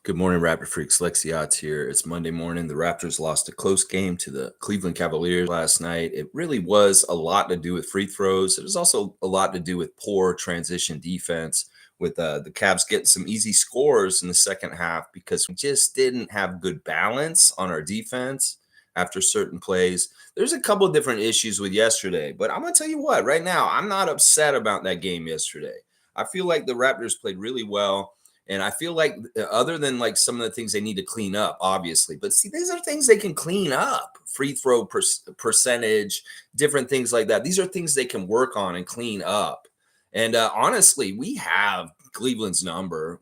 Good morning, Raptor Freaks. Lexiot's here. It's Monday morning. The Raptors lost a close game to the Cleveland Cavaliers last night. It really was a lot to do with free throws. It was also a lot to do with poor transition defense, with the Cavs getting some easy scores in the second half because we just didn't have good balance on our defense after certain plays. There's a couple of different issues with yesterday, but I'm going to tell you what, right now, I'm not upset about that game yesterday. I feel like the Raptors played really well. And I feel like other than like some of the things they need to clean up, obviously, but see, these are things they can clean up. Free throw percentage, different things like that. These are things they can work on and clean up. And honestly, we have Cleveland's number.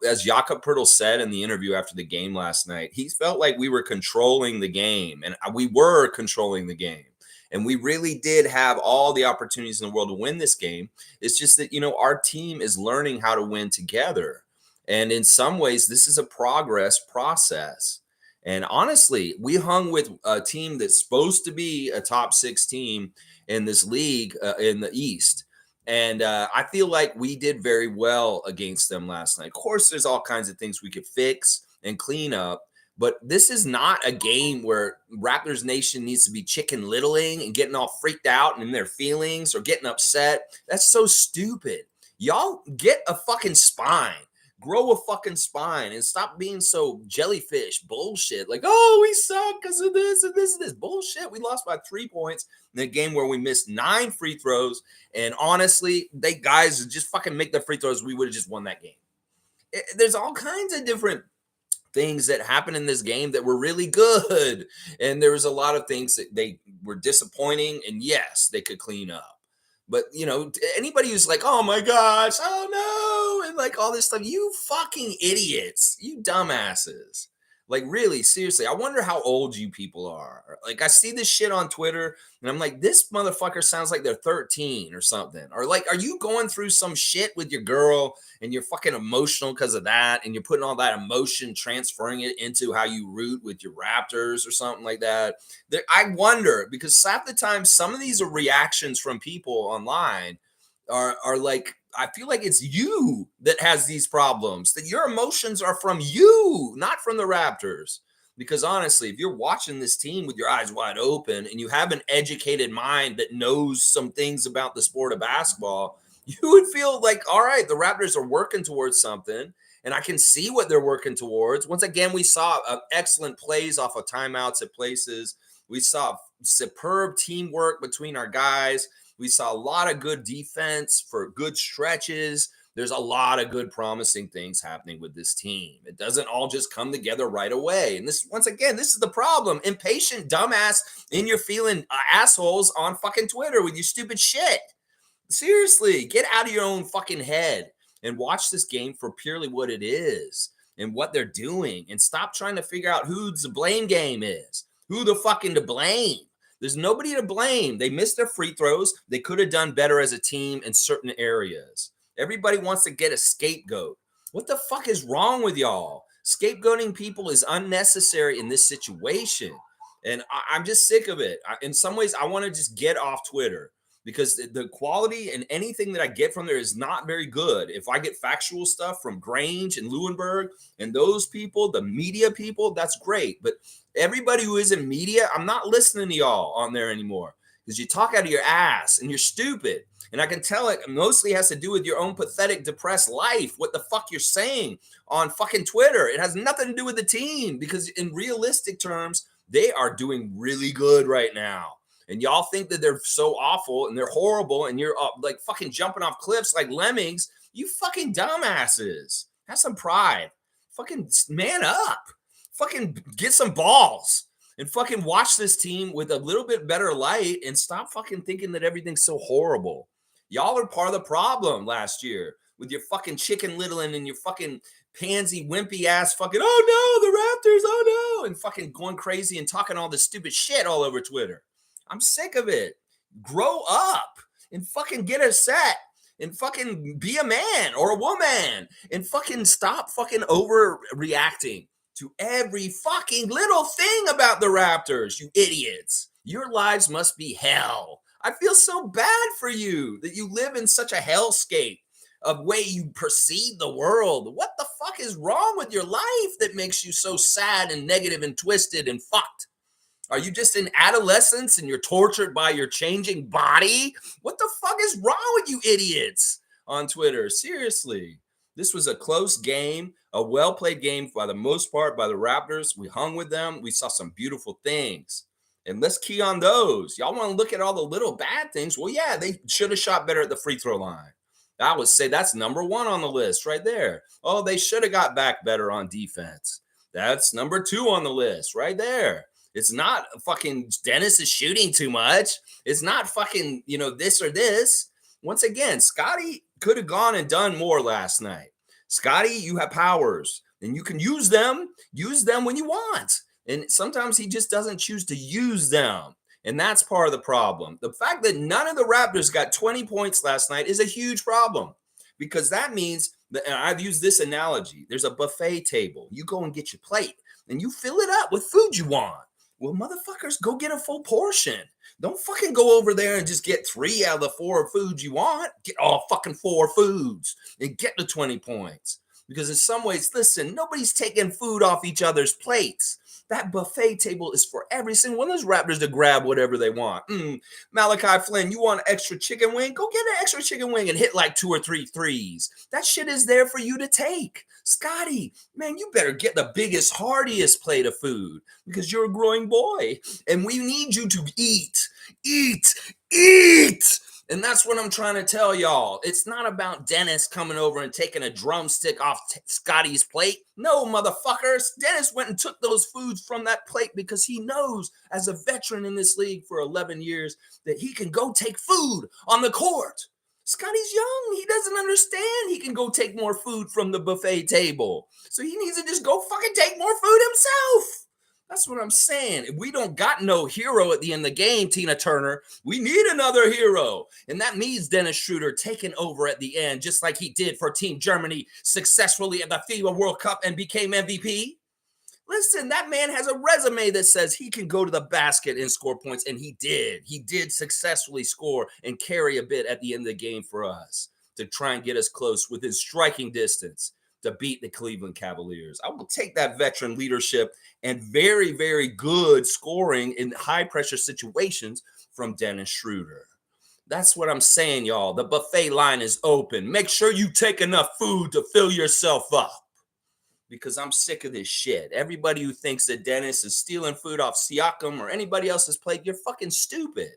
As Jakob Pertl said in the interview after the game last night, he felt like we were controlling the game, and we were controlling the game. And we really did have all the opportunities in the world to win this game. It's just that, our team is learning how to win together. And in some ways, this is a progress process. And honestly, we hung with a team that's supposed to be a top six team in this league in the East. And I feel like we did very well against them last night. Of course, there's all kinds of things we could fix and clean up. But this is not a game where Raptors Nation needs to be chicken littling and getting all freaked out and in their feelings or getting upset. That's so stupid. Y'all get a fucking spine. Grow a fucking spine and stop being so jellyfish bullshit. Like, oh, we suck because of this and this and this bullshit. We lost by 3 points in a game where we missed 9 free throws. And honestly, they guys just fucking make the free throws. We would have just won that game. There's all kinds of different things that happened in this game that were really good. And there was a lot of things that they were disappointing. And yes, they could clean up. But, anybody who's like, oh my gosh, oh no, and like all this stuff, you fucking idiots, you dumbasses. Like, really, seriously, I wonder how old you people are. Like, I see this shit on Twitter, and I'm like, this motherfucker sounds like they're 13 or something. Or like, are you going through some shit with your girl and you're fucking emotional because of that, and you're putting all that emotion, transferring it into how you root with your Raptors or something like that? I wonder, because half the time, some of these are reactions from people online are like, I feel like it's you that has these problems, that your emotions are from you, not from the Raptors. Because honestly, if you're watching this team with your eyes wide open and you have an educated mind that knows some things about the sport of basketball, you would feel like, all right, the Raptors are working towards something. And I can see what they're working towards. Once again, we saw excellent plays off of timeouts at places. We saw superb teamwork between our guys. We saw a lot of good defense for good stretches. There's a lot of good, promising things happening with this team. It doesn't all just come together right away. And this, once again, this is the problem. Impatient, dumbass, in your feeling assholes on fucking Twitter with your stupid shit. Seriously, get out of your own fucking head and watch this game for purely what it is and what they're doing, and stop trying to figure out who the blame game is. Who the fucking to blame? There's nobody to blame. They missed their free throws. They could have done better as a team in certain areas. Everybody wants to get a scapegoat. What the fuck is wrong with y'all? Scapegoating people is unnecessary in this situation. And I'm just sick of it. In some ways, I want to just get off Twitter because the quality and anything that I get from there is not very good. If I get factual stuff from Grange and Lewinberg and those people, the media people, that's great. But everybody who is in media, I'm not listening to y'all on there anymore because you talk out of your ass and you're stupid. And I can tell it mostly has to do with your own pathetic, depressed life. What the fuck you're saying on fucking Twitter. It has nothing to do with the team because in realistic terms, they are doing really good right now. And y'all think that they're so awful and they're horrible and you're like fucking jumping off cliffs like lemmings. You fucking dumbasses. Have some pride. Fucking man up. Fucking get some balls and fucking watch this team with a little bit better light and stop fucking thinking that everything's so horrible. Y'all are part of the problem last year with your fucking chicken littling and your fucking pansy wimpy ass fucking, oh no, the Raptors, oh no, and fucking going crazy and talking all this stupid shit all over Twitter. I'm sick of it. Grow up and fucking get a set and fucking be a man or a woman and fucking stop fucking overreacting to every fucking little thing about the Raptors, you idiots. Your lives must be hell. I feel so bad for you that you live in such a hellscape of way you perceive the world. What the fuck is wrong with your life that makes you so sad and negative and twisted and fucked? Are you just in adolescence and you're tortured by your changing body? What the fuck is wrong with you idiots on Twitter? Seriously. This was a close game, a well played game by the most part by the Raptors. We hung with them. We saw some beautiful things. And let's key on those. Y'all want to look at all the little bad things? Well, yeah, they should have shot better at the free throw line. I would say that's number one on the list right there. Oh, they should have got back better on defense. That's number two on the list right there. It's not fucking Dennis is shooting too much. It's not fucking, this or this. Once again, Scotty could have gone and done more last night. Scotty, you have powers and you can use them when you want. And sometimes he just doesn't choose to use them. And that's part of the problem. The fact that none of the Raptors got 20 points last night is a huge problem because that means that, and I've used this analogy, there's a buffet table. You go and get your plate and you fill it up with food you want. Well, motherfuckers, go get a full portion. Don't fucking go over there and just get 3 out of the 4 foods you want. Get all fucking 4 foods and get the 20 points. Because in some ways, listen, nobody's taking food off each other's plates. That buffet table is for every single one of those Raptors to grab whatever they want. Malachi Flynn, you want an extra chicken wing? Go get an extra chicken wing and hit like 2 or 3 threes. That shit is there for you to take. Scotty, man, you better get the biggest, heartiest plate of food because you're a growing boy and we need you to eat. And that's what I'm trying to tell y'all. It's not about Dennis coming over and taking a drumstick off Scotty's plate. No, motherfuckers. Dennis went and took those foods from that plate because he knows as a veteran in this league for 11 years that he can go take food on the court. Scotty's young. He doesn't understand he can go take more food from the buffet table. So he needs to just go fucking take more food himself. That's what I'm saying. If we don't got no hero at the end of the game, Tina Turner, we need another hero. And that means Dennis Schroeder taking over at the end, just like he did for Team Germany successfully at the FIBA World Cup and became MVP. Listen, that man has a resume that says he can go to the basket and score points, and he did. He did successfully score and carry a bit at the end of the game for us to try and get us close within striking distance to beat the Cleveland Cavaliers. I will take that veteran leadership and very, very good scoring in high-pressure situations from Dennis Schroeder. That's what I'm saying, y'all. The buffet line is open. Make sure you take enough food to fill yourself up because I'm sick of this shit. Everybody who thinks that Dennis is stealing food off Siakam or anybody else's plate, you're fucking stupid.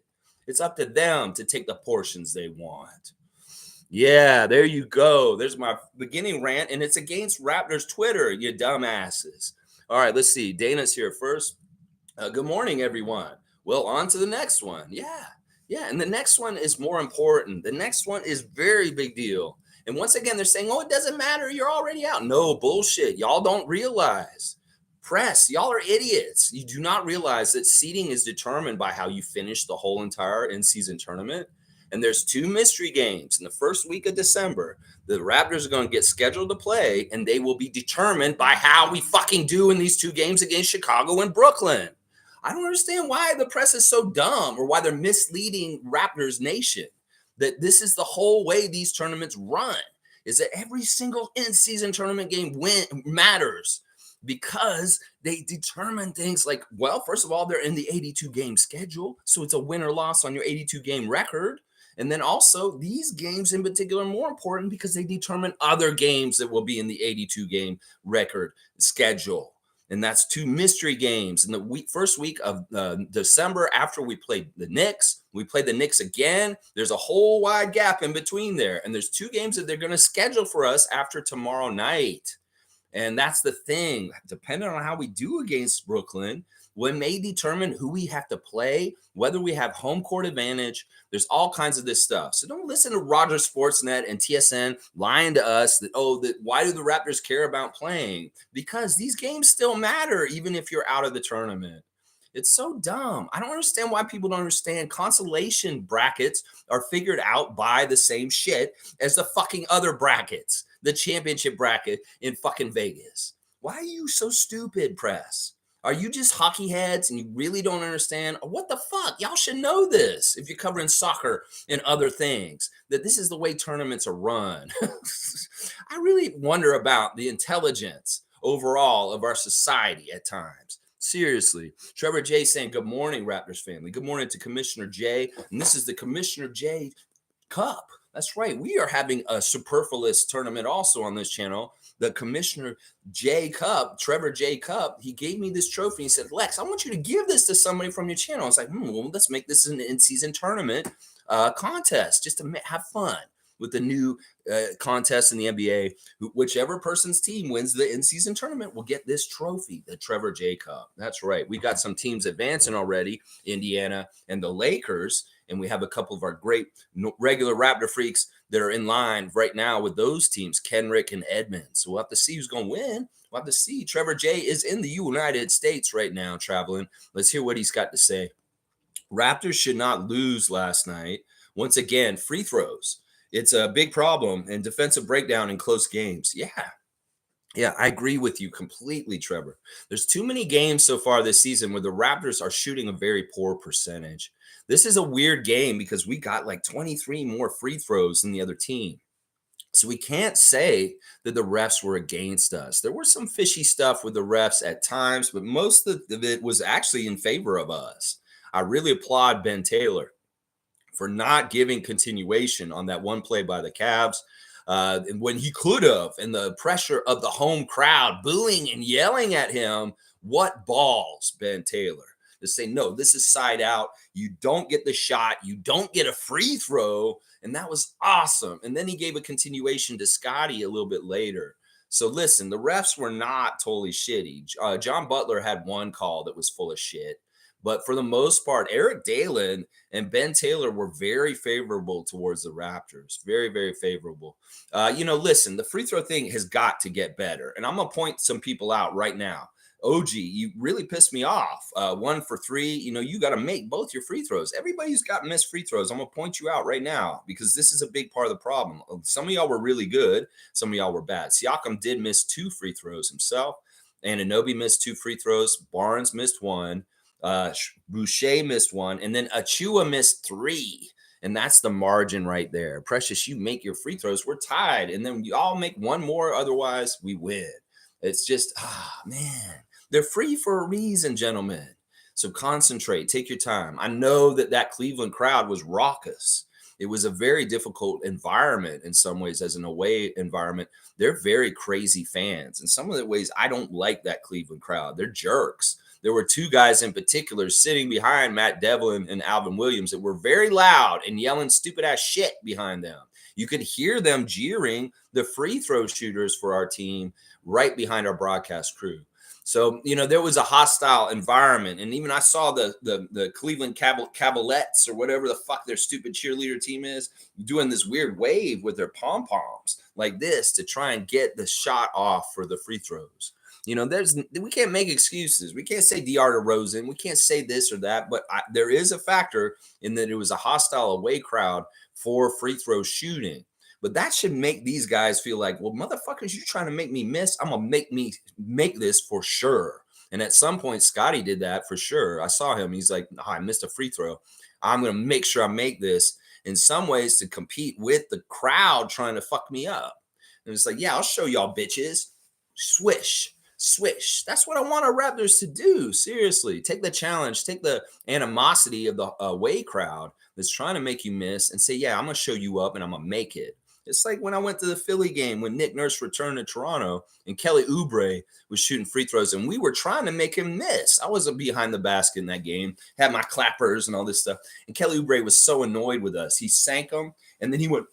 It's up to them to take the portions they want. Yeah, there you go. There's my beginning rant, and it's against Raptors Twitter, you dumbasses. All right, let's see. Dana's here first. Good morning, everyone. Well, on to the next one. Yeah, and the next one is more important. The next one is very big deal. And once again, they're saying, oh, it doesn't matter. You're already out. No, bullshit. Y'all don't realize. Press, y'all are idiots. You do not realize that seeding is determined by how you finish the whole entire in-season tournament. And there's 2 mystery games in the first week of December. The Raptors are going to get scheduled to play, and they will be determined by how we fucking do in these 2 games against Chicago and Brooklyn. I don't understand why the press is so dumb or why they're misleading Raptors Nation. That this is the whole way these tournaments run, is that every single in-season tournament game matters because they determine things like, well, first of all, they're in the 82-game schedule, so it's a win or loss on your 82-game record. And then also these games in particular are more important because they determine other games that will be in the 82-game record schedule. And that's 2 mystery games. In the first week of December, after we played the Knicks, we played the Knicks again. There's a whole wide gap in between there. And there's 2 games that they're going to schedule for us after tomorrow night. And that's the thing. Depending on how we do against Brooklyn, we may determine who we have to play, whether we have home court advantage. There's all kinds of this stuff. So don't listen to Rogers Sportsnet and TSN lying to us that why do the Raptors care about playing? Because these games still matter, even if you're out of the tournament. It's so dumb. I don't understand why people don't understand consolation brackets are figured out by the same shit as the fucking other brackets, the championship bracket in fucking Vegas. Why are you so stupid, press? Are you just hockey heads and you really don't understand? What the fuck? Y'all should know this if you're covering soccer and other things, that this is the way tournaments are run. I really wonder about the intelligence overall of our society at times. Seriously. Trevor J saying, good morning, Raptors family. Good morning to Commissioner J. And this is the Commissioner J Cup. That's right. We are having a superfluous tournament also on this channel. The Commissioner J Cup, Trevor J Cup, he gave me this trophy. He said, Lex, I want you to give this to somebody from your channel. I was like, well, let's make this an in-season tournament contest just to have fun with the new contest in the NBA. Whichever person's team wins the in-season tournament will get this trophy, the Trevor J Cup. That's right. We got some teams advancing already, Indiana and the Lakers. And we have a couple of our great regular Raptor freaks that are in line right now with those teams, Kenrick and Edmonds. So we'll have to see who's going to win. We'll have to see. Trevor J is in the United States right now traveling. Let's hear what he's got to say. Raptors should not lose last night. Once again, free throws. It's a big problem and defensive breakdown in close games. Yeah, I agree with you completely, Trevor. There's too many games so far this season where the Raptors are shooting a very poor percentage. This is a weird game because we got like 23 more free throws than the other team. So we can't say that the refs were against us. There was some fishy stuff with the refs at times, but most of it was actually in favor of us. I really applaud Ben Taylor for not giving continuation on that one play by the Cavs. And when he could have, and the pressure of the home crowd booing and yelling at him, what balls, Ben Taylor, to say, no, this is side out. You don't get the shot. You don't get a free throw. And that was awesome. And then he gave a continuation to Scotty a little bit later. So listen, the refs were not totally shitty. John Butler had one call that was full of shit. But for the most part, Eric Dalen and Ben Taylor were very favorable towards the Raptors. Very, very favorable. Listen, the free throw thing has got to get better. And I'm going to point some people out right now. OG, you really pissed me off. 1 for 3. You got to make both your free throws. Everybody who's got missed free throws, I'm going to point you out right now because this is a big part of the problem. Some of y'all were really good. Some of y'all were bad. Siakam did miss 2 free throws himself. Anunoby missed 2 free throws. Barnes missed 1. Boucher missed 1, and then Achua missed 3, and that's the margin right there. Precious, you make your free throws, we're tied, and then you all make one more, otherwise we win. It's just, man, they're free for a reason, gentlemen. So concentrate, take your time. I know that Cleveland crowd was raucous. It was a very difficult environment in some ways as an away environment. They're very crazy fans. In some of the ways, I don't like that Cleveland crowd. They're jerks. There were 2 guys in particular sitting behind Matt Devlin and Alvin Williams that were very loud and yelling stupid ass shit behind them. You could hear them jeering the free throw shooters for our team right behind our broadcast crew. So, there was a hostile environment. And even I saw the Cleveland Cavalettes or whatever the fuck their stupid cheerleader team is doing this weird wave with their pom-poms like this to try and get the shot off for the free throws. We can't make excuses. We can't say DeAndre DeRozan. We can't say this or that. But there is a factor in that it was a hostile away crowd for free throw shooting. But that should make these guys feel like, well, motherfuckers, you're trying to make me miss. I'm going to make this for sure. And at some point, Scotty did that for sure. I saw him. He's like, I missed a free throw. I'm going to make sure I make this in some ways to compete with the crowd trying to fuck me up. And it's like, yeah, I'll show y'all bitches. Swish. That's what I want our Raptors to do. Seriously, take the challenge, take the animosity of the away crowd that's trying to make you miss and say, yeah, I'm going to show you up and I'm going to make it. It's like when I went to the Philly game when Nick Nurse returned to Toronto and Kelly Oubre was shooting free throws and we were trying to make him miss. I wasn't behind the basket in that game, had my clappers and all this stuff. And Kelly Oubre was so annoyed with us. He sank them and then he went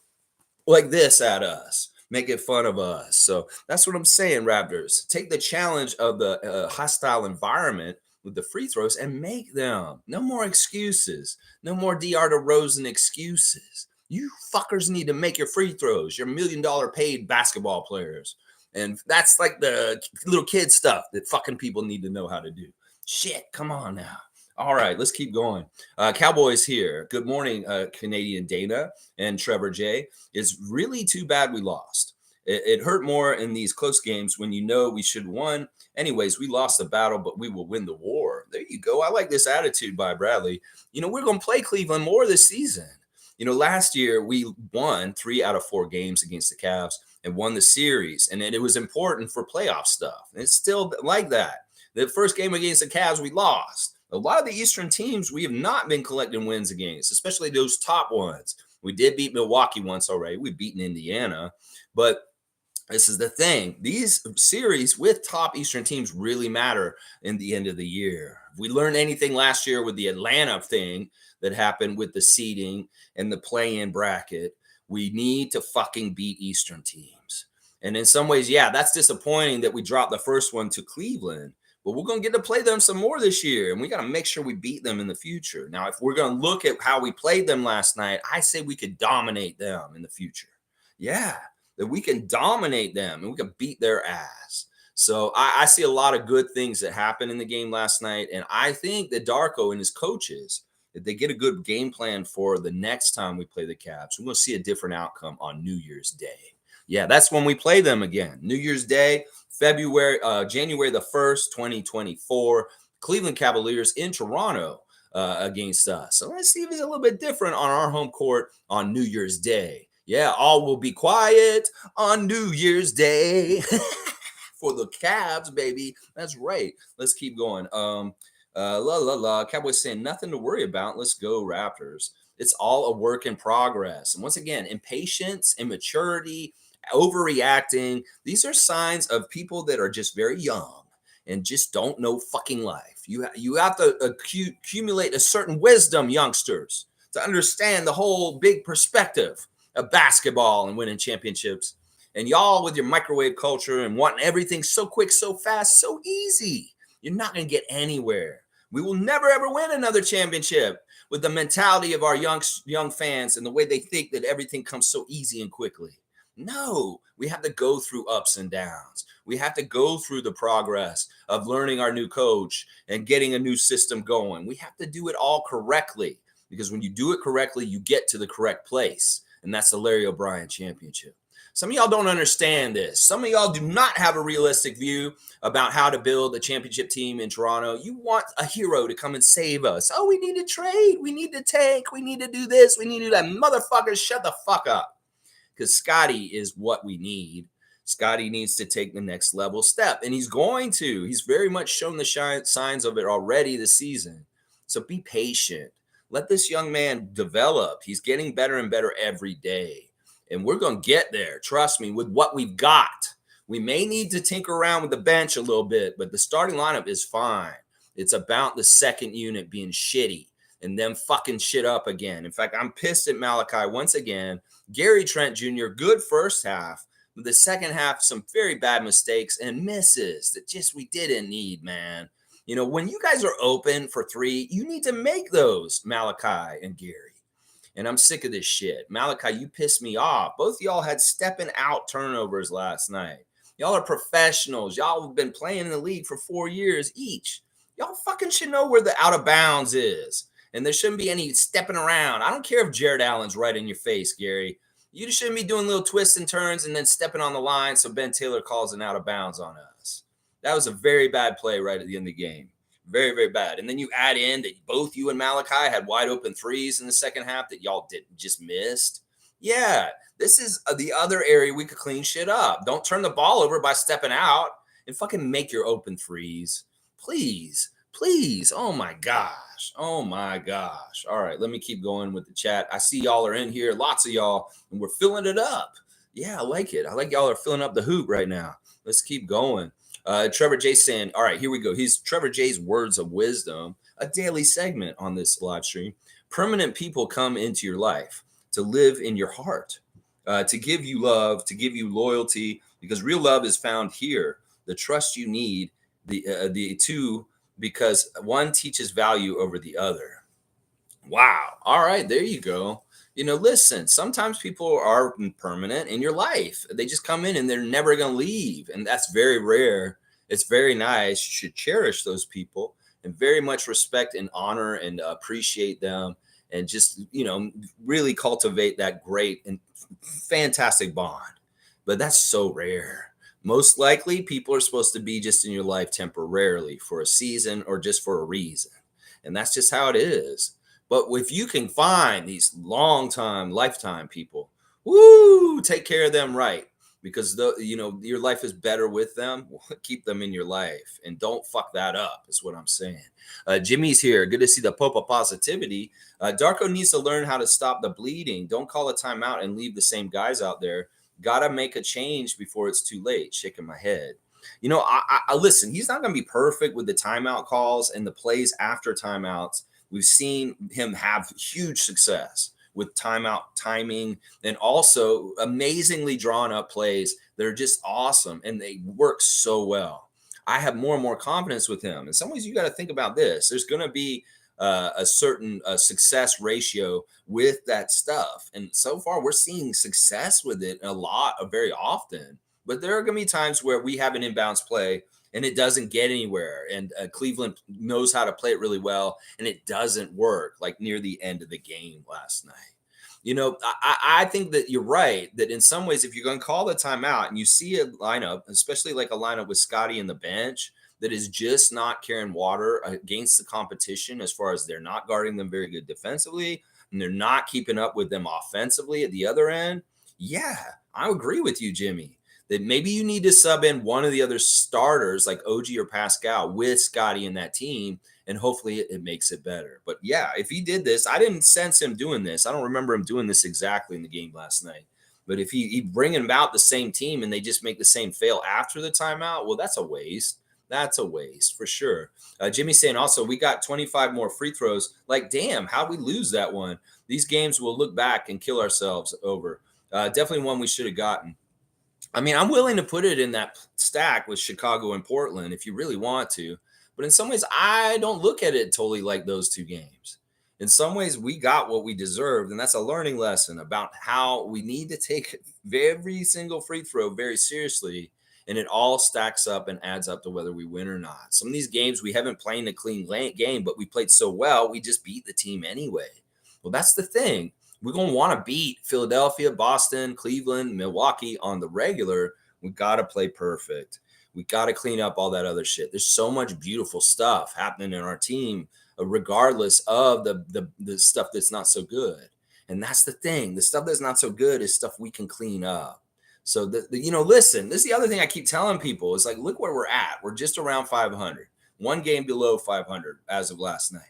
like this at us, making fun of us. So that's what I'm saying, Raptors. Take the challenge of the hostile environment with the free throws and make them. No more excuses. No more DeAndre DeRozan excuses. You fuckers need to make your free throws. You're $1 million paid basketball players. And that's like the little kid stuff that fucking people need to know how to do. Shit, come on now. All right, let's keep going. Cowboys here. Good morning, Canadian Dana and Trevor J. It's really too bad we lost. It hurt more in these close games when we should have won. Anyways, we lost the battle, but we will win the war. There you go. I like this attitude by Bradley. We're going to play Cleveland more this season. Last year we won 3 out of 4 games against the Cavs and won the series, and it was important for playoff stuff. And it's still like that. The first game against the Cavs, we lost. A lot of the Eastern teams we have not been collecting wins against, especially those top ones. We did beat Milwaukee once already. We've beaten Indiana, but this is the thing. These series with top Eastern teams really matter in the end of the year. If we learned anything last year with the Atlanta thing that happened with the seeding and the play-in bracket, we need to fucking beat Eastern teams. And in some ways, yeah, that's disappointing that we dropped the first one to Cleveland, but we're going to get to play them some more this year, and we got to make sure we beat them in the future. Now, if we're going to look at how we played them last night, I say we could dominate them in the future. Yeah, that we can dominate them and we can beat their ass. So I see a lot of good things that happened in the game last night. And I think that Darko and his coaches, if they get a good game plan for the next time we play the Cavs, we're going to see a different outcome on New Year's Day. Yeah, that's when we play them again. New Year's Day, January the 1st, 2024, Cleveland Cavaliers in Toronto against us. So let's see if it's a little bit different on our home court on New Year's Day. Yeah, all will be quiet on New Year's Day for the Cavs, baby. That's right. Let's keep going. Cowboys saying nothing to worry about. Let's go, Raptors. It's all a work in progress. And once again, impatience, immaturity, overreacting. These are signs of people that are just very young and just don't know fucking life. You have to accumulate a certain wisdom, youngsters, to understand the whole big perspective of basketball and winning championships. And y'all with your microwave culture and wanting everything so quick, so fast, so easy, you're not going to get anywhere. We will never, ever win another championship with the mentality of our young fans and the way they think that everything comes so easy and quickly. No, we have to go through ups and downs. We have to go through the progress of learning our new coach and getting a new system going. We have to do it all correctly, because when you do it correctly, you get to the correct place. And that's the Larry O'Brien championship. Some of y'all don't understand this. Some of y'all do not have a realistic view about how to build a championship team in Toronto. You want a hero to come and save us. Oh, we need to trade. We need to tank. We need to do this. We need to do that. Motherfuckers, shut the fuck up. Because Scotty is what we need. Scotty needs to take the next level step. And he's going to. He's very much shown the signs of it already this season. So be patient. Let this young man develop. He's getting better and better every day. And we're going to get there, trust me, with what we've got. We may need to tinker around with the bench a little bit, but the starting lineup is fine. It's about the second unit being shitty and them fucking shit up again. In fact, I'm pissed at Malachi once again. Gary Trent Jr., good first half. But the second half, some very bad mistakes and misses that just we didn't need, man. When you guys are open for three, you need to make those, Malachi and Gary. And I'm sick of this shit. Malachi, you pissed me off. Both of y'all had stepping out turnovers last night. Y'all are professionals. Y'all have been playing in the league for 4 years each. Y'all fucking should know where the out of bounds is. And there shouldn't be any stepping around. I don't care if Jared Allen's right in your face, Gary. You shouldn't be doing little twists and turns and then stepping on the line so Ben Taylor calls an out of bounds on us. That was a very bad play right at the end of the game. Very, very bad. And then you add in that both you and Malachi had wide open threes in the second half that y'all just missed. Yeah, this is the other area we could clean shit up. Don't turn the ball over by stepping out and fucking make your open threes. Please, please. Oh my gosh. Oh my gosh. All right, let me keep going with the chat. I see y'all are in here, lots of y'all, and we're filling it up. Yeah, I like it. I like y'all are filling up the hoop right now. Let's keep going. Trevor J saying, all right, here we go. He's Trevor J's words of wisdom, a daily segment on this live stream. Permanent people come into your life to live in your heart, to give you love, to give you loyalty, because real love is found here. The trust you need, the two, because one teaches value over the other. Wow. All right, there you go. Listen, sometimes people are permanent in your life. They just come in and they're never going to leave. And that's very rare. It's very nice. You should cherish those people and very much respect and honor and appreciate them. And just, really cultivate that great and fantastic bond. But that's so rare. Most likely people are supposed to be just in your life temporarily for a season or just for a reason. And that's just how it is. But if you can find these long time, lifetime people, woo, take care of them right. Because your life is better with them. Keep them in your life and don't fuck that up. Is what I'm saying. Jimmy's here. Good to see the Popa positivity. Darko needs to learn how to stop the bleeding. Don't call a timeout and leave the same guys out there. Gotta make a change before it's too late. Shaking my head. I listen. He's not gonna be perfect with the timeout calls and the plays after timeouts. We've seen him have huge success with timeout timing and also amazingly drawn up plays that are just awesome and they work so well. I have more and more confidence with him. In some ways, you got to think about this. There's going to be a certain success ratio with that stuff. And so far, we're seeing success with it a lot, very often. But there are going to be times where we have an inbounds play and it doesn't get anywhere. And Cleveland knows how to play it really well, and it doesn't work like near the end of the game last night. I think that you're right that in some ways, if you're going to call the timeout and you see a lineup, especially like a lineup with Scotty in the bench, that is just not carrying water against the competition as far as they're not guarding them very good defensively and they're not keeping up with them offensively at the other end. Yeah, I agree with you, Jimmy, that maybe you need to sub in one of the other starters like OG or Pascal with Scotty in that team, and hopefully it makes it better. But yeah, if he did this, I didn't sense him doing this. I don't remember him doing this exactly in the game last night. But if he bring about the same team and they just make the same fail after the timeout, well, that's a waste. That's a waste for sure. Jimmy's saying also, we got 25 more free throws. Like, damn, how'd we lose that one? These games we'll look back and kill ourselves over. Definitely one we should have gotten. I mean, I'm willing to put it in that stack with Chicago and Portland if you really want to. But in some ways, I don't look at it totally like those two games. In some ways, we got what we deserved. And that's a learning lesson about how we need to take every single free throw very seriously. And it all stacks up and adds up to whether we win or not. Some of these games, we haven't played a clean game, but we played so well, we just beat the team anyway. Well, that's the thing. We're going to want to beat Philadelphia, Boston, Cleveland, Milwaukee on the regular. We got to play perfect. We got to clean up all that other shit. There's so much beautiful stuff happening in our team, regardless of the stuff that's not so good. And that's the thing. The stuff that's not so good is stuff we can clean up. So, listen, this is the other thing I keep telling people is like, look where we're at. We're just around 500, one game below 500 as of last night.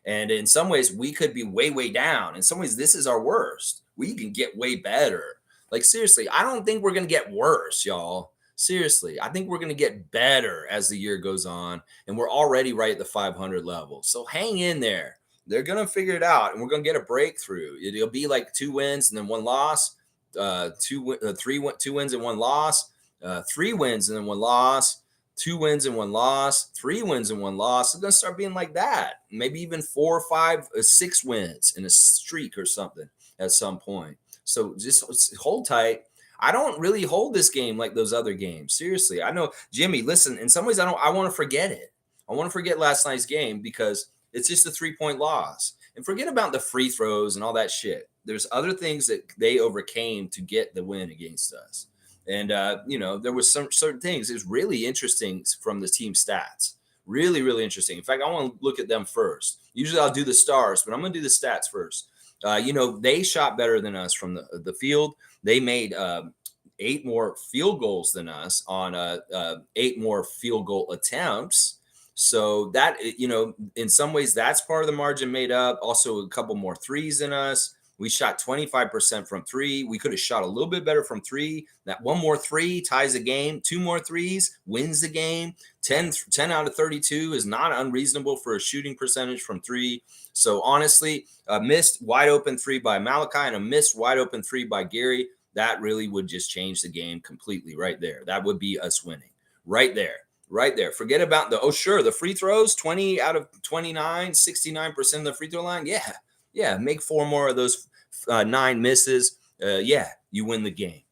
And in some ways, we could be way, way down. In some ways, this is our worst. We can get way better. Like, seriously, I don't think we're going to get worse, y'all. Seriously, I think we're going to get better as the year goes on. And we're already right at the 500 level. So hang in there. They're going to figure it out. And we're going to get a breakthrough. It'll be like 2 wins and then 1 loss, 2 wins and 1 loss, 3 wins and then 1 loss. 2 wins and 1 loss, 3 wins and 1 loss. It's going to start being like that. Maybe even 4 or 5, 6 wins in a streak or something at some point. So just hold tight. I don't really hold this game like those other games. Seriously. I know, Jimmy, listen, in some ways, I want to forget it. I want to forget last night's game because it's just a 3-point loss. And forget about the free throws and all that shit. There's other things that they overcame to get the win against us. And, there was some certain things. It's really interesting from the team stats. Really, really interesting. In fact, I want to look at them first. Usually I'll do the stars, but I'm going to do the stats first. They shot better than us from the field. They made 8 more field goals than us on 8 more field goal attempts. So that, in some ways, that's part of the margin made up. Also, a couple more threes than us. We shot 25% from 3. We could have shot a little bit better from 3. That 1 more 3 ties the game. 2 more threes wins the game. 10 out of 32 is not unreasonable for a shooting percentage from 3. So honestly, a missed wide open 3 by Malachi and a missed wide open 3 by Gary, that really would just change the game completely right there. That would be us winning right there. Right there. Forget about the free throws, 20 out of 29, 69% of the free throw line. Yeah, make 4 more of those 9 misses. You win the game.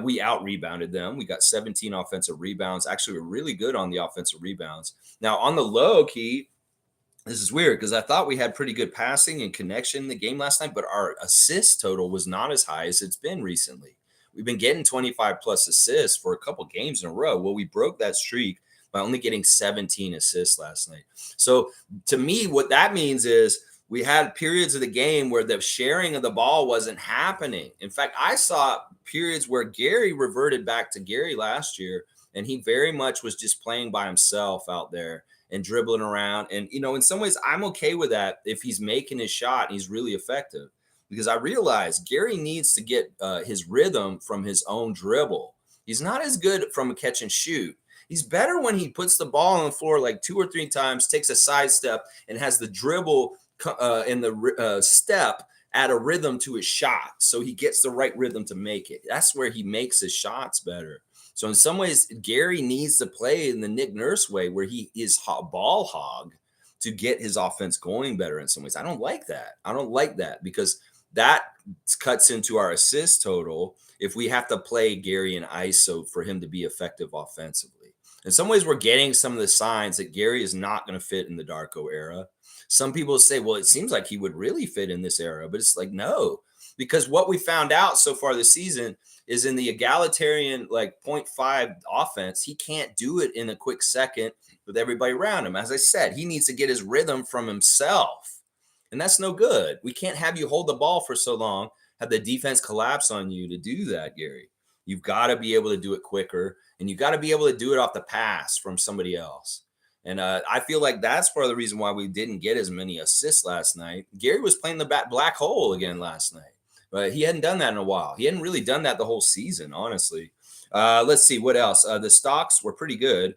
We out-rebounded them. We got 17 offensive rebounds. Actually, we're really good on the offensive rebounds. Now, on the low key, this is weird because I thought we had pretty good passing and connection in the game last night, but our assist total was not as high as it's been recently. We've been getting 25-plus assists for a couple games in a row. Well, we broke that streak by only getting 17 assists last night. So, to me, what that means is We had periods of the game where the sharing of the ball wasn't happening. In fact, I saw periods where Gary reverted back to Gary last year, and he very much was just playing by himself out there and dribbling around. And, in some ways, I'm okay with that if he's making his shot and he's really effective, because I realize Gary needs to get his rhythm from his own dribble. He's not as good from a catch and shoot. He's better when he puts the ball on the floor like 2 or 3 times, takes a sidestep, and has the dribble in the step add a rhythm to his shot, so he gets the right rhythm to make it. That's where he makes his shots better. So in some ways, Gary needs to play in the Nick Nurse way, where he is ball hog to get his offense going better. In some ways, I don't like that. I don't like that, because that cuts into our assist total if we have to play Gary in ISO for him to be effective offensively. In some ways, we're getting some of the signs that Gary is not going to fit in the Darko era. Some people say, well, it seems like he would really fit in this era, but it's like, no, because what we found out so far this season is in the egalitarian, like 0.5 offense, he can't do it in a quick second with everybody around him. As I said, he needs to get his rhythm from himself. And that's no good. We can't have you hold the ball for so long, have the defense collapse on you to do that, Gary. You've got to be able to do it quicker, and you got to be able to do it off the pass from somebody else. And I feel like that's part of the reason why we didn't get as many assists last night. Gary was playing the black hole again last night, but he hadn't done that in a while. He hadn't really done that the whole season, honestly. Let's see what else. The stocks were pretty good.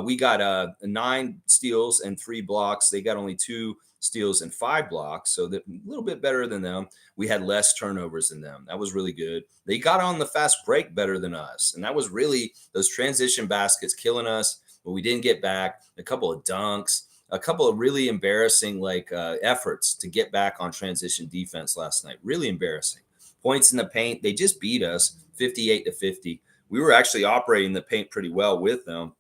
We got 9 steals and 3 blocks. They got only 2 steals and 5 blocks, so that a little bit better than them. We had less turnovers than them. That was really good. They got on the fast break better than us, and that was really those transition baskets killing us. But we didn't get back. A couple of dunks, a couple of really embarrassing efforts to get back on transition defense last night. Really embarrassing. Points in the paint, they just beat us 58-50. We were actually operating the paint pretty well with them.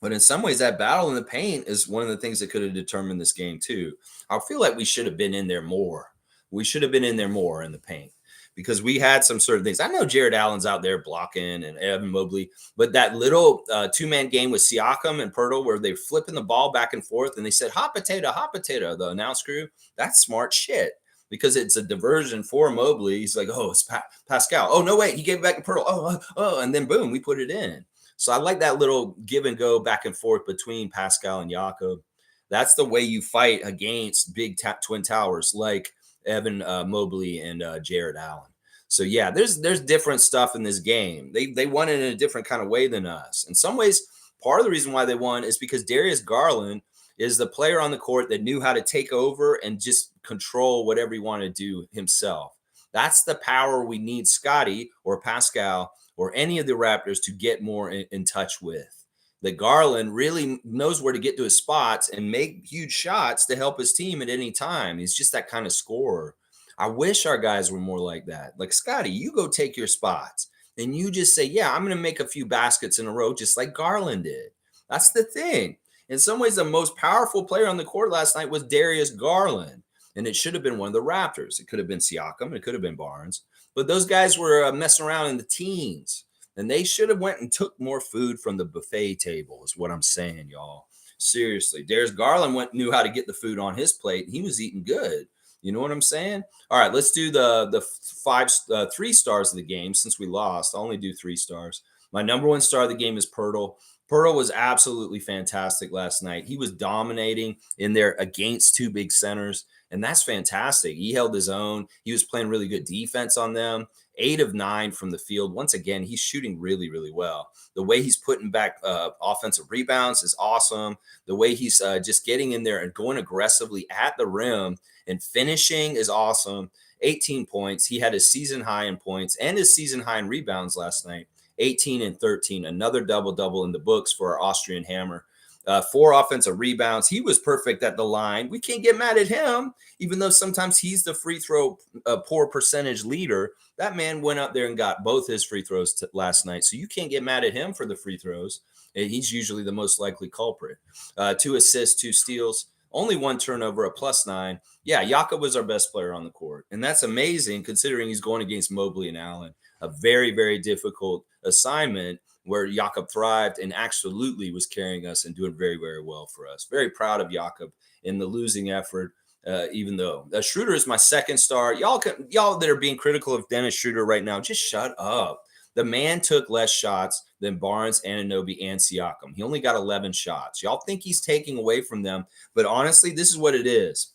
But in some ways, that battle in the paint is one of the things that could have determined this game too. I feel like we should have been in there more. We should have been in there more in the paint, because we had some certain things. I know Jared Allen's out there blocking and Evan Mobley, but that little 2-man game with Siakam and Pirtle where they're flipping the ball back and forth and they said, hot potato, the announce crew, that's smart shit, because it's a diversion for Mobley. He's like, oh, it's Pascal. Oh, no, wait, he gave it back to Pirtle. And then boom, we put it in. So I like that little give and go back and forth between Pascal and Jakob. That's the way you fight against big twin towers like Evan Mobley and Jared Allen. So yeah, there's different stuff in this game. They won it in a different kind of way than us. In some ways, part of the reason why they won is because Darius Garland is the player on the court that knew how to take over and just control whatever he wanted to do himself. That's the power we need Scotty or Pascal or any of the Raptors to get more in touch with. That Garland really knows where to get to his spots and make huge shots to help his team at any time. He's just that kind of scorer. I wish our guys were more like that. Like, Scotty, you go take your spots and you just say, yeah, I'm going to make a few baskets in a row, just like Garland did. That's the thing. In some ways, the most powerful player on the court last night was Darius Garland, and it should have been one of the Raptors. It could have been Siakam. It could have been Barnes. But those guys were messing around in the teens, and they should have went and took more food from the buffet table is what I'm saying, y'all. Seriously. Darius Garland knew how to get the food on his plate, and he was eating good. You know what I'm saying? All right, let's do the 3 stars of the game. Since we lost, I'll only do 3 stars. My number 1 star of the game is Pirtle. Pirtle was absolutely fantastic last night. He was dominating in there against 2 big centers, and that's fantastic. He held his own. He was playing really good defense on them. 8 of 9 from the field. Once again, he's shooting really, really well. The way he's putting back offensive rebounds is awesome. The way he's just getting in there and going aggressively at the rim and finishing is awesome. 18 points. He had his season high in points and his season high in rebounds last night. 18 and 13, another double-double in the books for our Austrian Hammer. 4 offensive rebounds. He was perfect at the line. We can't get mad at him, even though sometimes he's the free throw poor percentage leader. That man went up there and got both his free throws last night, so you can't get mad at him for the free throws. And he's usually the most likely culprit. 2 assists, 2 steals, only 1 turnover, a +9. Yeah, Jakob was our best player on the court, and that's amazing considering he's going against Mobley and Allen. A very, very difficult assignment where Jakob thrived and absolutely was carrying us and doing very, very well for us. Very proud of Jakob in the losing effort. Even though Schroeder is my second star. Y'all that are being critical of Dennis Schroeder right now, just shut up. The man took less shots than Barnes, Anunoby, and Siakam. He only got 11 shots. Y'all think he's taking away from them, but honestly, this is what it is.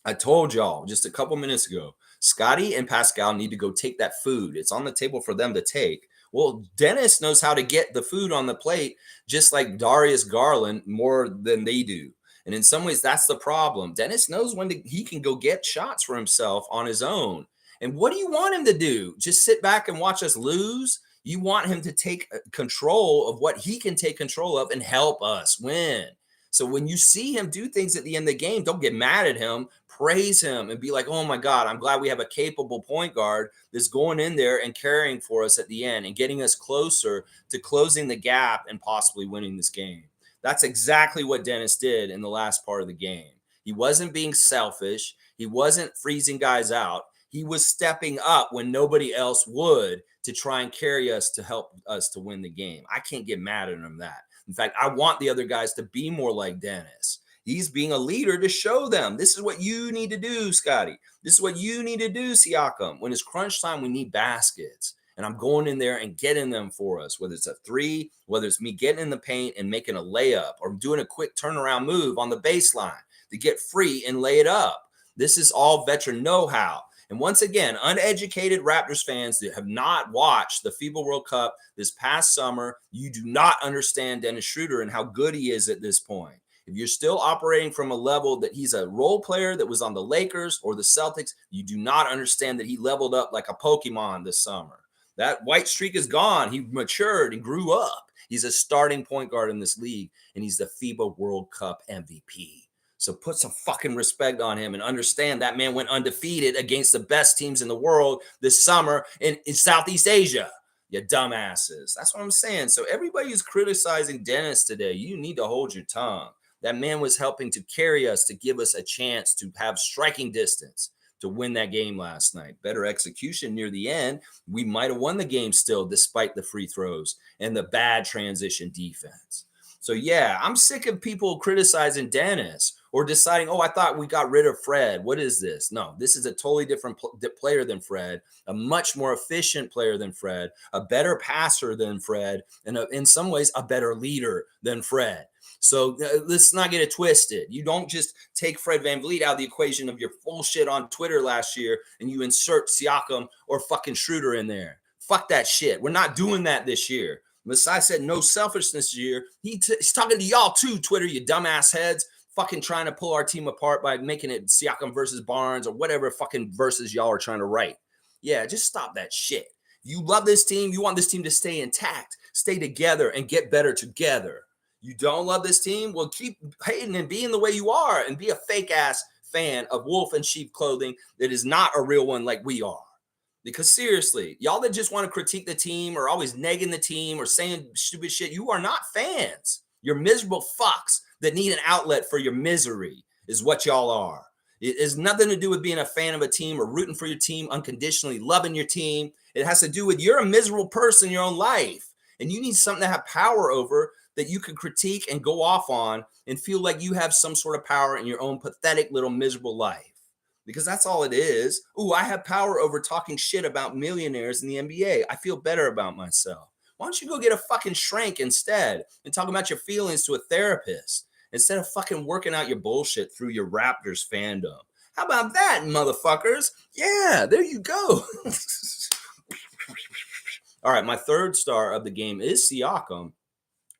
I told y'all just a couple minutes ago, Scotty and Pascal need to go take that food. It's on the table for them to take. Well, Dennis knows how to get the food on the plate, just like Darius Garland, more than they do. And in some ways, that's the problem. Dennis knows when he can go get shots for himself on his own. And what do you want him to do? Just sit back and watch us lose? You want him to take control of what he can take control of and help us win. So when you see him do things at the end of the game, don't get mad at him. Praise him and be like, oh my God, I'm glad we have a capable point guard that's going in there and carrying for us at the end and getting us closer to closing the gap and possibly winning this game. That's exactly what Dennis did in the last part of the game. He wasn't being selfish. He wasn't freezing guys out. He was stepping up when nobody else would to try and carry us to help us to win the game. I can't get mad at him that. In fact, I want the other guys to be more like Dennis. He's being a leader to show them this is what you need to do, Scotty. This is what you need to do, Siakam. When it's crunch time, we need baskets. And I'm going in there and getting them for us, whether it's a three, whether it's me getting in the paint and making a layup or doing a quick turnaround move on the baseline to get free and lay it up. This is all veteran know-how. And once again, uneducated Raptors fans that have not watched the FIBA World Cup this past summer, you do not understand Dennis Schroeder and how good he is at this point. If you're still operating from a level that he's a role player that was on the Lakers or the Celtics, you do not understand that he leveled up like a Pokemon this summer. That white streak is gone. He matured and grew up. He's a starting point guard in this league, and he's the FIBA World Cup MVP. So put some fucking respect on him and understand that man went undefeated against the best teams in the world this summer in Southeast Asia. You dumbasses. That's what I'm saying. So everybody who's criticizing Dennis today, you need to hold your tongue. That man was helping to carry us, to give us a chance to have striking distance to win that game last night. Better execution near the end. We might have won the game still, despite the free throws and the bad transition defense. So yeah, I'm sick of people criticizing Dennis or deciding, oh, I thought we got rid of Fred. What is this? No, this is a totally different player than Fred, a much more efficient player than Fred, a better passer than Fred, and in some ways, a better leader than Fred. So let's not get it twisted. You don't just take Fred VanVleet out of the equation of your bullshit on Twitter last year and you insert Siakam or fucking Schroeder in there. Fuck that shit. We're not doing that this year. Masai said no selfishness this year. He's talking to y'all too, Twitter, you dumbass heads. Fucking trying to pull our team apart by making it Siakam versus Barnes or whatever fucking verses y'all are trying to write. Yeah, just stop that shit. You love this team. You want this team to stay intact, stay together, and get better together. You don't love this team? Well, keep hating and being the way you are and be a fake-ass fan of wolf and sheep clothing that is not a real one like we are. Because seriously, y'all that just want to critique the team or always negging the team or saying stupid shit, you are not fans. You're miserable fucks that need an outlet for your misery is what y'all are. It has nothing to do with being a fan of a team or rooting for your team unconditionally, loving your team. It has to do with you're a miserable person in your own life, and you need something to have power over that you can critique and go off on and feel like you have some sort of power in your own pathetic little miserable life. Because that's all it is. Ooh, I have power over talking shit about millionaires in the NBA. I feel better about myself. Why don't you go get a fucking shrink instead and talk about your feelings to a therapist instead of fucking working out your bullshit through your Raptors fandom? How about that, motherfuckers? Yeah, there you go. All right, my third star of the game is Siakam,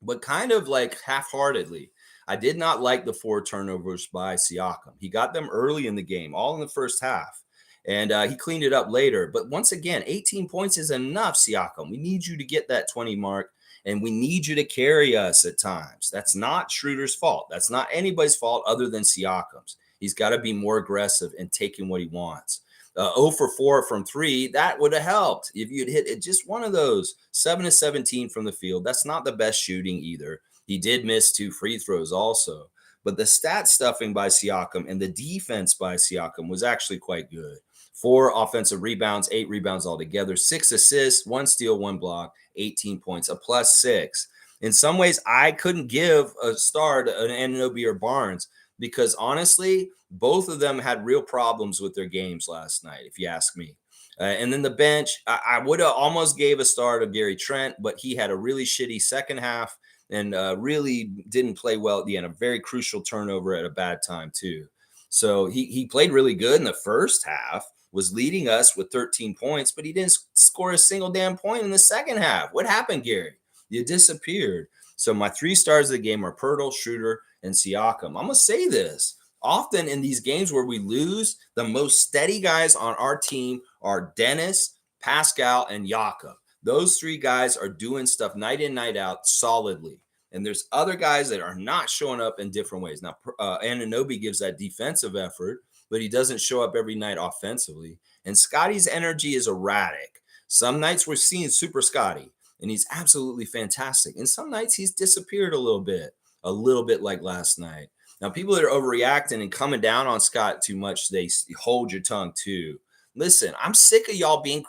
but kind of like half-heartedly. I did not like the 4 turnovers by Siakam. He got them early in the game, all in the first half, and he cleaned it up later. But once again, 18 points is enough, Siakam. We need you to get that 20 mark, and we need you to carry us at times. That's not Schroeder's fault. That's not anybody's fault other than Siakam's. He's got to be more aggressive in taking what he wants. 0 for 4 from 3, that would have helped if you'd hit it just one of those. 7 of 17 from the field. That's not the best shooting either. He did miss 2 free throws also. But the stat stuffing by Siakam and the defense by Siakam was actually quite good. 4 offensive rebounds, 8 rebounds altogether, 6 assists, 1 steal, 1 block, 18 points, a +6. In some ways, I couldn't give a star to an Anunoby or Barnes because honestly, Both of them had real problems with their games last night, if you ask me. And then the bench, I would have almost gave a star to Gary Trent, but he had a really shitty second half and really didn't play well at the end. A very crucial turnover at a bad time too. So he played really good in the first half, was leading us with 13 points, but he didn't score a single damn point in the second half. What happened, Gary? You disappeared. So my 3 stars of the game are Pirtle, Schroeder, and Siakam. I'm gonna say this. Often in these games where we lose, the most steady guys on our team are Dennis, Pascal, and Jakob. Those 3 guys are doing stuff night in, night out solidly. And there's other guys that are not showing up in different ways. Now, Anunoby gives that defensive effort, but he doesn't show up every night offensively. And Scotty's energy is erratic. Some nights we're seeing Super Scotty, and he's absolutely fantastic. And some nights he's disappeared a little bit like last night. Now, people that are overreacting and coming down on Scott too much, they hold your tongue too. Listen, I'm sick of y'all being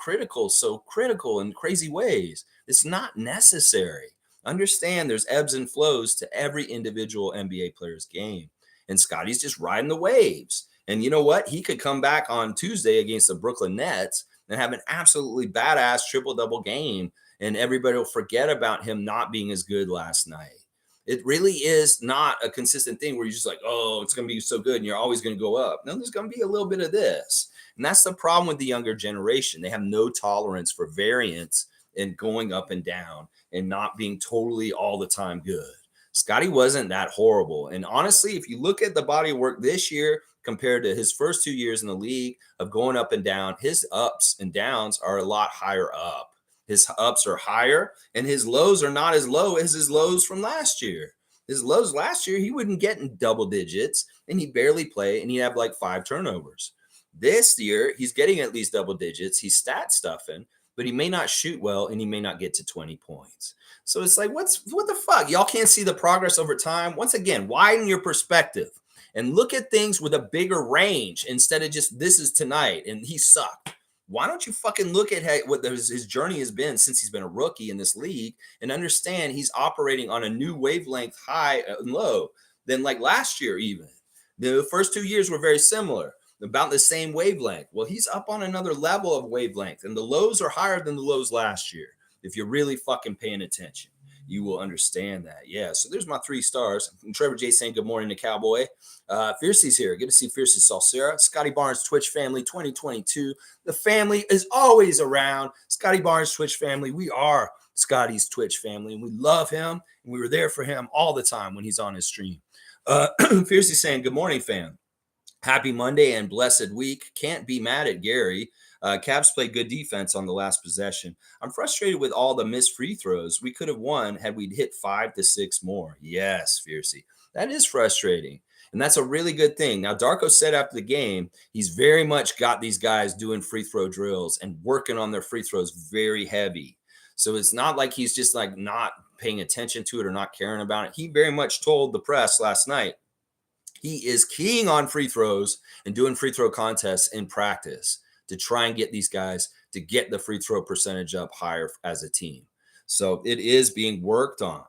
so critical in crazy ways. It's not necessary. Understand there's ebbs and flows to every individual NBA player's game. And Scotty's just riding the waves. And you know what? He could come back on Tuesday against the Brooklyn Nets and have an absolutely badass triple-double game, and everybody will forget about him not being as good last night. It really is not a consistent thing where you're just like, oh, it's going to be so good and you're always going to go up. No, there's going to be a little bit of this. And that's the problem with the younger generation. They have no tolerance for variance and going up and down and not being totally all the time good. Scotty wasn't that horrible. And honestly, if you look at the body of work this year compared to his first 2 years in the league of going up and down, his ups and downs are a lot higher up. His ups are higher and his lows are not as low as his lows from last year. His lows last year, he wouldn't get in double digits and he'd barely play and he'd have like 5 turnovers. This year, he's getting at least double digits. He's stat stuffing, but he may not shoot well and he may not get to 20 points. So it's like, what the fuck? Y'all can't see the progress over time. Once again, widen your perspective and look at things with a bigger range instead of just this is tonight and he sucked. Why don't you fucking look at what his journey has been since he's been a rookie in this league and understand he's operating on a new wavelength high and low than like last year even. The first 2 years were very similar, about the same wavelength. Well, he's up on another level of wavelength, and the lows are higher than the lows last year. If you're really fucking paying attention, you will understand that. Yeah, so there's my 3 stars. And Trevor J saying good morning to Cowboy. Fiercey's here. Good to see Fiercey Salsera. Scotty Barnes Twitch family 2022. The family is always around. Scotty Barnes Twitch family. We are Scotty's Twitch family, and we love him. And we were there for him all the time when he's on his stream. Fiercey saying good morning, fam. Happy Monday and blessed week. Can't be mad at Gary. Cavs played good defense on the last possession. I'm frustrated with all the missed free throws. We could have won had we hit 5 to 6 more. Yes, Fiercey. That is frustrating. And that's a really good thing. Now, Darko said after the game, he's very much got these guys doing free throw drills and working on their free throws very heavy. So it's not like he's just like not paying attention to it or not caring about it. He very much told the press last night, he is keying on free throws and doing free throw contests in practice to try and get these guys to get the free throw percentage up higher as a team. So it is being worked on.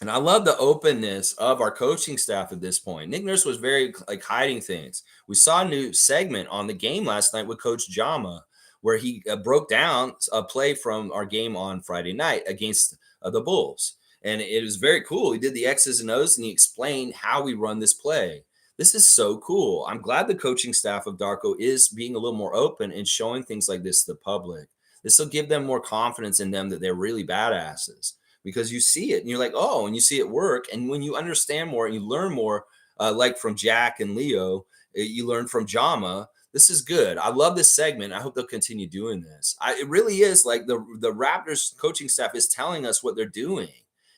And I love the openness of our coaching staff at this point. Nick Nurse was very like hiding things. We saw a new segment on the game last night with Coach Jama, where he broke down a play from our game on Friday night against the Bulls. And it was very cool. He did the X's and O's and he explained how we run this play. This is so cool. I'm glad the coaching staff of Darko is being a little more open and showing things like this to the public. This will give them more confidence in them that they're really badasses because you see it and you're like, oh, and you see it work. And when you understand more and you learn more, like from Jack and Leo, you learn from Jama. This is good. I love this segment. I hope they'll continue doing this. It really is like the Raptors coaching staff is telling us what they're doing.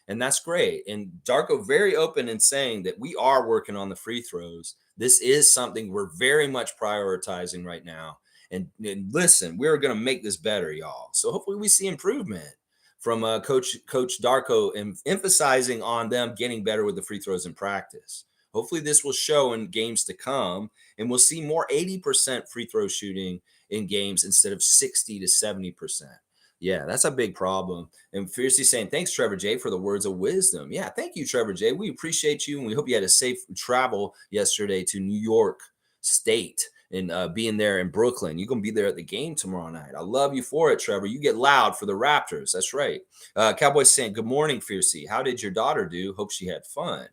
And that's great. And Darko very open in saying that we are working on the free throws. This is something we're very much prioritizing right now. And listen, we're going to make this better, y'all. So hopefully we see improvement from Coach Darko and emphasizing on them getting better with the free throws in practice. Hopefully this will show in games to come, and we'll see more 80% free throw shooting in games instead of 60 to 70%. Yeah, that's a big problem. And Fiercely saying, thanks, Trevor J, for the words of wisdom. Yeah, thank you, Trevor J. We appreciate you, and we hope you had a safe travel yesterday to New York State and being there in Brooklyn. You're going to be there at the game tomorrow night. I love you for it, Trevor. You get loud for the Raptors. That's right. Cowboys saying, good morning, Fiercely. How did your daughter do? Hope she had fun.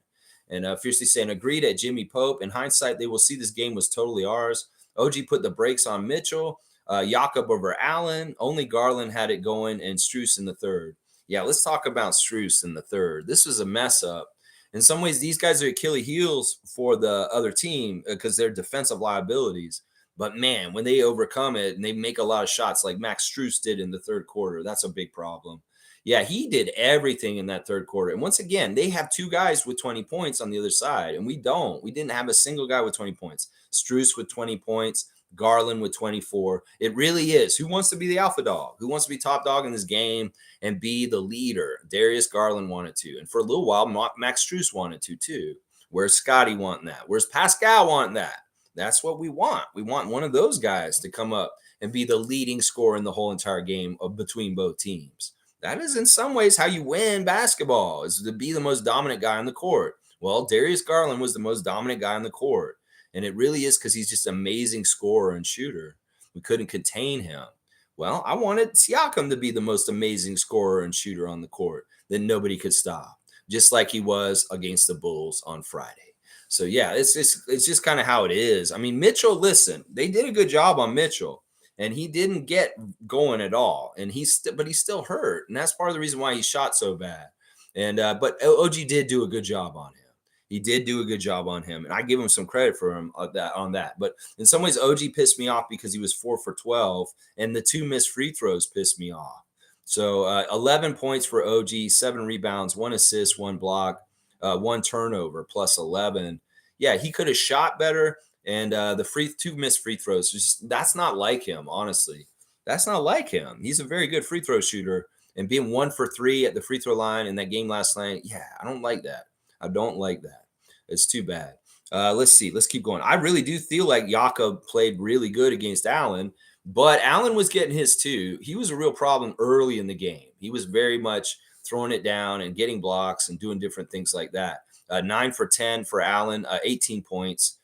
And Fiercely saying, agreed at Jimmy Pope. In hindsight, they will see this game was totally ours. OG put the brakes on Mitchell. Jakob over Allen. Only Garland had it going, and Strus in the third. Yeah, let's talk about Strus in the third. This was a mess up. In some ways, these guys are Achilles heels for the other team because they're defensive liabilities. But man, when they overcome it and they make a lot of shots like Max Strus did in the third quarter, that's a big problem. Yeah, he did everything in that third quarter. And once again, they have two guys with 20 points on the other side, and we don't. We didn't have a single guy with 20 points. Strus with 20 points. Garland with 24. It really is. Who wants to be the alpha dog? Who wants to be top dog in this game and be the leader? Darius Garland wanted to. And for a little while, Max Strus wanted to too. Where's Scotty wanting that? Where's Pascal wanting that? That's what we want. We want one of those guys to come up and be the leading scorer in the whole entire game between both teams. That is in some ways how you win basketball, is to be the most dominant guy on the court. Well, Darius Garland was the most dominant guy on the court. And it really is because he's just an amazing scorer and shooter. We couldn't contain him. Well, I wanted Siakam to be the most amazing scorer and shooter on the court that nobody could stop, just like he was against the Bulls on Friday. So yeah, it's just kind of how it is. I mean, Mitchell, listen, they did a good job on Mitchell, and he didn't get going at all, and but he's still hurt, and that's part of the reason why he shot so bad. And but OG did do a good job on him. He did do a good job on him, and I give him some credit for him on that. But in some ways, OG pissed me off because he was 4 for 12, and the 2 missed free throws pissed me off. So 11 points for OG, 7 rebounds, 1 assist, 1 block, 1 turnover, plus 11. Yeah, he could have shot better, and the 2 missed free throws. That's not like him, honestly. That's not like him. He's a very good free throw shooter, and being 1 for 3 at the free throw line in that game last night, yeah, I don't like that. I don't like that. It's too bad. Let's see. Let's keep going. I really do feel like Jakob played really good against Allen, but Allen was getting his too. He was a real problem early in the game. He was very much throwing it down and getting blocks and doing different things like that. 9 for 10 for Allen, 18 points,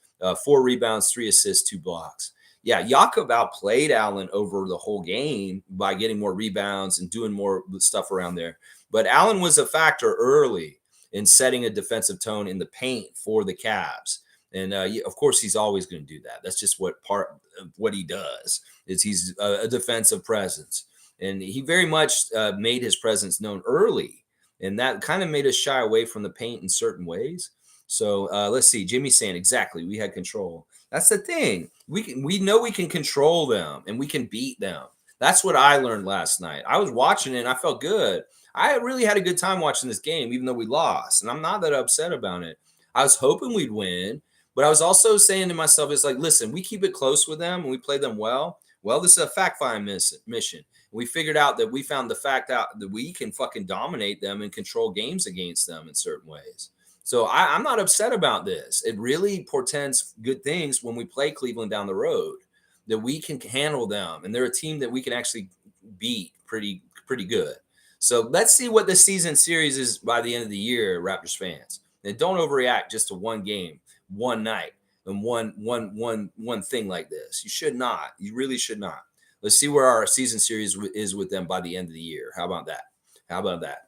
4 rebounds, 3 assists, 2 blocks. Yeah, Jakob outplayed Allen over the whole game by getting more rebounds and doing more stuff around there. But Allen was a factor early in setting a defensive tone in the paint for the Cavs. And of course, he's always going to do that. That's just what he does. Is he's a defensive presence, and he very much made his presence known early, and that kind of made us shy away from the paint in certain ways. So let's see. Jimmy's saying exactly. We had control. That's the thing. We know we can control them and we can beat them. That's what I learned last night. I was watching it and I felt good. I really had a good time watching this game, even though we lost. And I'm not that upset about it. I was hoping we'd win, but I was also saying to myself, it's like, listen, we keep it close with them and we play them well. Well, this is a fact-finding mission. We figured out that we found the fact out that we can fucking dominate them and control games against them in certain ways. So I'm not upset about this. It really portends good things when we play Cleveland down the road, that we can handle them. And they're a team that we can actually beat pretty good. So let's see what the season series is by the end of the year, Raptors fans. And don't overreact just to one game, one night, and one thing like this. You should not. You really should not. Let's see where our season series is with them by the end of the year. How about that?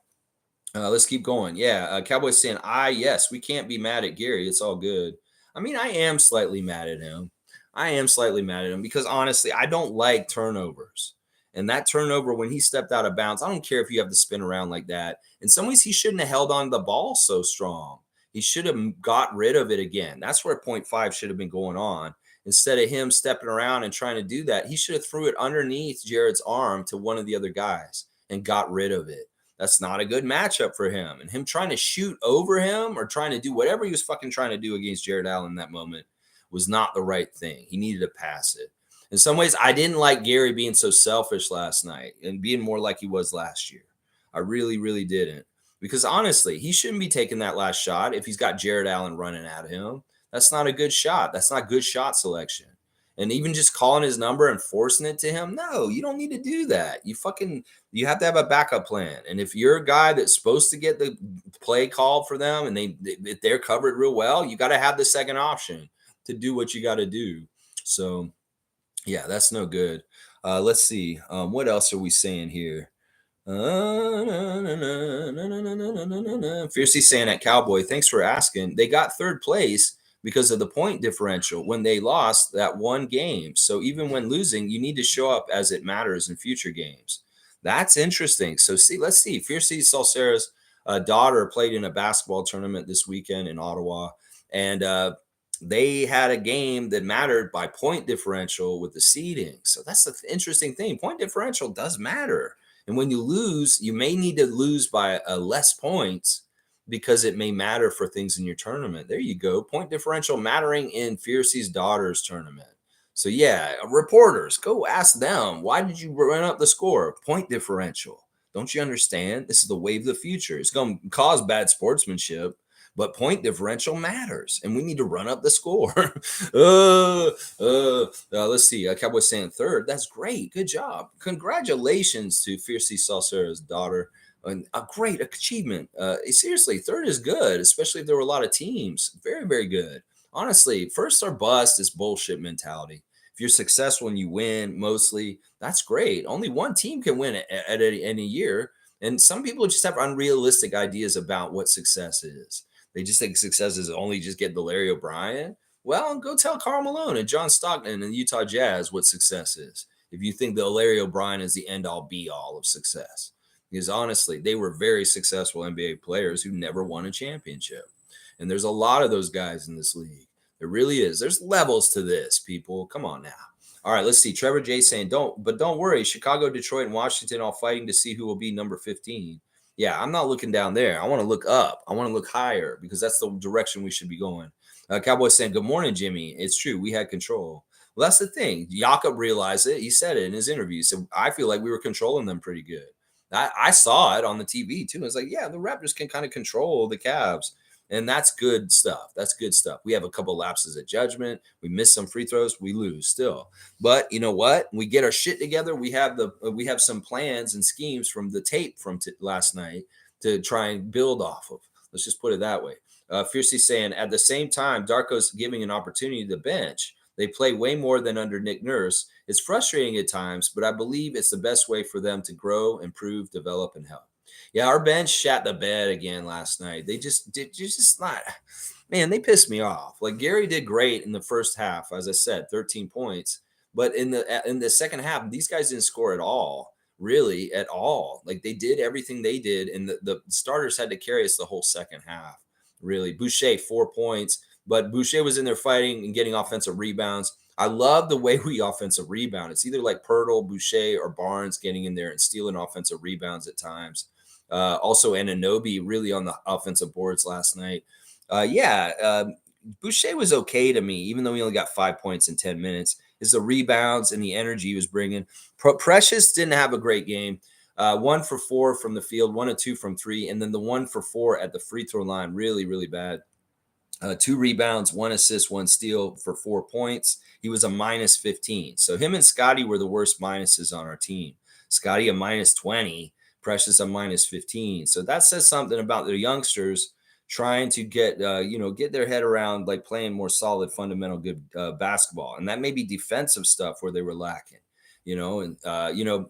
Let's keep going. Yeah, Cowboys saying, yes, we can't be mad at Gary. It's all good. I mean, I am slightly mad at him. Because honestly, I don't like turnovers. And that turnover, when he stepped out of bounds, I don't care if you have to spin around like that. In some ways, he shouldn't have held on to the ball so strong. He should have got rid of it again. That's where 0.5 should have been going on. Instead of him stepping around and trying to do that, he should have threw it underneath Jared's arm to one of the other guys and got rid of it. That's not a good matchup for him. And him trying to shoot over him or trying to do whatever he was fucking trying to do against Jared Allen in that moment was not the right thing. He needed to pass it. In some ways, I didn't like Gary being so selfish last night and being more like he was last year. I really, really didn't. Because honestly, he shouldn't be taking that last shot if he's got Jared Allen running at him. That's not a good shot. That's not good shot selection. And even just calling his number and forcing it to him, no, you don't need to do that. You have to have a backup plan. And if you're a guy that's supposed to get the play called for them and if they're covered real well, you got to have the second option to do what you got to do. So yeah, that's no good. Let's see. What else are we saying here? Fiercely saying at Cowboy, thanks for asking. They got third place because of the point differential when they lost that one game. So even when losing, you need to show up as it matters in future games. That's interesting. So let's see. Fiercely Salcera's daughter played in a basketball tournament this weekend in Ottawa, and they had a game that mattered by point differential with the seeding. So that's the interesting thing. Point differential does matter. And when you lose, you may need to lose by less points because it may matter for things in your tournament. There you go. Point differential mattering in Fiercey's daughter's tournament. So, yeah, reporters, go ask them, why did you run up the score? Point differential. Don't you understand? This is the wave of the future. It's going to cause bad sportsmanship, but point differential matters, and we need to run up the score. Let's see. Cowboys saying third. That's great. Good job. Congratulations to Fiercey Salcera's daughter. And a great achievement. Seriously, third is good, especially if there were a lot of teams. Very, very good. Honestly, first or bust is bullshit mentality. If you're successful and you win mostly, that's great. Only one team can win at any year. And some people just have unrealistic ideas about what success is. They just think success is only just get the Larry O'Brien. Well, go tell Karl Malone and John Stockton and the Utah Jazz what success is. If you think the Larry O'Brien is the end all be all of success, because honestly, they were very successful NBA players who never won a championship. And there's a lot of those guys in this league. There really is. There's levels to this, people. Come on now. All right, let's see. Trevor J saying, don't worry. Chicago, Detroit, and Washington all fighting to see who will be number 15. Yeah, I'm not looking down there. I want to look up. I want to look higher because that's the direction we should be going. Cowboys saying, good morning, Jimmy. It's true. We had control. Well, that's the thing. Jakob realized it. He said it in his interview. He said, I feel like we were controlling them pretty good. I saw it on the TV too. It's like, yeah, the Raptors can kind of control the Cavs. And that's good stuff. That's good stuff. We have a couple lapses of judgment. We miss some free throws. We lose still. But you know what? We get our shit together. We have some plans and schemes from the tape from last night to try and build off of. Let's just put it that way. Fiercely saying, at the same time, Darko's giving an opportunity to the bench. They play way more than under Nick Nurse. It's frustrating at times, but I believe it's the best way for them to grow, improve, develop, and help. Yeah, our bench shat the bed again last night. They just not, man, they pissed me off. Like Gary did great in the first half, as I said, 13 points. But in the second half, these guys didn't score at all, really, at all. Like they did everything they did, and the starters had to carry us the whole second half. Really. Boucher, 4 points, but Boucher was in there fighting and getting offensive rebounds. I love the way we offensive rebound. It's either like Pirtle, Boucher, or Barnes getting in there and stealing offensive rebounds at times. Also, Anunoby really on the offensive boards last night. Boucher was okay to me, even though he only got 5 points in 10 minutes. It's the rebounds and the energy he was bringing. Precious didn't have a great game. 1 for 4 from the field, 1 of 2 from 3, and then the 1 for 4 at the free throw line, really, really bad. 2 rebounds, 1 assist, 1 steal for 4 points. He was a minus 15. So him and Scotty were the worst minuses on our team. Scotty a minus 20. Precious a minus 15. So that says something about the youngsters trying to get their head around like playing more solid, fundamental, good basketball. And that may be defensive stuff where they were lacking,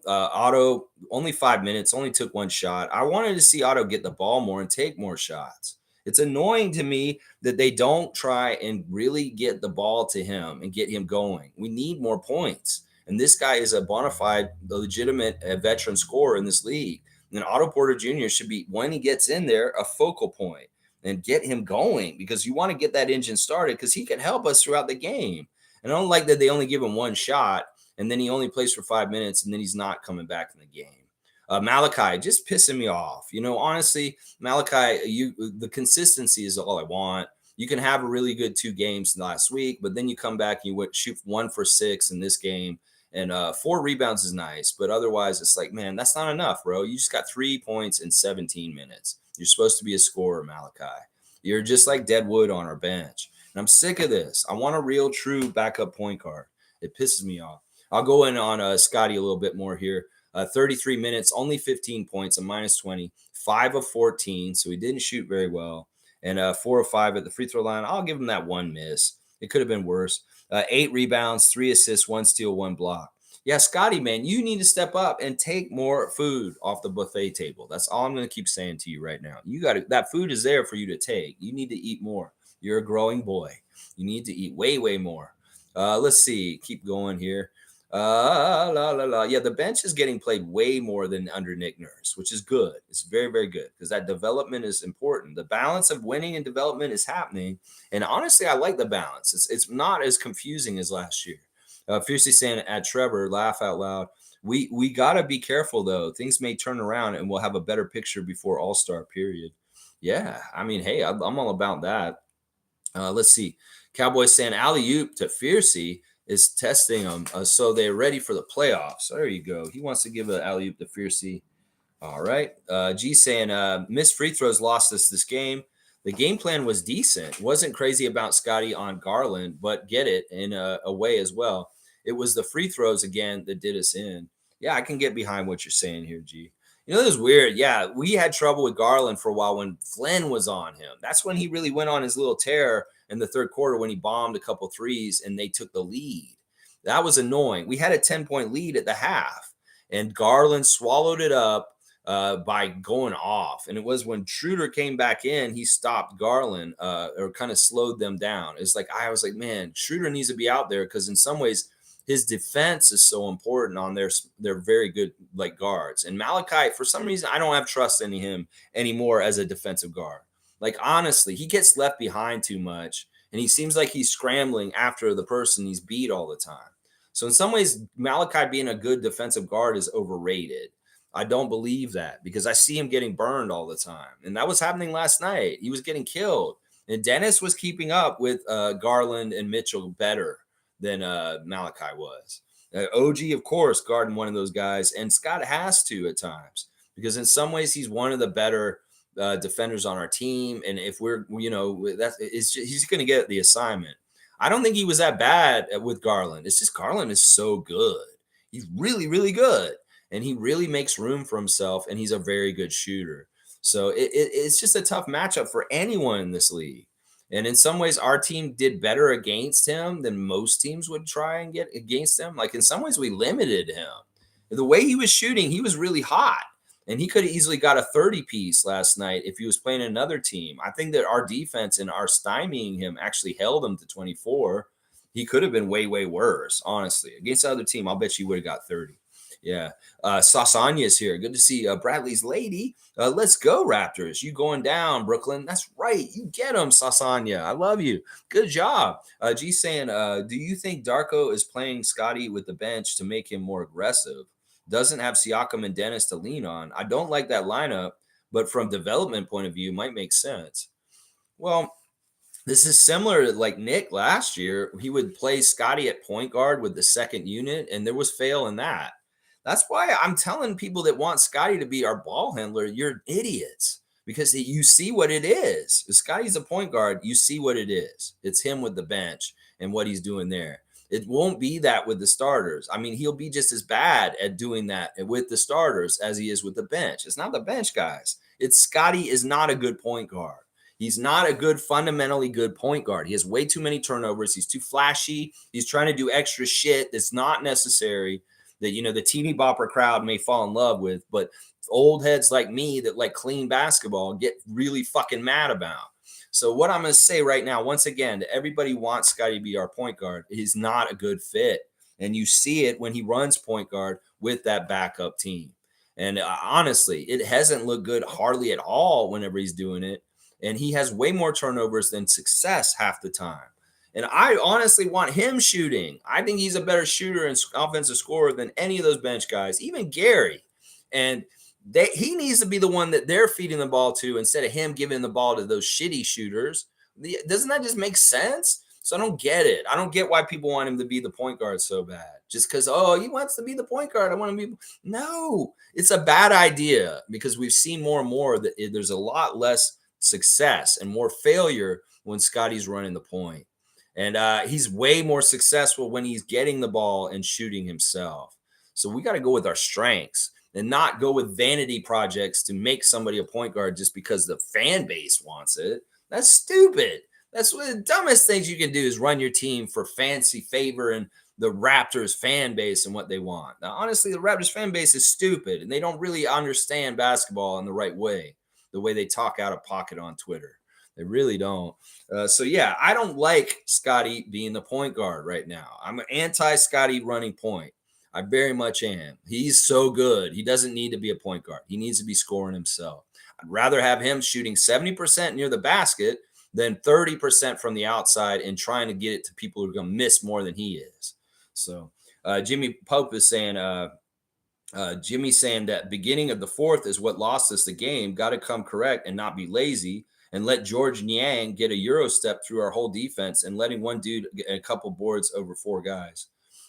Otto only 5 minutes, only took 1 shot. I wanted to see Otto get the ball more and take more shots. It's annoying to me that they don't try and really get the ball to him and get him going. We need more points. And this guy is a bona fide, legitimate veteran scorer in this league. And Otto Porter Jr. should be, when he gets in there, a focal point and get him going because you want to get that engine started because he can help us throughout the game. And I don't like that they only give him 1 shot and then he only plays for 5 minutes and then he's not coming back in the game. Malachi just pissing me off. Honestly, Malachi, the consistency is all I want. You can have a really good 2 games last week, but then you come back and you shoot 1 for 6 in this game. And 4 rebounds is nice, but otherwise it's like, man, that's not enough, bro. You just got 3 points in 17 minutes. You're supposed to be a scorer, Malachi. You're just like Deadwood on our bench. And I'm sick of this. I want a real, true backup point guard. It pisses me off. I'll go in on Scotty a little bit more here. 33 minutes, only 15 points, a minus 20, 5 of 14. So he didn't shoot very well. And 4 of 5 at the free throw line. I'll give him that one miss. It could have been worse. 8 rebounds, 3 assists, 1 steal, 1 block. Yeah, Scotty, man, you need to step up and take more food off the buffet table. That's all I'm going to keep saying to you right now. You got to, that food is there for you to take. You need to eat more. You're a growing boy. You need to eat way, way more. Let's see. Keep going here. Yeah, the bench is getting played way more than under Nick Nurse, which is good. It's very, very good because that development is important. The balance of winning and development is happening. And honestly, I like the balance. It's not as confusing as last year. Fiercely saying at Trevor, laugh out loud. We gotta be careful though. Things may turn around and we'll have a better picture before All-Star period. Yeah, I mean, hey, I'm all about that. Let's see. Cowboys saying alley oop to Fiercey is testing them so they're ready for the playoffs. There you go. He wants to give an alley oop to Fiercey. All right. G saying missed free throws lost us this game. The game plan was decent. Wasn't crazy about Scotty on Garland, but get it in a way as well. It was the free throws again that did us in. Yeah, I can get behind what you're saying here, G. You know, it was weird. Yeah, we had trouble with Garland for a while when Flynn was on him. That's when he really went on his little tear in the third quarter when he bombed a couple threes and they took the lead. That was annoying. We had a 10-point lead at the half, and Garland swallowed it up by going off. And it was when Schroeder came back in, he stopped Garland or kind of slowed them down. It's like, I was like, man, Schroeder needs to be out there because in some ways his defense is so important on their very good like guards. And Malachi, for some reason, I don't have trust in him anymore as a defensive guard. Like, honestly, he gets left behind too much. And he seems like he's scrambling after the person he's beat all the time. So in some ways, Malachi being a good defensive guard is overrated. I don't believe that because I see him getting burned all the time. And that was happening last night. He was getting killed. And Dennis was keeping up with Garland and Mitchell better than Malachi was. OG, of course, guarding one of those guys. And Scott has to at times because in some ways he's one of the better defenders on our team. And if we're, he's going to get the assignment. I don't think he was that bad with Garland. It's just Garland is so good. He's really, really good. And he really makes room for himself. And he's a very good shooter. So it's just a tough matchup for anyone in this league. And in some ways, our team did better against him than most teams would try and get against him. Like in some ways, we limited him. The way he was shooting, he was really hot. And he could have easily got a 30-piece last night if he was playing another team. I think that our defense and our stymieing him actually held him to 24. He could have been way, way worse, honestly. Against the other team, I'll bet you would have got 30. Yeah. Sasanya's here. Good to see Bradley's lady. Let's go, Raptors. You going down, Brooklyn. That's right. You get them, Sasanya. I love you. Good job. G saying, do you think Darko is playing Scotty with the bench to make him more aggressive? Doesn't have Siakam and Dennis to lean on. I don't like that lineup, but from development point of view, might make sense. Well, this is similar to like Nick last year. He would play Scotty at point guard with the second unit, and there was fail in that. That's why I'm telling people that want Scotty to be our ball handler, you're idiots because you see what it is. If Scotty's a point guard, you see what it is. It's him with the bench and what he's doing there. It won't be that with the starters. I mean, he'll be just as bad at doing that with the starters as he is with the bench. It's not the bench guys. It's Scotty is not a good point guard. He's not a good, fundamentally good point guard. He has way too many turnovers. He's too flashy. He's trying to do extra shit that's not necessary that, the teeny bopper crowd may fall in love with, but old heads like me that like clean basketball get really fucking mad about. So what I'm going to say right now, once again, to everybody wants Scotty to be our point guard. He's not a good fit. And you see it when he runs point guard with that backup team. And honestly, it hasn't looked good hardly at all whenever he's doing it. And he has way more turnovers than success half the time. And I honestly want him shooting. I think he's a better shooter and offensive scorer than any of those bench guys, even Gary. And he needs to be the one that they're feeding the ball to instead of him giving the ball to those shitty shooters. Doesn't that just make sense? So I don't get it. I don't get why people want him to be the point guard so bad. Just because, he wants to be the point guard. I want to be. No, it's a bad idea because we've seen more and more that there's a lot less success and more failure when Scotty's running the point. And he's way more successful when he's getting the ball and shooting himself. So we got to go with our strengths and not go with vanity projects to make somebody a point guard just because the fan base wants it. That's stupid. That's one of the dumbest things you can do is run your team for fancy favor and the Raptors fan base and what they want. Now, honestly, the Raptors fan base is stupid and they don't really understand basketball in the way they talk out of pocket on Twitter. They really don't. So yeah, I don't like Scotty being the point guard right now. I'm anti Scotty running point. I very much am. He's so good. He doesn't need to be a point guard. He needs to be scoring himself. I'd rather have him shooting 70% near the basket than 30% from the outside and trying to get it to people who are going to miss more than he is. So Jimmy Pope is saying, Jimmy's saying that beginning of the fourth is what lost us the game. Got to come correct and not be lazy and let George Niang get a Euro step through our whole defense and letting one dude get a couple boards over four guys.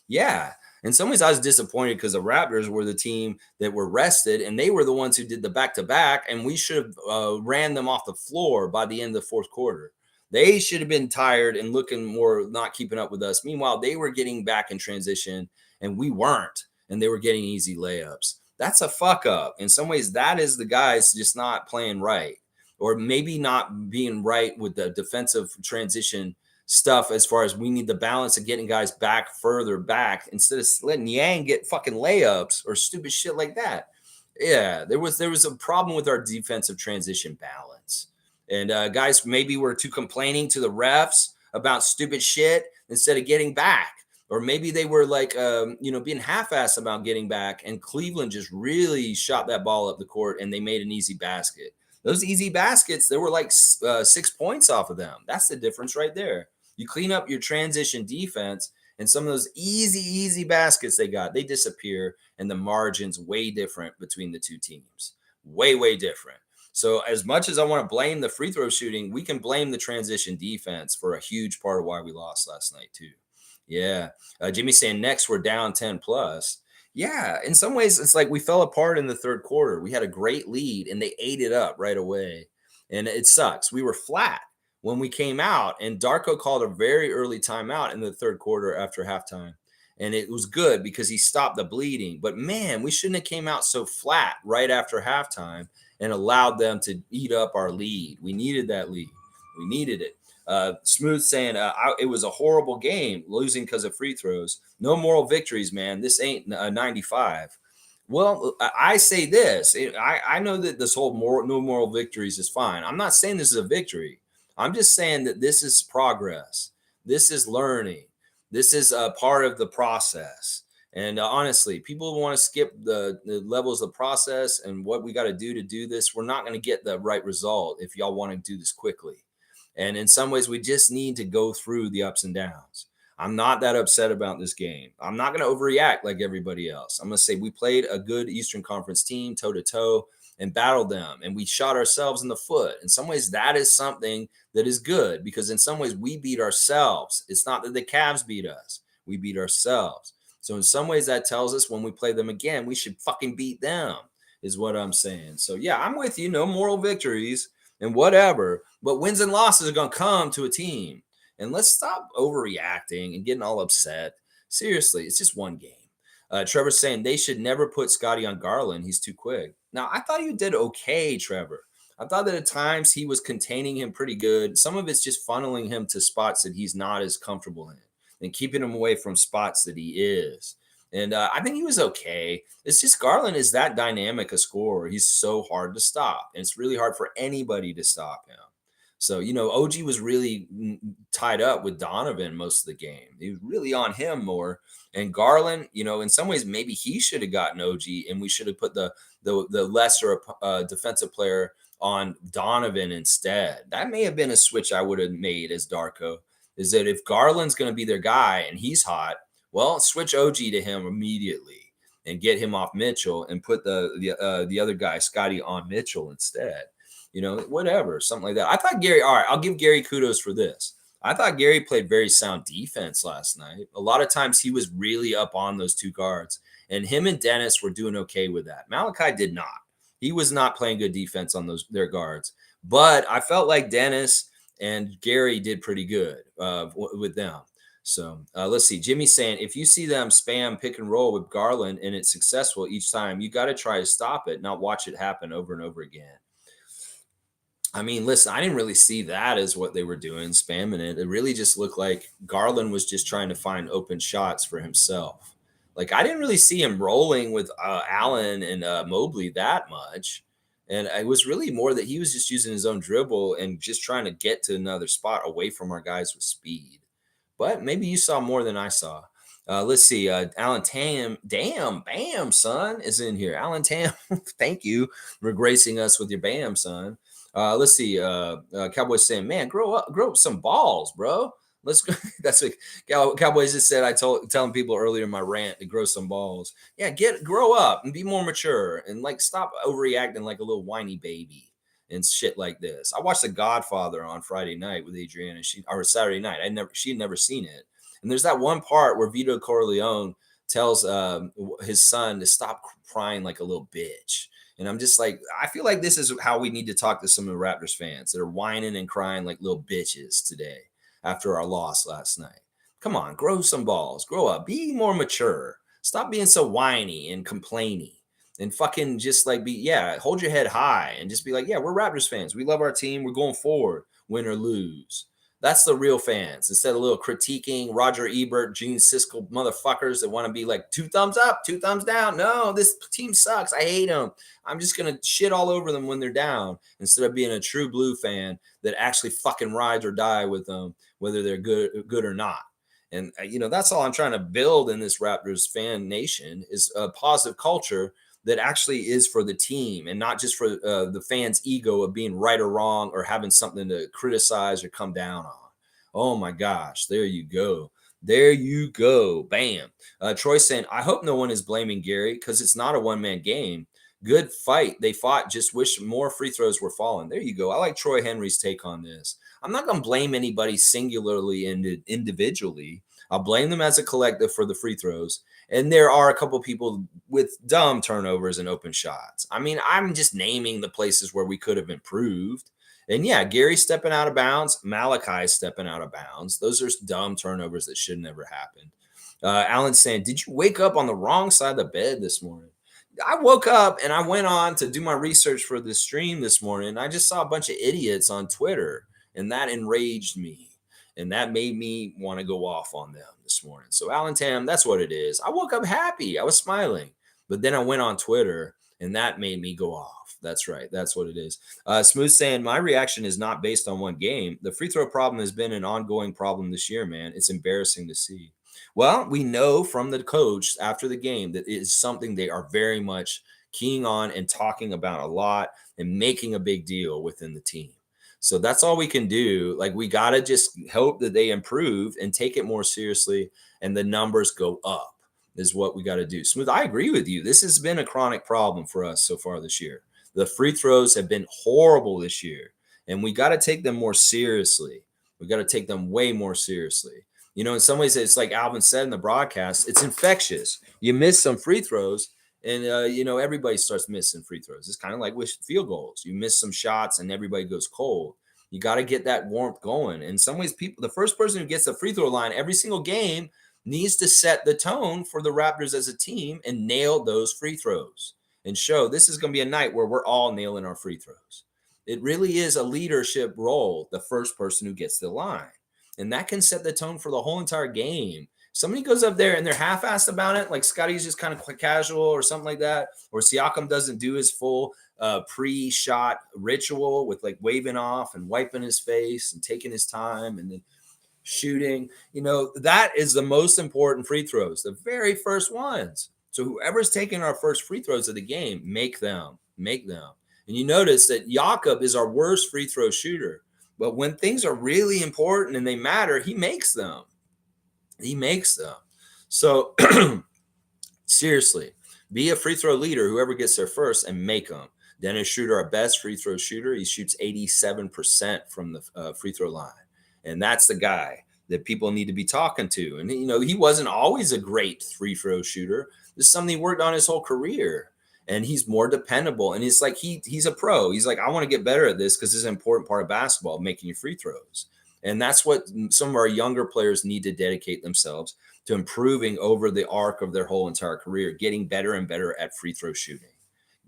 Yeah. In some ways, I was disappointed because the Raptors were the team that were rested and they were the ones who did the back to back. And we should have ran them off the floor by the end of the fourth quarter. They should have been tired and looking more not keeping up with us. Meanwhile, they were getting back in transition and we weren't. And they were getting easy layups. That's a fuck up. In some ways, that is the guys just not playing right or maybe not being right with the defensive transition stuff as far as we need the balance of getting guys back further back instead of letting Yang get fucking layups or stupid shit like that. Yeah, there was a problem with our defensive transition balance. And guys maybe were too complaining to the refs about stupid shit instead of getting back. Or maybe they were like, being half-assed about getting back, and Cleveland just really shot that ball up the court, and they made an easy basket. Those easy baskets, there were like 6 points off of them. That's the difference right there. You clean up your transition defense, and some of those easy baskets they disappear, and the margin's way different between the two teams. Way different. So as much as I want to blame the free throw shooting, we can blame the transition defense for a huge part of why we lost last night too. Yeah. Jimmy's saying next we're down 10 plus. Yeah. In some ways, it's like we fell apart in the third quarter. We had a great lead and they ate it up right away. And it sucks. We were flat when we came out, and Darko called a very early timeout in the third quarter after halftime. And it was good because he stopped the bleeding. But man, we shouldn't have came out so flat right after halftime and allowed them to eat up our lead. We needed that lead. We needed it. Smooth saying it was a horrible game, losing because of free throws. No moral victories, man. This ain't 95. Well, I say this. I know that this whole no moral victories is fine. I'm not saying this is a victory. I'm just saying that this is progress. This is learning. This is a part of the process. And honestly, people want to skip the levels of the process and what we got to do this. We're not going to get the right result if y'all want to do this quickly. And in some ways, we just need to go through the ups and downs. I'm not that upset about this game. I'm not going to overreact like everybody else. I'm going to say we played a good Eastern Conference team toe to toe and battled them. And we shot ourselves in the foot. In some ways, that is something that is good because in some ways, we beat ourselves. It's not that the Cavs beat us. We beat ourselves. So in some ways, that tells us when we play them again, we should fucking beat them is what I'm saying. So yeah, I'm with you. No moral victories and whatever, but wins and losses are going to come to a team. And let's stop overreacting and getting all upset. Seriously, it's just one game. Trevor's saying they should never put Scotty on Garland. He's too quick. Now, I thought you did okay, Trevor. I thought that at times he was containing him pretty good. Some of it's just funneling him to spots that he's not as comfortable in and keeping him away from spots that he is. And I think he was okay. It's just Garland is that dynamic a scorer. He's so hard to stop. And it's really hard for anybody to stop him. So, OG was really tied up with Donovan most of the game. He was really on him more. And Garland, in some ways, maybe he should have gotten OG and we should have put the lesser defensive player on Donovan instead. That may have been a switch I would have made as Darko, is that if Garland's going to be their guy and he's hot, well, switch OG to him immediately and get him off Mitchell and put the other guy, Scotty, on Mitchell instead. Whatever, something like that. I thought Gary, all right, I'll give Gary kudos for this. I thought Gary played very sound defense last night. A lot of times he was really up on those two guards, and him and Dennis were doing okay with that. Malachi did not. He was not playing good defense on their guards. But I felt like Dennis and Gary did pretty good with them. So let's see. Jimmy's saying if you see them spam pick and roll with Garland and it's successful each time, you got to try to stop it, not watch it happen over and over again. I mean, listen, I didn't really see that as what they were doing, spamming it. It really just looked like Garland was just trying to find open shots for himself. Like I didn't really see him rolling with Allen and Mobley that much. And it was really more that he was just using his own dribble and just trying to get to another spot away from our guys with speed. But maybe you saw more than I saw. Let's see. Alan Tam, damn, bam, son, is in here. Alan Tam, thank you for gracing us with your bam, son. Let's see. Cowboys saying, man, grow up some balls, bro. Let's go. That's what Cowboys just said. Telling people earlier in my rant to grow some balls. Yeah, grow up and be more mature and like stop overreacting like a little whiny baby and shit like this. I watched The Godfather on Friday night with Adriana. Or Saturday night. She had never seen it. And there's that one part where Vito Corleone tells his son to stop crying like a little bitch. And I'm just like, I feel like this is how we need to talk to some of the Raptors fans that are whining and crying like little bitches today after our loss last night. Come on, grow some balls, grow up, be more mature. Stop being so whiny and complaining and fucking just like hold your head high and just be like, yeah, we're Raptors fans. We love our team. We're going forward, win or lose. That's the real fans instead of a little critiquing Roger Ebert, Gene Siskel motherfuckers that want to be like 2 thumbs up, 2 thumbs down. No, this team sucks. I hate them. I'm just going to shit all over them when they're down instead of being a true blue fan that actually fucking rides or die with them, whether they're good or not. And, that's all I'm trying to build in this Raptors fan nation is a positive culture that actually is for the team and not just for the fans' ego of being right or wrong or having something to criticize or come down on. Oh my gosh, there you go. There you go. Bam. Troy saying, I hope no one is blaming Gary because it's not a one-man game. Good fight. They fought. Just wish more free throws were falling. There you go. I like Troy Henry's take on this. I'm not going to blame anybody singularly and individually. I'll blame them as a collective for the free throws. And there are a couple people with dumb turnovers and open shots. I mean, I'm just naming the places where we could have improved. And yeah, Gary stepping out of bounds, Malachi stepping out of bounds. Those are dumb turnovers that should never happen. Alan's saying, did you wake up on the wrong side of the bed this morning? I woke up and I went on to do my research for the stream this morning. I just saw a bunch of idiots on Twitter, and that enraged me. And that made me want to go off on them this morning. So, Alan Tam, that's what it is. I woke up happy. I was smiling. But then I went on Twitter, and that made me go off. That's right. That's what it is. Smooth saying, my reaction is not based on one game. The free throw problem has been an ongoing problem this year, man. It's embarrassing to see. Well, we know from the coach after the game that it is something they are very much keying on and talking about a lot and making a big deal within the team. So that's all we can do. Like, we got to just hope that they improve and take it more seriously and the numbers go up is what we got to do. Smooth, I agree with you. This has been a chronic problem for us so far this year. The free throws have been horrible this year, and we got to take them more seriously. We got to take them way more seriously. In some ways, it's like Alvin said in the broadcast, it's infectious. You miss some free throws, and, everybody starts missing free throws. It's kind of like with field goals. You miss some shots and everybody goes cold. You got to get that warmth going. In some ways, the first person who gets the free throw line every single game needs to set the tone for the Raptors as a team and nail those free throws and show this is going to be a night where we're all nailing our free throws. It really is a leadership role, the first person who gets the line. And that can set the tone for the whole entire game. Somebody goes up there and they're half-assed about it, like Scotty's just kind of casual or something like that, or Siakam doesn't do his full pre-shot ritual with like waving off and wiping his face and taking his time and then shooting. That is the most important free throws, the very first ones. So whoever's taking our first free throws of the game, make them. And you notice that Jakob is our worst free throw shooter. But when things are really important and they matter, he makes them. So seriously, be a free throw leader, whoever gets there first, and make them. Dennis Schroeder, our best free throw shooter, he shoots 87% from the free throw line. And that's the guy that people need to be talking to. And, he wasn't always a great free throw shooter. This is something he worked on his whole career. and he's more dependable. And it's like he's a pro. He's like, I want to get better at this because it's an important part of basketball, making your free throws. And that's what some of our younger players need to dedicate themselves to, improving over the arc of their whole entire career, getting better and better at free throw shooting,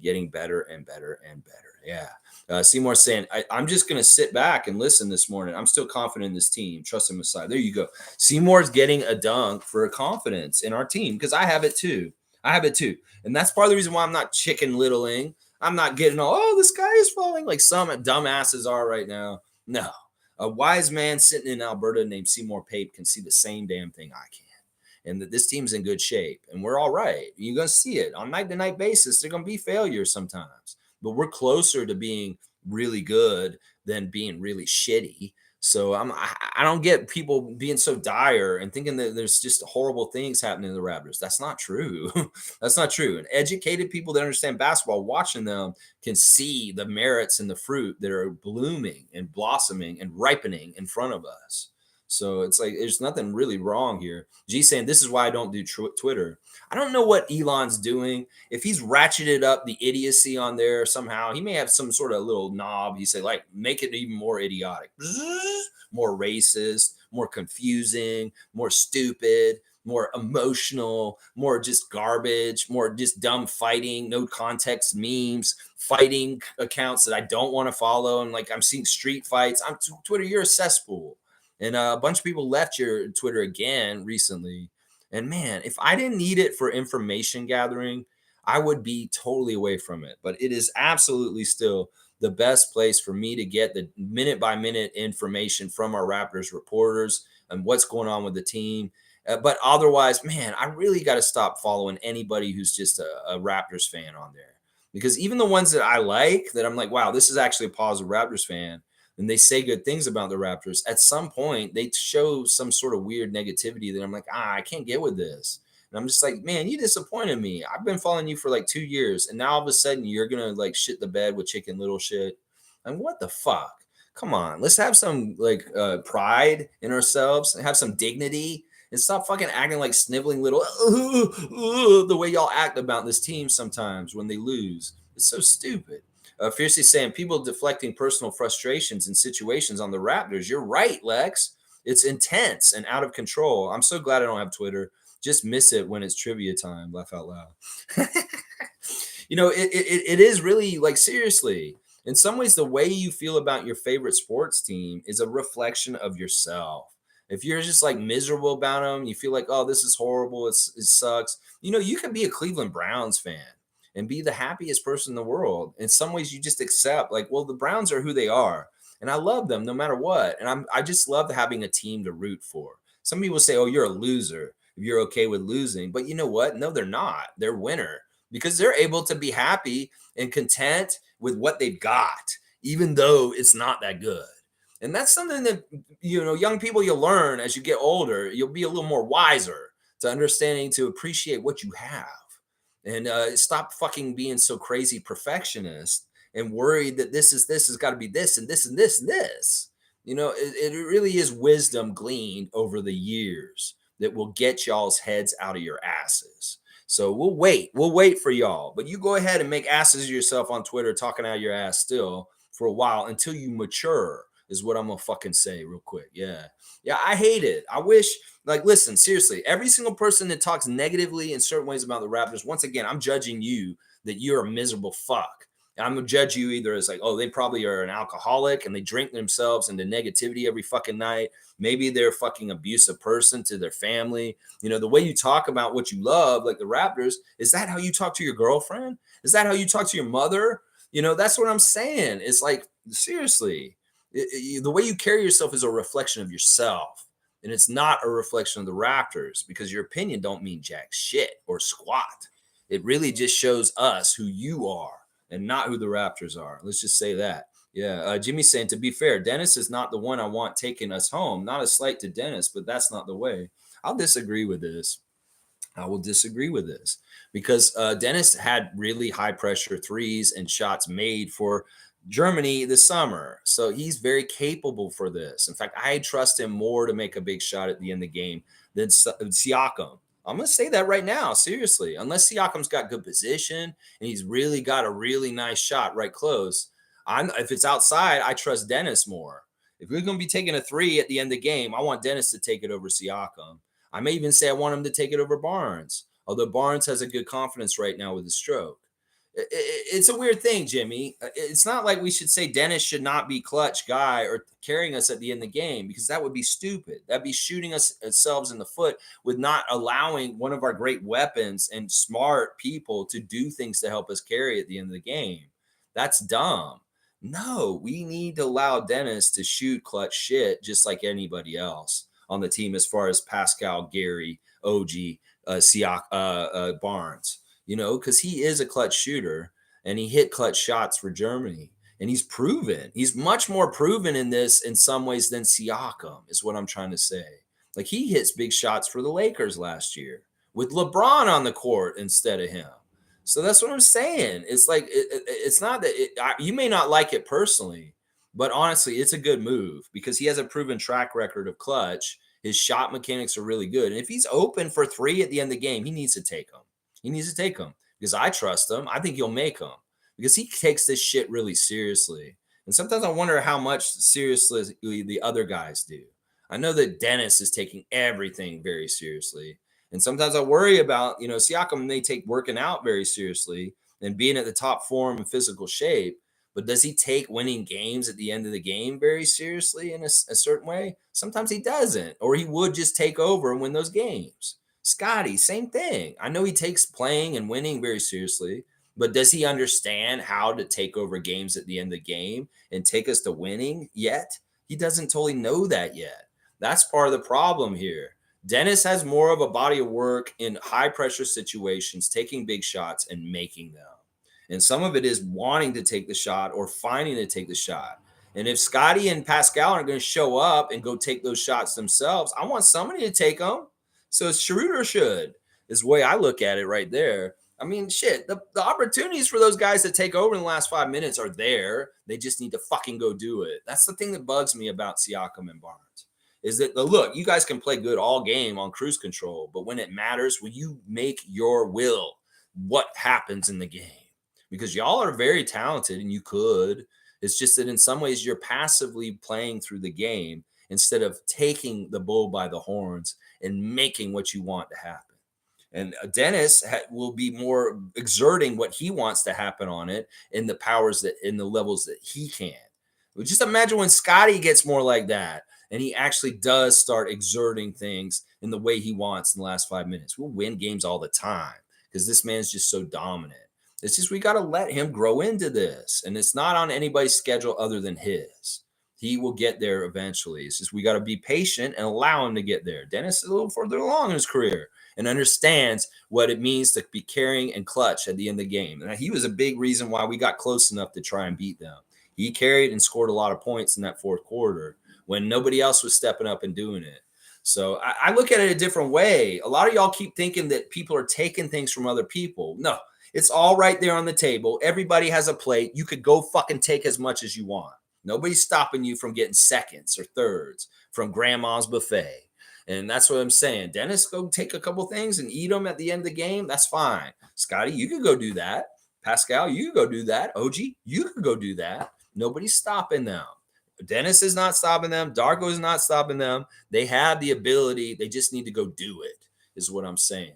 getting better and better and better. Yeah. Seymour saying, I'm just going to sit back and listen this morning. I'm still confident in this team. Trust in Messiah. There you go. Seymour's getting a dunk for confidence in our team because I have it too. I have it too. And that's part of the reason why I'm not chicken littling. I'm not getting all, oh, the sky is falling like some dumbasses are right now. No. A wise man sitting in Alberta named Seymour Pape can see the same damn thing I can. And that this team's in good shape and we're all right. You're going to see it on night to night basis. They're going to be failures sometimes, but we're closer to being really good than being really shitty. So I don't get people being so dire and thinking that there's just horrible things happening to the Raptors. That's not true. That's not true. And educated people that understand basketball watching them can see the merits and the fruit that are blooming and blossoming and ripening in front of us. So it's like there's nothing really wrong here. G saying this is why I don't do Twitter. I don't know what Elon's doing. If he's ratcheted up the idiocy on there somehow, he may have some sort of little knob. He say like make it even more idiotic, more racist, more confusing, more stupid, more emotional, more just garbage, more just dumb fighting, no context memes, fighting accounts that I don't want to follow. And like I'm seeing street fights. I'm Twitter, you're a cesspool. And a bunch of people left your Twitter again recently. And man, if I didn't need it for information gathering, I would be totally away from it. But it is absolutely still the best place for me to get the minute by minute information from our Raptors reporters and what's going on with the team. But otherwise, man, I really got to stop following anybody who's just a Raptors fan on there. Because even the ones that I like, that I'm like, wow, this is actually a positive Raptors fan, and they say good things about the Raptors, at some point they show some sort of weird negativity that I'm like, I can't get with this. And I'm just like, man, you disappointed me. I've been following you for like 2 years, and now all of a sudden you're gonna like shit the bed with Chicken Little shit. And what the fuck? Come on, let's have some like pride in ourselves and have some dignity and stop fucking acting like sniveling little the way y'all act about this team sometimes when they lose. It's so stupid. Fiercely saying people deflecting personal frustrations and situations on the Raptors. You're right, Lex. It's intense and out of control. I'm so glad I don't have Twitter. Just miss it when it's trivia time. Laugh out loud. It is really like seriously. In some ways, the way you feel about your favorite sports team is a reflection of yourself. If you're just like miserable about them, you feel like, oh, this is horrible. It sucks. You can be a Cleveland Browns fan and be the happiest person in the world. In some ways, you just accept, like, well, the Browns are who they are, and I love them no matter what. And I just love having a team to root for. Some people say, oh, you're a loser if you're okay with losing, but you know what? No, they're not. They're winner because they're able to be happy and content with what they've got, even though it's not that good. And that's something that young people, you'll learn as you get older. You'll be a little more wiser to understanding to appreciate what you have. And stop fucking being so crazy perfectionist and worried that this has got to be this and this and this and this. It really is wisdom gleaned over the years that will get y'all's heads out of your asses. So we'll wait for y'all, but you go ahead and make asses of yourself on Twitter talking out of your ass still for a while until you mature is what I'm gonna fucking say real quick. Yeah, I hate it. I wish, like, listen, seriously, every single person that talks negatively in certain ways about the Raptors, once again, I'm judging you that you're a miserable fuck. And I'm gonna judge you either as like, oh, they probably are an alcoholic and they drink themselves into negativity every fucking night. Maybe they're a fucking abusive person to their family. The way you talk about what you love, like the Raptors, is that how you talk to your girlfriend? Is that how you talk to your mother? That's what I'm saying. It's like, seriously. The way you carry yourself is a reflection of yourself, and it's not a reflection of the Raptors, because your opinion don't mean jack shit or squat. It really just shows us who you are and not who the Raptors are. Let's just say that. Yeah, Jimmy's saying, to be fair, Dennis is not the one I want taking us home. Not a slight to Dennis, but that's not the way. I'll disagree with this. I will disagree with this because Dennis had really high pressure threes and shots made for Germany this summer. So he's very capable for this. In fact, I trust him more to make a big shot at the end of the game than Siakam. I'm going to say that right now, seriously. Unless Siakam's got good position and he's really got a really nice shot right close, if it's outside, I trust Dennis more. If we're going to be taking a three at the end of the game, I want Dennis to take it over Siakam. I may even say I want him to take it over Barnes, although Barnes has a good confidence right now with his stroke. It's a weird thing, Jimmy. It's not like we should say Dennis should not be clutch guy or carrying us at the end of the game, because that would be stupid. That'd be shooting us ourselves in the foot with not allowing one of our great weapons and smart people to do things to help us carry at the end of the game. That's dumb. No, we need to allow Dennis to shoot clutch shit just like anybody else on the team, as far as Pascal, Gary, OG, Siak, Barnes, because he is a clutch shooter and he hit clutch shots for Germany. And he's proven, he's much more proven in this in some ways than Siakam, is what I'm trying to say. Like, he hits big shots for the Lakers last year with LeBron on the court instead of him. So that's what I'm saying. It's like, it's not that you may not like it personally, but honestly, it's a good move because he has a proven track record of clutch. His shot mechanics are really good. And if he's open for three at the end of the game, he needs to take them. He needs to take them because I trust him. I think he'll make them because he takes this shit really seriously. And sometimes I wonder how much seriously the other guys do. I know that Dennis is taking everything very seriously. And sometimes I worry about, Siakam may take working out very seriously and being at the top form and physical shape. But does he take winning games at the end of the game very seriously in a certain way? Sometimes he doesn't, or he would just take over and win those games. Scotty, same thing. I know he takes playing and winning very seriously, but does he understand how to take over games at the end of the game and take us to winning yet? He doesn't totally know that yet. That's part of the problem here. Dennis has more of a body of work in high pressure situations, taking big shots and making them. And some of it is wanting to take the shot or finding to take the shot. And if Scotty and Pascal aren't going to show up and go take those shots themselves, I want somebody to take them. So Schroeder should, is the way I look at it right there. I mean, shit, the opportunities for those guys to take over in the last 5 minutes are there. They just need to fucking go do it. That's the thing that bugs me about Siakam and Barnes, is that, look, you guys can play good all game on cruise control, but when it matters, when you make your will, what happens in the game? Because y'all are very talented and you could. It's just that in some ways you're passively playing through the game instead of taking the bull by the horns and making what you want to happen. And Dennis will be more exerting what he wants to happen on it in the powers that in the levels that he can. But just imagine when Scotty gets more like that and he actually does start exerting things in the way he wants in the last 5 minutes. We'll win games all the time because this man's just so dominant. It's just we got to let him grow into this. And it's not on anybody's schedule other than his. He will get there eventually. It's just we got to be patient and allow him to get there. Dennis is a little further along in his career and understands what it means to be carrying and clutch at the end of the game. And he was a big reason why we got close enough to try and beat them. He carried and scored a lot of points in that fourth quarter when nobody else was stepping up and doing it. So I look at it a different way. A lot of y'all keep thinking that people are taking things from other people. No, it's all right there on the table. Everybody has a plate. You could go fucking take as much as you want. Nobody's stopping you from getting seconds or thirds from grandma's buffet. And that's what I'm saying. Dennis, go take a couple things and eat them at the end of the game. That's fine. Scotty, you could go do that. Pascal, you could go do that. OG, you could go do that. Nobody's stopping them. Dennis is not stopping them. Darko is not stopping them. They have the ability. They just need to go do it, is what I'm saying.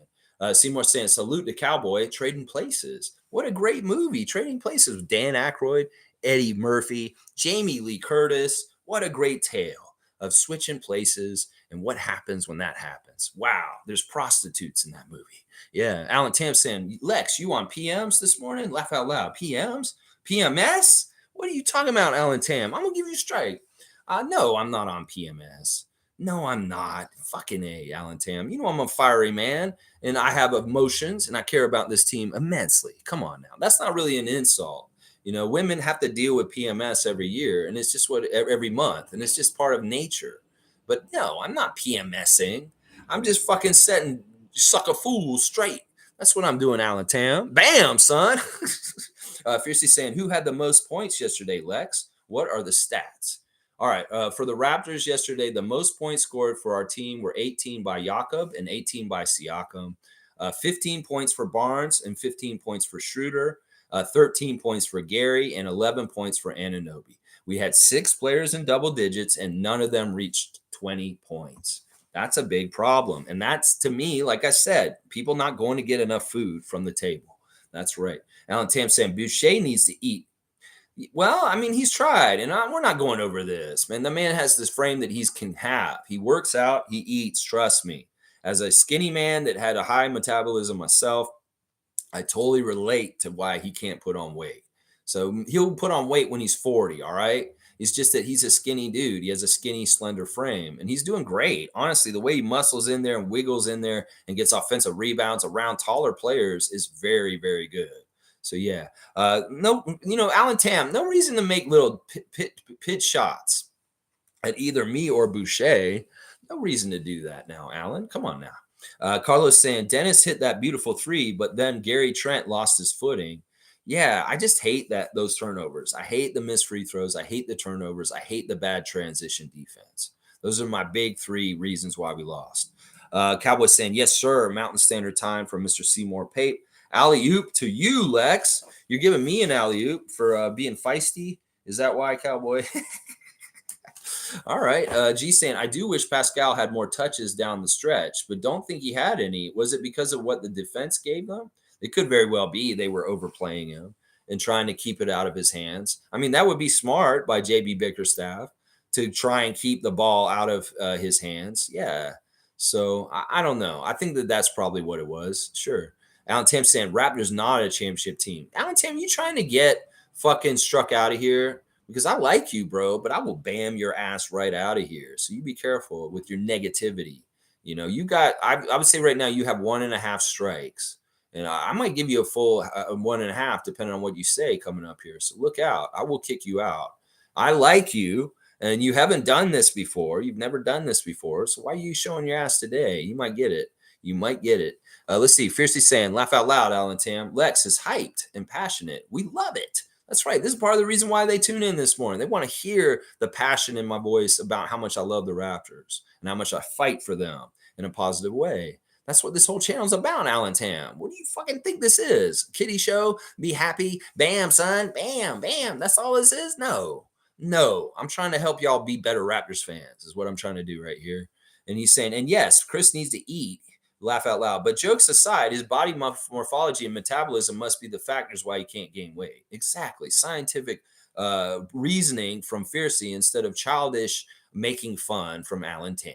Seymour saying, salute the Cowboy, Trading Places. What a great movie. Trading Places with Dan Aykroyd, Eddie Murphy, Jamie Lee Curtis. What a great tale of switching places and what happens when that happens. Wow, there's prostitutes in that movie. Yeah, Alan Tam saying, Lex, you on PMs this morning? Laugh out loud. PMs? PMS? What are you talking about, Alan Tam? I'm going to give you a strike. No, I'm not on PMS. No, I'm not. Fucking A, Alan Tam. You know I'm a fiery man, and I have emotions, and I care about this team immensely. Come on now. That's not really an insult. Women have to deal with PMS every year, and it's just every month, and it's just part of nature. But no, I'm not PMSing. I'm just fucking setting sucker fools straight. That's what I'm doing, Alan Tam. Bam, son. Fiercely saying, who had the most points yesterday, Lex? What are the stats? All right. For the Raptors yesterday, the most points scored for our team were 18 by Jakob and 18 by Siakam. 15 points for Barnes and 15 points for Schroeder. 13 points for Gary and 11 points for Anunoby. We had 6 players in double digits and none of them reached 20 points. That's a big problem. And that's, to me, like I said, people not going to get enough food from the table. That's right. Alan Tam saying Boucher needs to eat. Well, I mean, he's tried, and we're not going over this, man. The man has this frame that he can have. He works out, he eats. Trust me. As a skinny man that had a high metabolism myself, I totally relate to why he can't put on weight. So he'll put on weight when he's 40. All right. It's just that he's a skinny dude. He has a skinny, slender frame, and he's doing great. Honestly, the way he muscles in there and wiggles in there and gets offensive rebounds around taller players is very, very good. So yeah, no, Alan Tam, no reason to make little pitch shots at either me or Boucher. No reason to do that now, Alan. Come on now. Carlos saying Dennis hit that beautiful three, but then Gary Trent lost his footing. Yeah, I just hate those turnovers. I hate the missed free throws. I hate the turnovers. I hate the bad transition defense. Those are my big 3 reasons why we lost. Cowboys saying, yes, sir. Mountain Standard Time from Mr. Seymour Pape. Alley oop to you, Lex. You're giving me an alley oop for being feisty. Is that why, Cowboy? All right. G saying, I do wish Pascal had more touches down the stretch, but don't think he had any. Was it because of what the defense gave them? It could very well be they were overplaying him and trying to keep it out of his hands. I mean, that would be smart by JB Bickerstaff to try and keep the ball out of his hands. Yeah. So I don't know. I think that's probably what it was. Sure. Alan Tam saying, Raptors not a championship team. Alan Tam, you trying to get fucking struck out of here? Because I like you, bro, but I will bam your ass right out of here. So you be careful with your negativity. You got, I would say right now you have 1.5 strikes. And I might give you a full 1.5, depending on what you say coming up here. So look out. I will kick you out. I like you, and you haven't done this before. You've never done this before. So why are you showing your ass today? You might get it. You might get it. Let's see. Fiercely saying, laugh out loud, Alan Tam. Lex is hyped and passionate. We love it. That's right. This is part of the reason why they tune in this morning. They want to hear the passion in my voice about how much I love the Raptors and how much I fight for them in a positive way. That's what this whole channel is about, Alan Tam. What do you fucking think this is? Kitty show? Be happy? Bam, son. Bam, bam. That's all this is? No. I'm trying to help y'all be better Raptors fans is what I'm trying to do right here. And he's saying, and yes, Chris needs to eat. Laugh out loud. But jokes aside, his body morphology and metabolism must be the factors why he can't gain weight. Exactly. Scientific reasoning from Fiercey instead of childish making fun from Alan Tam.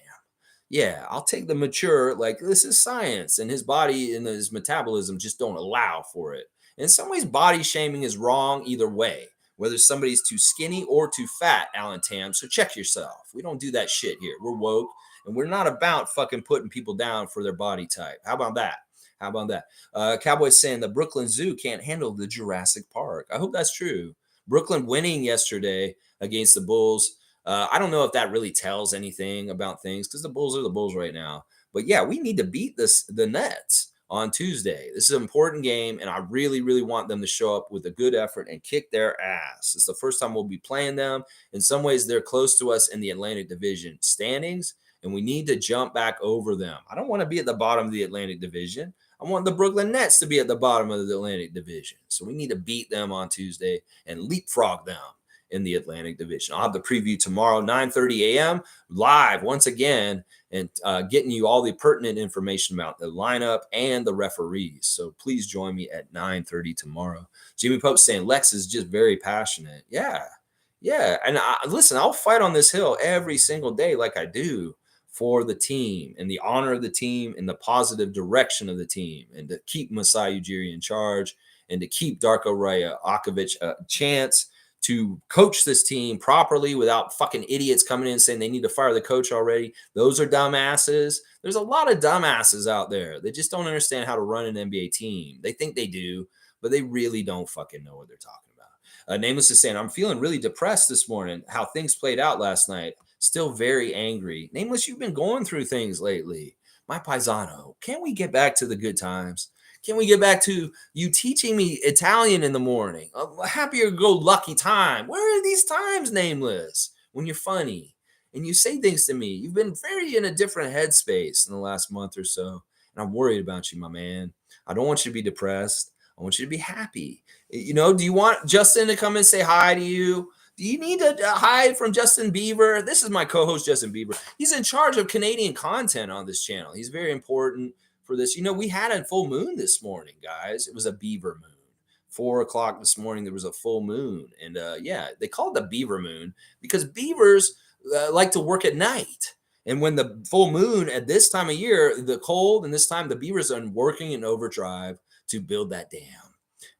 Yeah, I'll take the mature, like this is science, and his body and his metabolism just don't allow for it. In some ways, body shaming is wrong either way, whether somebody's too skinny or too fat, Alan Tam. So check yourself. We don't do that shit here. We're woke. And we're not about fucking putting people down for their body type. How about that? Cowboys saying the Brooklyn Zoo can't handle the Jurassic Park. I hope that's true. Brooklyn winning yesterday against the Bulls. I don't know if that really tells anything about things because the Bulls are the Bulls right now. But yeah, we need to beat the Nets on Tuesday. This is an important game, and I really, really want them to show up with a good effort and kick their ass. It's the first time we'll be playing them. In some ways, they're close to us in the Atlantic Division standings, and we need to jump back over them. I don't want to be at the bottom of the Atlantic Division. I want the Brooklyn Nets to be at the bottom of the Atlantic Division. So we need to beat them on Tuesday and leapfrog them in the Atlantic Division. I'll have the preview tomorrow, 9:30 a.m., live once again, and getting you all the pertinent information about the lineup and the referees. So please join me at 9:30 tomorrow. Jimmy Pope saying Lex is just very passionate. Yeah. And listen, I'll fight on this hill every single day like I do for the team and the honor of the team and the positive direction of the team and to keep Masai Ujiri in charge and to keep Darko Rajakovic a chance to coach this team properly without fucking idiots coming in saying they need to fire the coach already. Those are dumbasses. There's a lot of dumbasses out there. They just don't understand how to run an NBA team. They think they do, but they really don't fucking know what they're talking about. Nameless is saying, I'm feeling really depressed this morning, how things played out last night. Still very angry. Nameless, you've been going through things lately. My paisano, can't we get back to the good times? Can we get back to you teaching me Italian in the morning? A happier go lucky time. Where are these times, Nameless? when you're funny, and you say things to me. You've been very in a different headspace in the last month or so, and I'm worried about you, my man. I don't want you to be depressed. I want you to be happy. Do you want Justin to come and say hi to you? Do you need to hide from Justin Bieber? This is my co-host, Justin Bieber. He's in charge of Canadian content on this channel. He's very important for this. We had a full moon this morning, guys. It was a beaver moon. 4 o'clock this morning, there was a full moon. And yeah, they call it the beaver moon because beavers like to work at night. And when the full moon at this time of year, the cold, and this time the beavers are working in overdrive to build that dam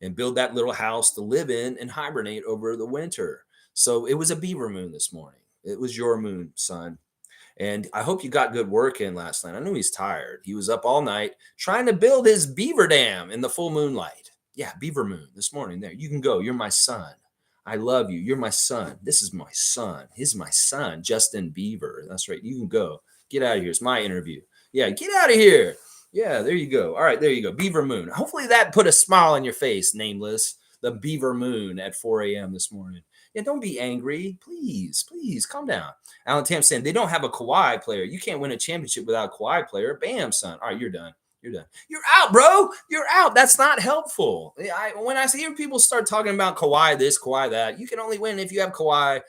and build that little house to live in and hibernate over the winter. So it was a beaver moon this morning. It was your moon, son. And I hope you got good work in last night. I know he's tired. He was up all night trying to build his beaver dam in the full moonlight. Yeah, beaver moon this morning. There, you can go. You're my son. I love you. You're my son. This is my son. He's my son, Justin Bieber. That's right. You can go. Get out of here. It's my interview. Yeah, get out of here. Yeah, there you go. All right, there you go. Beaver moon. Hopefully that put a smile on your face, Nameless. The beaver moon at 4 a.m. this morning. Yeah, don't be angry. Please, please calm down. Alan Tam saying they don't have a Kawhi player. You can't win a championship without a Kawhi player. Bam, son. All right, you're done. You're done. You're out, bro. You're out. That's not helpful. When I hear people start talking about Kawhi this, Kawhi that, you can only win if you have Kawhi.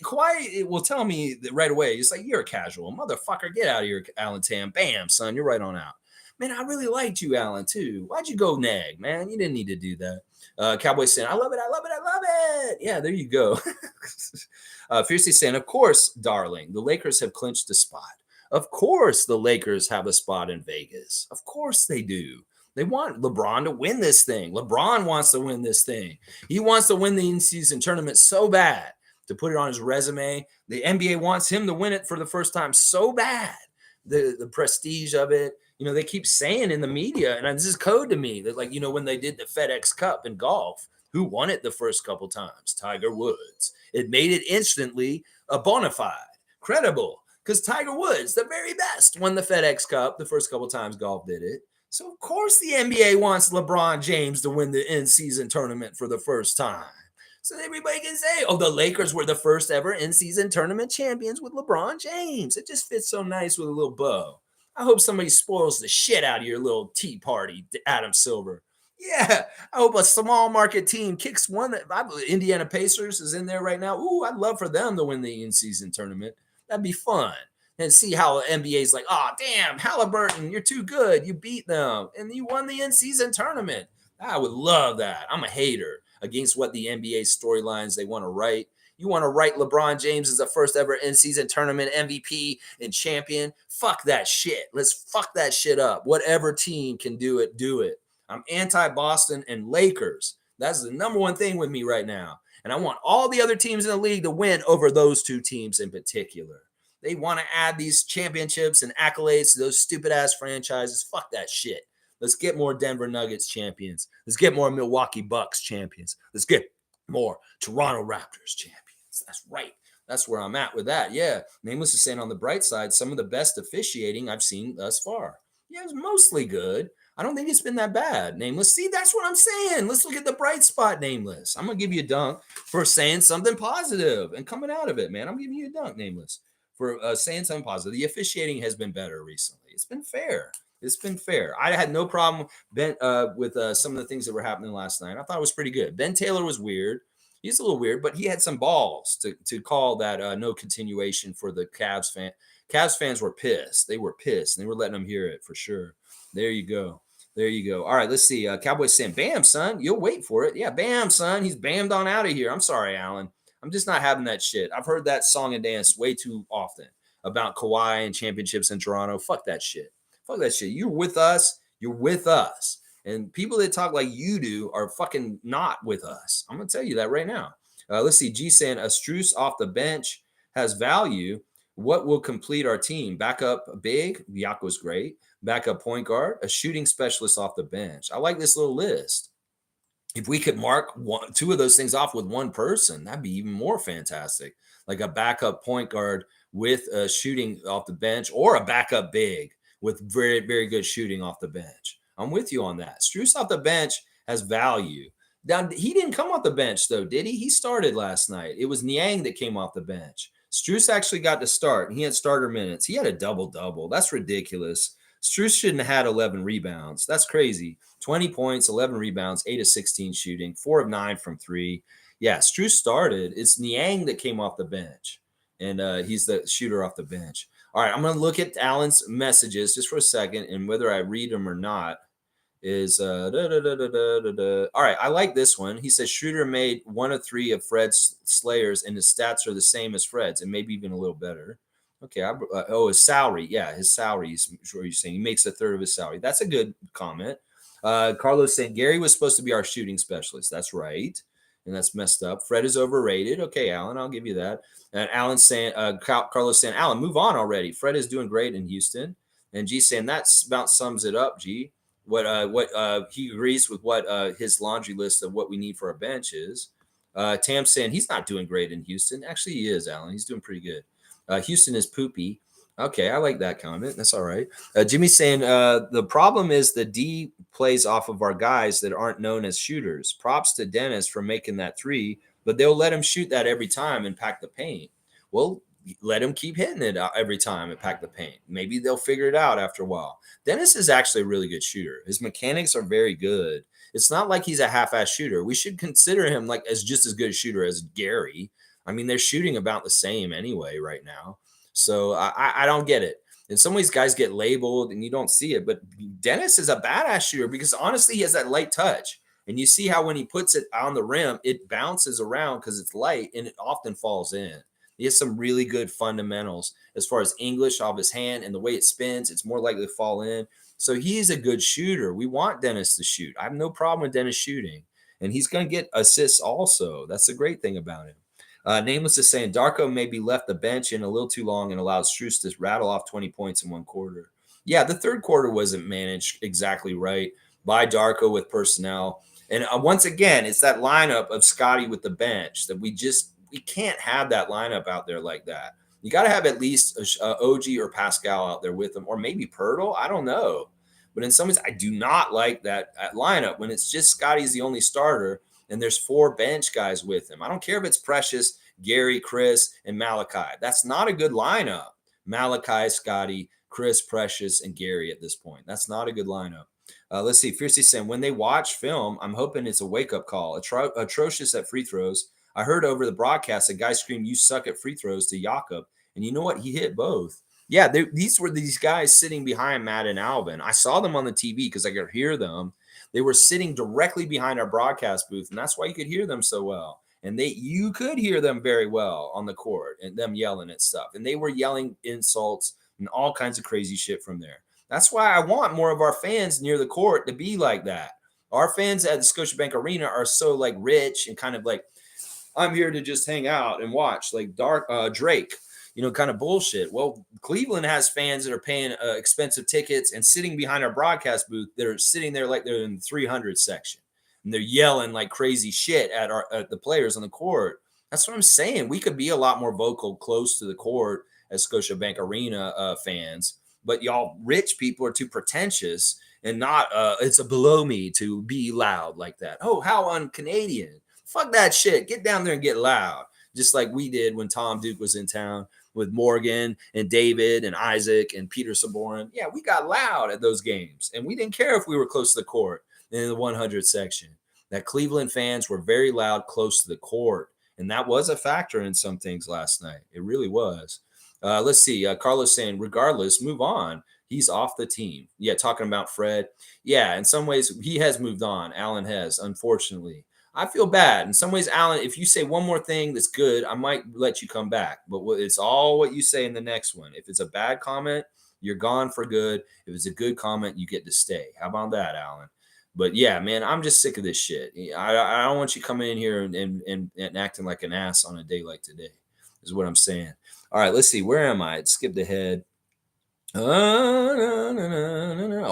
Kawhi will tell me right away. It's like, you're a casual motherfucker. Get out of here, Alan Tam. Bam, son. You're right on out. Man, I really liked you, Alan, too. Why'd you go nag, man? You didn't need to do that. Cowboy saying, I love it, I love it, I love it. Yeah, there you go. Fiercely saying, of course, darling, the Lakers have clinched a spot. Of course, the Lakers have a spot in Vegas. Of course they do. They want LeBron to win this thing. LeBron wants to win this thing. He wants to win the in-season tournament so bad to put it on his resume. The NBA wants him to win it for the first time so bad. The prestige of it. They keep saying in the media, and this is code to me, that when they did the FedEx Cup in golf, who won it the first couple times? Tiger Woods. It made it instantly a bona fide, credible, because Tiger Woods, the very best, won the FedEx Cup the first couple times golf did it. So, of course, the NBA wants LeBron James to win the in-season tournament for the first time. So everybody can say, oh, the Lakers were the first ever in-season tournament champions with LeBron James. It just fits so nice with a little bow. I hope somebody spoils the shit out of your little tea party, Adam Silver. Yeah, I hope a small market team kicks one. Indiana Pacers is in there right now. Ooh, I'd love for them to win the in-season tournament. That'd be fun. And see how the NBA's like, oh, damn, Halliburton, you're too good. You beat them. And you won the in-season tournament. I would love that. I'm a hater against what the NBA storylines they want to write. You want to write LeBron James as the first ever in-season tournament MVP and champion? Fuck that shit. Let's fuck that shit up. Whatever team can do it, do it. I'm anti-Boston and Lakers. That's the number one thing with me right now. And I want all the other teams in the league to win over those two teams in particular. They want to add these championships and accolades to those stupid-ass franchises. Fuck that shit. Let's get more Denver Nuggets champions. Let's get more Milwaukee Bucks champions. Let's get more Toronto Raptors champions. That's right. That's where I'm at with that. Yeah. Nameless is saying on the bright side, some of the best officiating I've seen thus far. Yeah, it's mostly good. I don't think it's been that bad. Nameless. See, that's what I'm saying. Let's look at the bright spot, Nameless. I'm going to give you a dunk for saying something positive and coming out of it, man. I'm giving you a dunk, Nameless, for saying something positive. The officiating has been better recently. It's been fair. It's been fair. I had no problem with some of the things that were happening last night. I thought it was pretty good. Ben Taylor was weird. He's a little weird, but he had some balls to call that no continuation for the Cavs fan. Cavs fans were pissed. They were pissed, and they were letting them hear it for sure. There you go. There you go. All right, let's see. Cowboys saying, bam, son. You'll wait for it. Yeah, bam, son. He's bammed on out of here. I'm sorry, Alan. I'm just not having that shit. I've heard that song and dance way too often about Kawhi and championships in Toronto. Fuck that shit. Fuck that shit. You're with us. You're with us. And people that talk like you do are fucking not with us. I'm going to tell you that right now. Let's see. G saying, a Strus off the bench has value. What will complete our team? Backup big. Yako's great. Backup point guard. A shooting specialist off the bench. I like this little list. If we could mark two of those things off with one person, that'd be even more fantastic. Like a backup point guard with a shooting off the bench, or a backup big with very, very good shooting off the bench. I'm with you on that. Strus off the bench has value. Now, he didn't come off the bench, though, did he? He started last night. It was Niang that came off the bench. Strus actually got to start. He had starter minutes. He had a double-double. That's ridiculous. Strus shouldn't have had 11 rebounds. That's crazy. 20 points, 11 rebounds, 8 of 16 shooting, 4 of 9 from 3. Yeah, Strus started. It's Niang that came off the bench, and he's the shooter off the bench. All right, I'm going to look at Allen's messages just for a second, and whether I read them or not is all right. I like this one. He says Schroeder made 1 of 3 of Fred's slayers, and his stats are the same as Fred's, and maybe even a little better. Okay. His salary. Yeah, his salary is what you're saying. He makes a third of his salary. That's a good comment. Carlos saying Gary was supposed to be our shooting specialist. That's right. And that's messed up. Fred is overrated. Okay, Alan, I'll give you that. And Alan saying, Carlos saying, Alan, move on already. Fred is doing great in Houston. And G saying that about sums it up. G, what he agrees with what his laundry list of what we need for our bench is. Tam saying he's not doing great in Houston. Actually, he is, Alan. He's doing pretty good. Houston is poopy. Okay, I like that comment. That's all right. Jimmy saying the problem is the D plays off of our guys that aren't known as shooters. Props to Dennis for making that 3, but they'll let him shoot that every time and pack the paint. Well, let him keep hitting it every time and pack the paint. Maybe they'll figure it out after a while. Dennis is actually a really good shooter. His mechanics are very good. It's not like he's a half-ass shooter. We should consider him like as just as good a shooter as Gary. I mean, they're shooting about the same anyway right now. So I don't get it. In some ways, guys get labeled and you don't see it. But Dennis is a badass shooter because honestly, he has that light touch. And you see how when he puts it on the rim, it bounces around because it's light and it often falls in. He has some really good fundamentals as far as English off his hand and the way it spins. It's more likely to fall in. So he's a good shooter. We want Dennis to shoot. I have no problem with Dennis shooting. And he's going to get assists also. That's the great thing about him. Nameless is saying Darko maybe left the bench in a little too long and allowed Strus to rattle off 20 points in one quarter. Yeah, the third quarter wasn't managed exactly right by Darko with personnel. And once again, it's that lineup of Scotty with the bench that we can't have that lineup out there like that. You got to have at least OG or Pascal out there with them, or maybe Pirtle. I don't know. But in some ways, I do not like that lineup when it's just Scotty's the only starter and there's 4 bench guys with him. I don't care if it's Precious, Gary, Chris, and Malachi. That's not a good lineup. Malachi, Scotty, Chris, Precious, and Gary at this point. That's not a good lineup. Let's see. Fiercely saying, when they watch film, I'm hoping it's a wake-up call. Atrocious at free throws. I heard over the broadcast a guy scream, "You suck at free throws" to Jakob. And you know what? He hit both. Yeah, these were these guys sitting behind Matt and Alvin. I saw them on the TV because I could hear them. They were sitting directly behind our broadcast booth, and that's why you could hear them so well. And you could hear them very well on the court and them yelling at stuff. And they were yelling insults and all kinds of crazy shit from there. That's why I want more of our fans near the court to be like that. Our fans at the Scotiabank Arena are so like rich and kind of like, I'm here to just hang out and watch like Drake, kind of bullshit. Well, Cleveland has fans that are paying expensive tickets and sitting behind our broadcast booth. They're sitting there like they're in the 300 section and they're yelling like crazy shit at the players on the court. That's what I'm saying. We could be a lot more vocal close to the court as Scotiabank Arena fans, but y'all rich people are too pretentious and not, it's a below me to be loud like that. Oh, how un-Canadian. Fuck that shit. Get down there and get loud. Just like we did when Tom Duke was in town with Morgan and David and Isaac and Peter Saborin. Yeah, we got loud at those games. And we didn't care if we were close to the court in the 100 section. That Cleveland fans were very loud close to the court. And that was a factor in some things last night. It really was. Let's see. Carlos saying, regardless, move on. He's off the team. Yeah, talking about Fred. Yeah, in some ways, he has moved on. Allen has, unfortunately. I feel bad. In some ways, Alan, if you say one more thing that's good, I might let you come back. But it's all what you say in the next one. If it's a bad comment, you're gone for good. If it's a good comment, you get to stay. How about that, Alan? But yeah, man, I'm just sick of this shit. I don't want you coming in here and acting like an ass on a day like today, is what I'm saying. All right, let's see. Where am I? It skipped ahead. Oh,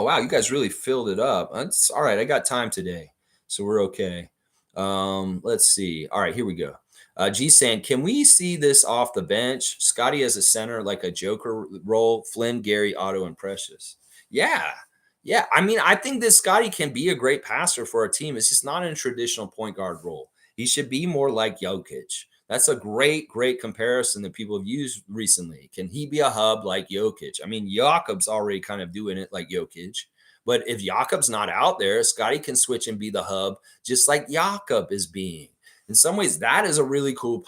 wow. You guys really filled it up. It's all right. I got time today, so we're okay. Let's see. All right, here we go. G saying, can we see this off the bench? Scotty as a center, like a Joker role. Flynn, Gary, Otto, and Precious. Yeah. Yeah. I mean, I think this Scotty can be a great passer for our team. It's just not in a traditional point guard role. He should be more like Jokic. That's a great comparison that people have used recently. Can he be a hub like Jokic? I mean, Jakob's already kind of doing it like Jokic. But if Jakob's not out there, Scotty can switch and be the hub, just like Jakob is being. In some ways, that is a really cool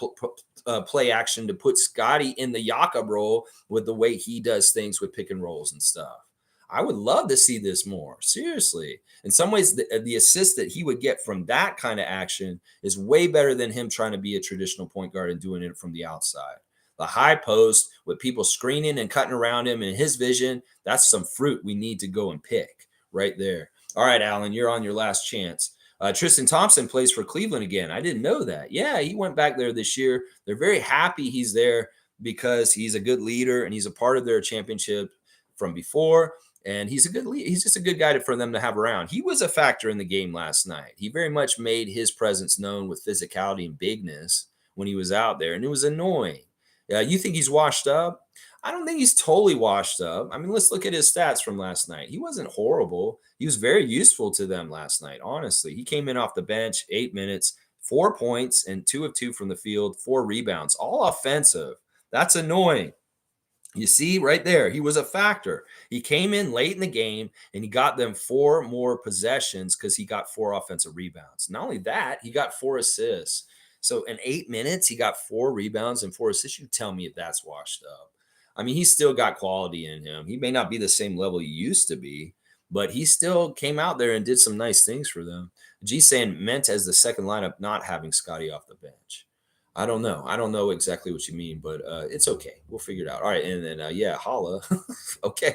play action to put Scotty in the Jakob role with the way he does things with pick and rolls and stuff. I would love to see this more. Seriously. In some ways, the assist that he would get from that kind of action is way better than him trying to be a traditional point guard and doing it from the outside. The high post with people screening and cutting around him and his vision, that's some fruit we need to go and pick right there. All right, Alan, you're on your last chance. Tristan Thompson plays for Cleveland again. I didn't know that. Yeah, he went back there this year. They're very happy he's there because he's a good leader and he's a part of their championship from before. And he's a good lead. He's just a good guy for them to have around. He was a factor in the game last night. He very much made his presence known with physicality and bigness when he was out there, and it was annoying. You think he's washed up? I don't think he's totally washed up. I mean, let's look at his stats from last night. He wasn't horrible. He was very useful to them last night, honestly. He came in off the bench, 8 minutes, 4 points, and 2 of 2 from the field, 4 rebounds, all offensive. That's annoying. You see right there, he was a factor. He came in late in the game and he got them 4 more possessions because he got 4 offensive rebounds. Not only that, he got 4 assists. So in 8 minutes, he got 4 rebounds and 4 assists. You tell me if that's washed up. I mean, he's still got quality in him. He may not be the same level he used to be, but he still came out there and did some nice things for them. G saying meant as the second lineup, not having Scotty off the bench. I don't know. I don't know exactly what you mean, but it's okay. We'll figure it out. All right. And then, yeah, holla. Okay.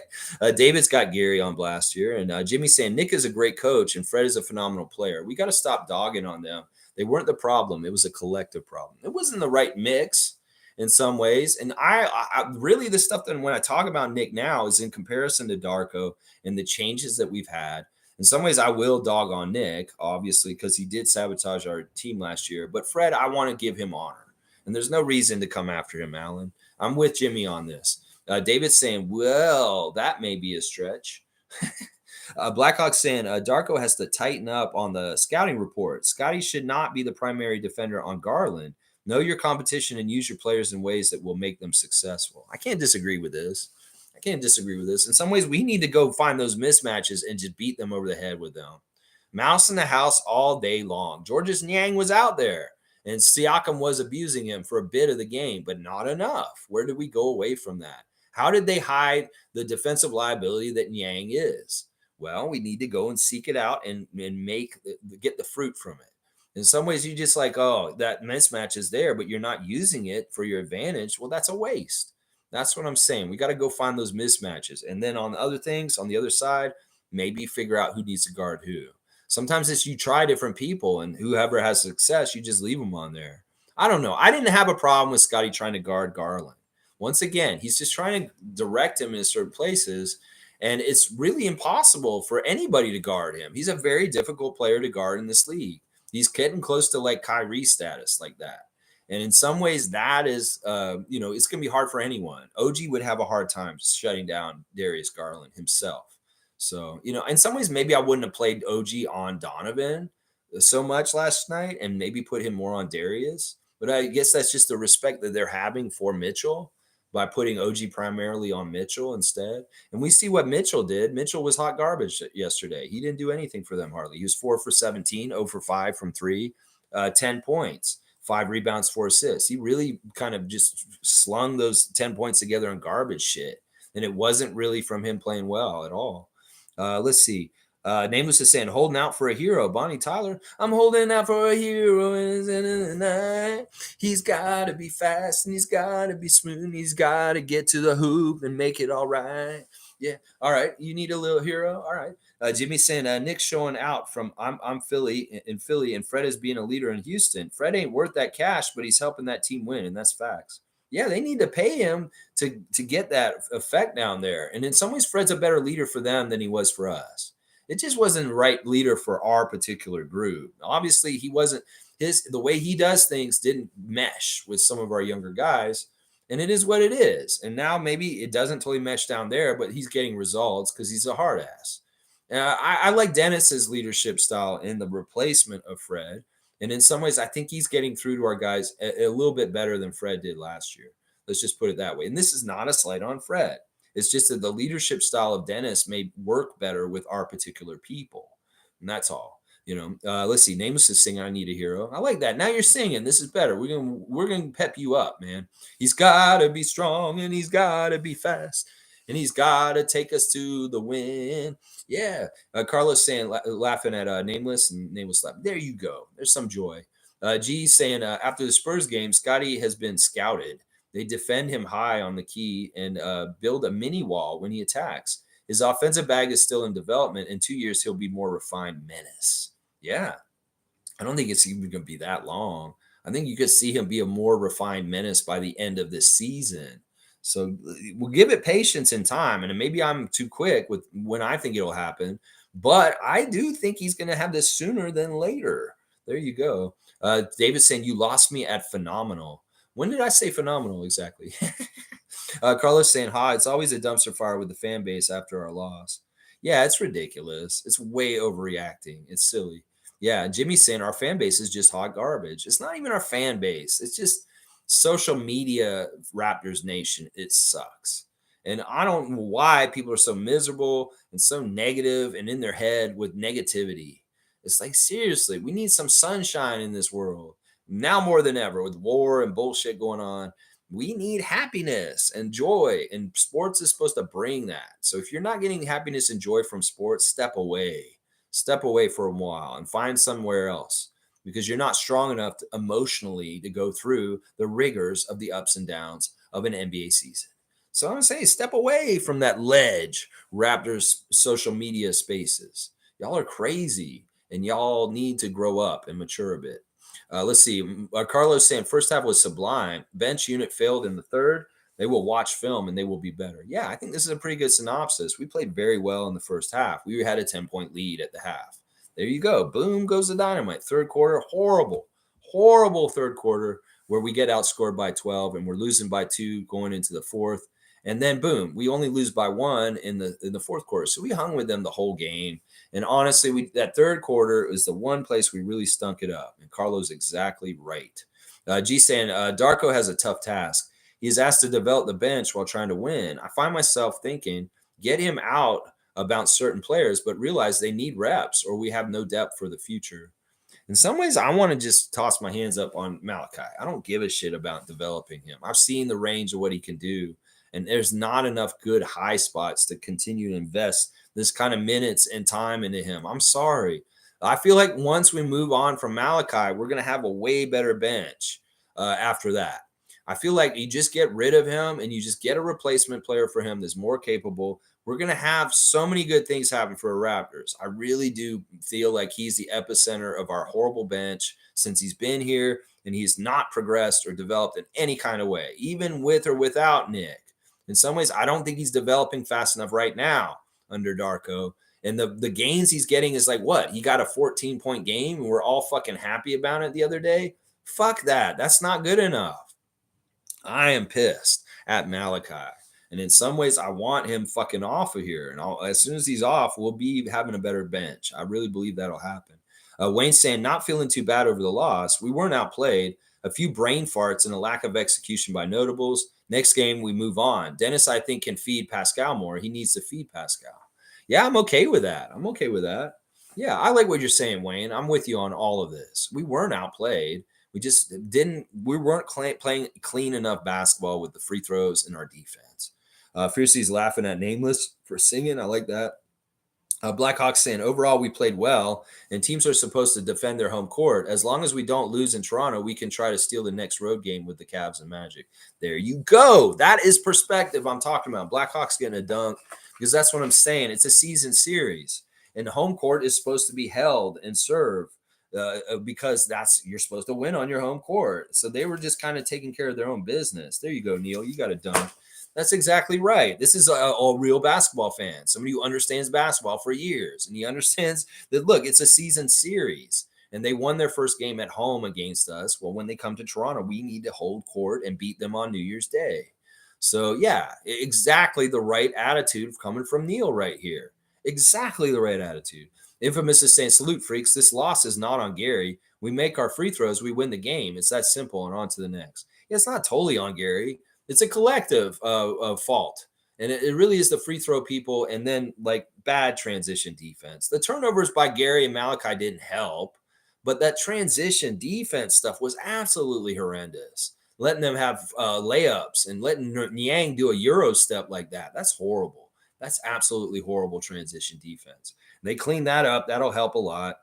David's got Gary on blast here. And Jimmy's saying Nick is a great coach and Fred is a phenomenal player. We got to stop dogging on them. They weren't the problem. It was a collective problem. It wasn't the right mix in some ways. And I really, the stuff that when I talk about Nick now is in comparison to Darko and the changes that we've had. In some ways, I will dog on Nick, obviously, because he did sabotage our team last year. But Fred, I want to give him honor. And there's no reason to come after him, Alan. I'm with Jimmy on this. David's saying, well, that may be a stretch. Blackhawk saying, Darko has to tighten up on the scouting report. Scotty should not be the primary defender on Garland. Know your competition and use your players in ways that will make them successful. I can't disagree with this. In some ways, we need to go find those mismatches and just beat them over the head with them. Mouse in the house all day long. Georges Niang was out there, and Siakam was abusing him for a bit of the game, but not enough. Where did we go away from that? How did they hide the defensive liability that Niang is? Well, we need to go and seek it out and get the fruit from it. In some ways, you just like, oh, that mismatch is there, but you're not using it for your advantage. Well, that's a waste. That's what I'm saying. We got to go find those mismatches. And then on the other things, on the other side, maybe figure out who needs to guard who. Sometimes it's you try different people and whoever has success, you just leave them on there. I don't know. I didn't have a problem with Scotty trying to guard Garland. Once again, he's just trying to direct him in certain places. And it's really impossible for anybody to guard him. He's a very difficult player to guard in this league. He's getting close to like Kyrie status like that. And in some ways, that is, it's going to be hard for anyone. OG would have a hard time shutting down Darius Garland himself. So, in some ways, maybe I wouldn't have played OG on Donovan so much last night and maybe put him more on Darius. But I guess that's just the respect that they're having for Mitchell by putting OG primarily on Mitchell instead. And we see what Mitchell did. Mitchell was hot garbage yesterday. He didn't do anything for them hardly. He was 4 for 17, 0 for 5 from 3, 10 points. 5 rebounds, 4 assists. He really kind of just slung those 10 points together on garbage shit. And it wasn't really from him playing well at all. Let's see. Nameless is saying, holding out for a hero. Bonnie Tyler, I'm holding out for a hero in the night. He's got to be fast and he's got to be smooth. And he's got to get to the hoop and make it all right. Yeah. All right. You need a little hero. All right. Jimmy's saying, Nick's showing out from I'm Philly in Philly, and Fred is being a leader in Houston. Fred ain't worth that cash, but he's helping that team win, and that's facts. Yeah, they need to pay him to get that effect down there. And in some ways, Fred's a better leader for them than he was for us. It just wasn't the right leader for our particular group. Obviously, he wasn't the way he does things didn't mesh with some of our younger guys. And it is what it is. And now maybe it doesn't totally mesh down there, but he's getting results because he's a hard ass. I like Dennis's leadership style in the replacement of Fred. And in some ways, I think he's getting through to our guys a little bit better than Fred did last year. Let's just put it that way. And this is not a slight on Fred. It's just that the leadership style of Dennis may work better with our particular people. And that's all. Let's see. Nameless is singing "I Need a Hero." I like that. Now you're singing. This is better. We're gonna pep you up, man. He's gotta be strong and he's gotta be fast and he's gotta take us to the win. Yeah. Carlos saying, laughing at Nameless and Nameless laugh. There you go. There's some joy. G saying after the Spurs game, Scotty has been scouted. They defend him high on the key and build a mini wall when he attacks. His offensive bag is still in development. In 2 years, he'll be more refined menace. Yeah. I don't think it's even going to be that long. I think you could see him be a more refined menace by the end of this season. So we'll give it patience and time. And maybe I'm too quick with when I think it'll happen, but I do think he's going to have this sooner than later. There you go. David saying, you lost me at phenomenal. When did I say phenomenal exactly? Carlos saying, hi, it's always a dumpster fire with the fan base after our loss. Yeah, it's ridiculous. It's way overreacting. It's silly. Yeah, Jimmy's saying our fan base is just hot garbage. It's not even our fan base. It's just social media Raptors Nation. It sucks. And I don't know why people are so miserable and so negative and in their head with negativity. It's like, seriously, we need some sunshine in this world. Now more than ever, with war and bullshit going on, we need happiness and joy. And sports is supposed to bring that. So if you're not getting happiness and joy from sports, step away. Step away for a while and find somewhere else because you're not strong enough emotionally to go through the rigors of the ups and downs of an NBA season. So I'm going to say step away from that ledge, Raptors social media spaces. Y'all are crazy and y'all need to grow up and mature a bit. Let's see. Carlos saying first half was sublime. Bench unit failed in the third. They will watch film and they will be better. Yeah, I think this is a pretty good synopsis. We played very well in the first half. We had a 10-point lead at the half. There you go. Boom goes the dynamite. Third quarter, horrible third quarter where we get outscored by 12 and we're losing by 2 going into the fourth. And then boom, we only lose by 1 in the fourth quarter. So we hung with them the whole game. And honestly, that third quarter is the one place we really stunk it up. And Carlo's exactly right. G saying Darko has a tough task. He's asked to develop the bench while trying to win. I find myself thinking, get him out about certain players, but realize they need reps or we have no depth for the future. In some ways, I want to just toss my hands up on Malachi. I don't give a shit about developing him. I've seen the range of what he can do, and there's not enough good high spots to continue to invest this kind of minutes and time into him. I'm sorry. I feel like once we move on from Malachi, we're going to have a way better bench after that. I feel like you just get rid of him and you just get a replacement player for him that's more capable. We're going to have so many good things happen for the Raptors. I really do feel like he's the epicenter of our horrible bench since he's been here, and he's not progressed or developed in any kind of way, even with or without Nick. In some ways, I don't think he's developing fast enough right now under Darko. And the gains he's getting is like, what? He got a 14-point game and we're all fucking happy about it the other day? Fuck that. That's not good enough. I am pissed at Malachi. And in some ways, I want him fucking off of here. And as soon as he's off, we'll be having a better bench. I really believe that'll happen. Wayne saying, not feeling too bad over the loss. We weren't outplayed. A few brain farts and a lack of execution by notables. Next game, we move on. Dennis, I think, can feed Pascal more. He needs to feed Pascal. Yeah, I'm okay with that. Yeah, I like what you're saying, Wayne. I'm with you on all of this. We weren't outplayed. We weren't playing clean enough basketball with the free throws in our defense. Fiercey's laughing at Nameless for singing. I like that. Blackhawks saying, overall, we played well, and teams are supposed to defend their home court. As long as we don't lose in Toronto, we can try to steal the next road game with the Cavs and Magic. There you go. That is perspective I'm talking about. Blackhawks getting a dunk because that's what I'm saying. It's a season series, and the home court is supposed to be held and served. Because you're supposed to win on your home court. So they were just kind of taking care of their own business. There you go, Neil. You got it done. That's exactly right. This is a real basketball fan, somebody who understands basketball for years. And he understands that, look, it's a season series. And they won their first game at home against us. Well, when they come to Toronto, we need to hold court and beat them on New Year's Day. So, yeah, exactly the right attitude coming from Neil right here. Exactly the right attitude. Infamous is saying, salute, freaks. This loss is not on Gary. We make our free throws, we win the game. It's that simple, and on to the next. Yeah, it's not totally on Gary. It's a collective fault. And it really is the free throw people and then like bad transition defense. The turnovers by Gary and Malachi didn't help, but that transition defense stuff was absolutely horrendous. Letting them have layups and letting Niang do a Euro step like that. That's horrible. That's absolutely horrible transition defense. They clean that up. That'll help a lot.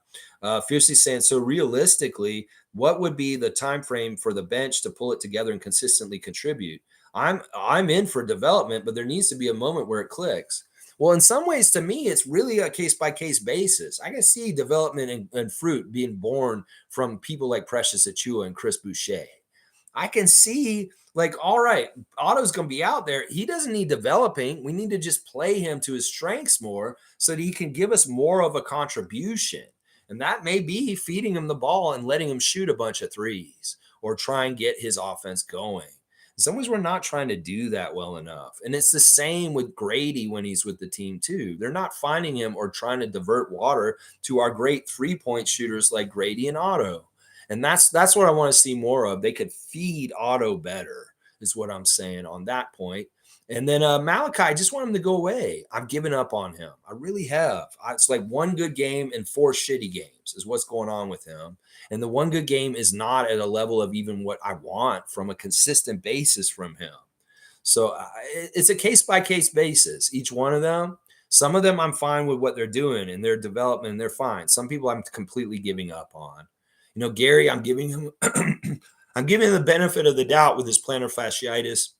Fiercely saying, so realistically, what would be the time frame for the bench to pull it together and consistently contribute? I'm in for development, but there needs to be a moment where it clicks. Well, in some ways, to me, it's really a case by case basis. I can see development and fruit being born from people like Precious Achua and Chris Boucher. I can see, like, all right, Otto's going to be out there. He doesn't need developing. We need to just play him to his strengths more so that he can give us more of a contribution. And that may be feeding him the ball and letting him shoot a bunch of threes or try and get his offense going. In some ways, we're not trying to do that well enough. And it's the same with Grady when he's with the team, too. They're not finding him or trying to divert water to our great three-point shooters like Grady and Otto. And that's what I want to see more of. They could feed Otto better, is what I'm saying on that point. And then Malachi, I just want him to go away. I've given up on him. I really have. It's like one good game and 4 shitty games is what's going on with him. And the one good game is not at a level of even what I want from a consistent basis from him. So it's a case-by-case basis, each one of them. Some of them I'm fine with what they're doing and their development, and they're fine. Some people I'm completely giving up on. You know, Gary, I'm giving him I'm giving him the benefit of the doubt with his plantar fasciitis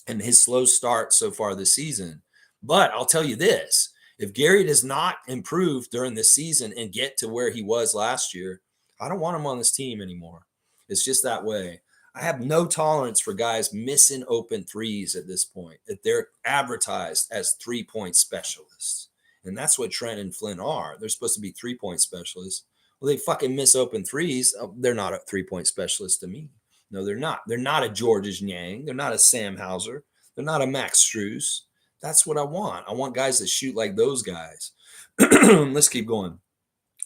and his slow start so far this season. But I'll tell you this, if Gary does not improve during this season and get to where he was last year, I don't want him on this team anymore. It's just that way. I have no tolerance for guys missing open threes at this point. That they're advertised as 3-point specialists. And that's what Trent and Flynn are. They're supposed to be 3-point specialists. Well, they fucking miss open threes. They're not a 3-point specialist to me. No, they're not. They're not a Georges Niang. They're not a Sam Hauser. They're not a Max Strus. That's what I want. I want guys that shoot like those guys. Let's keep going.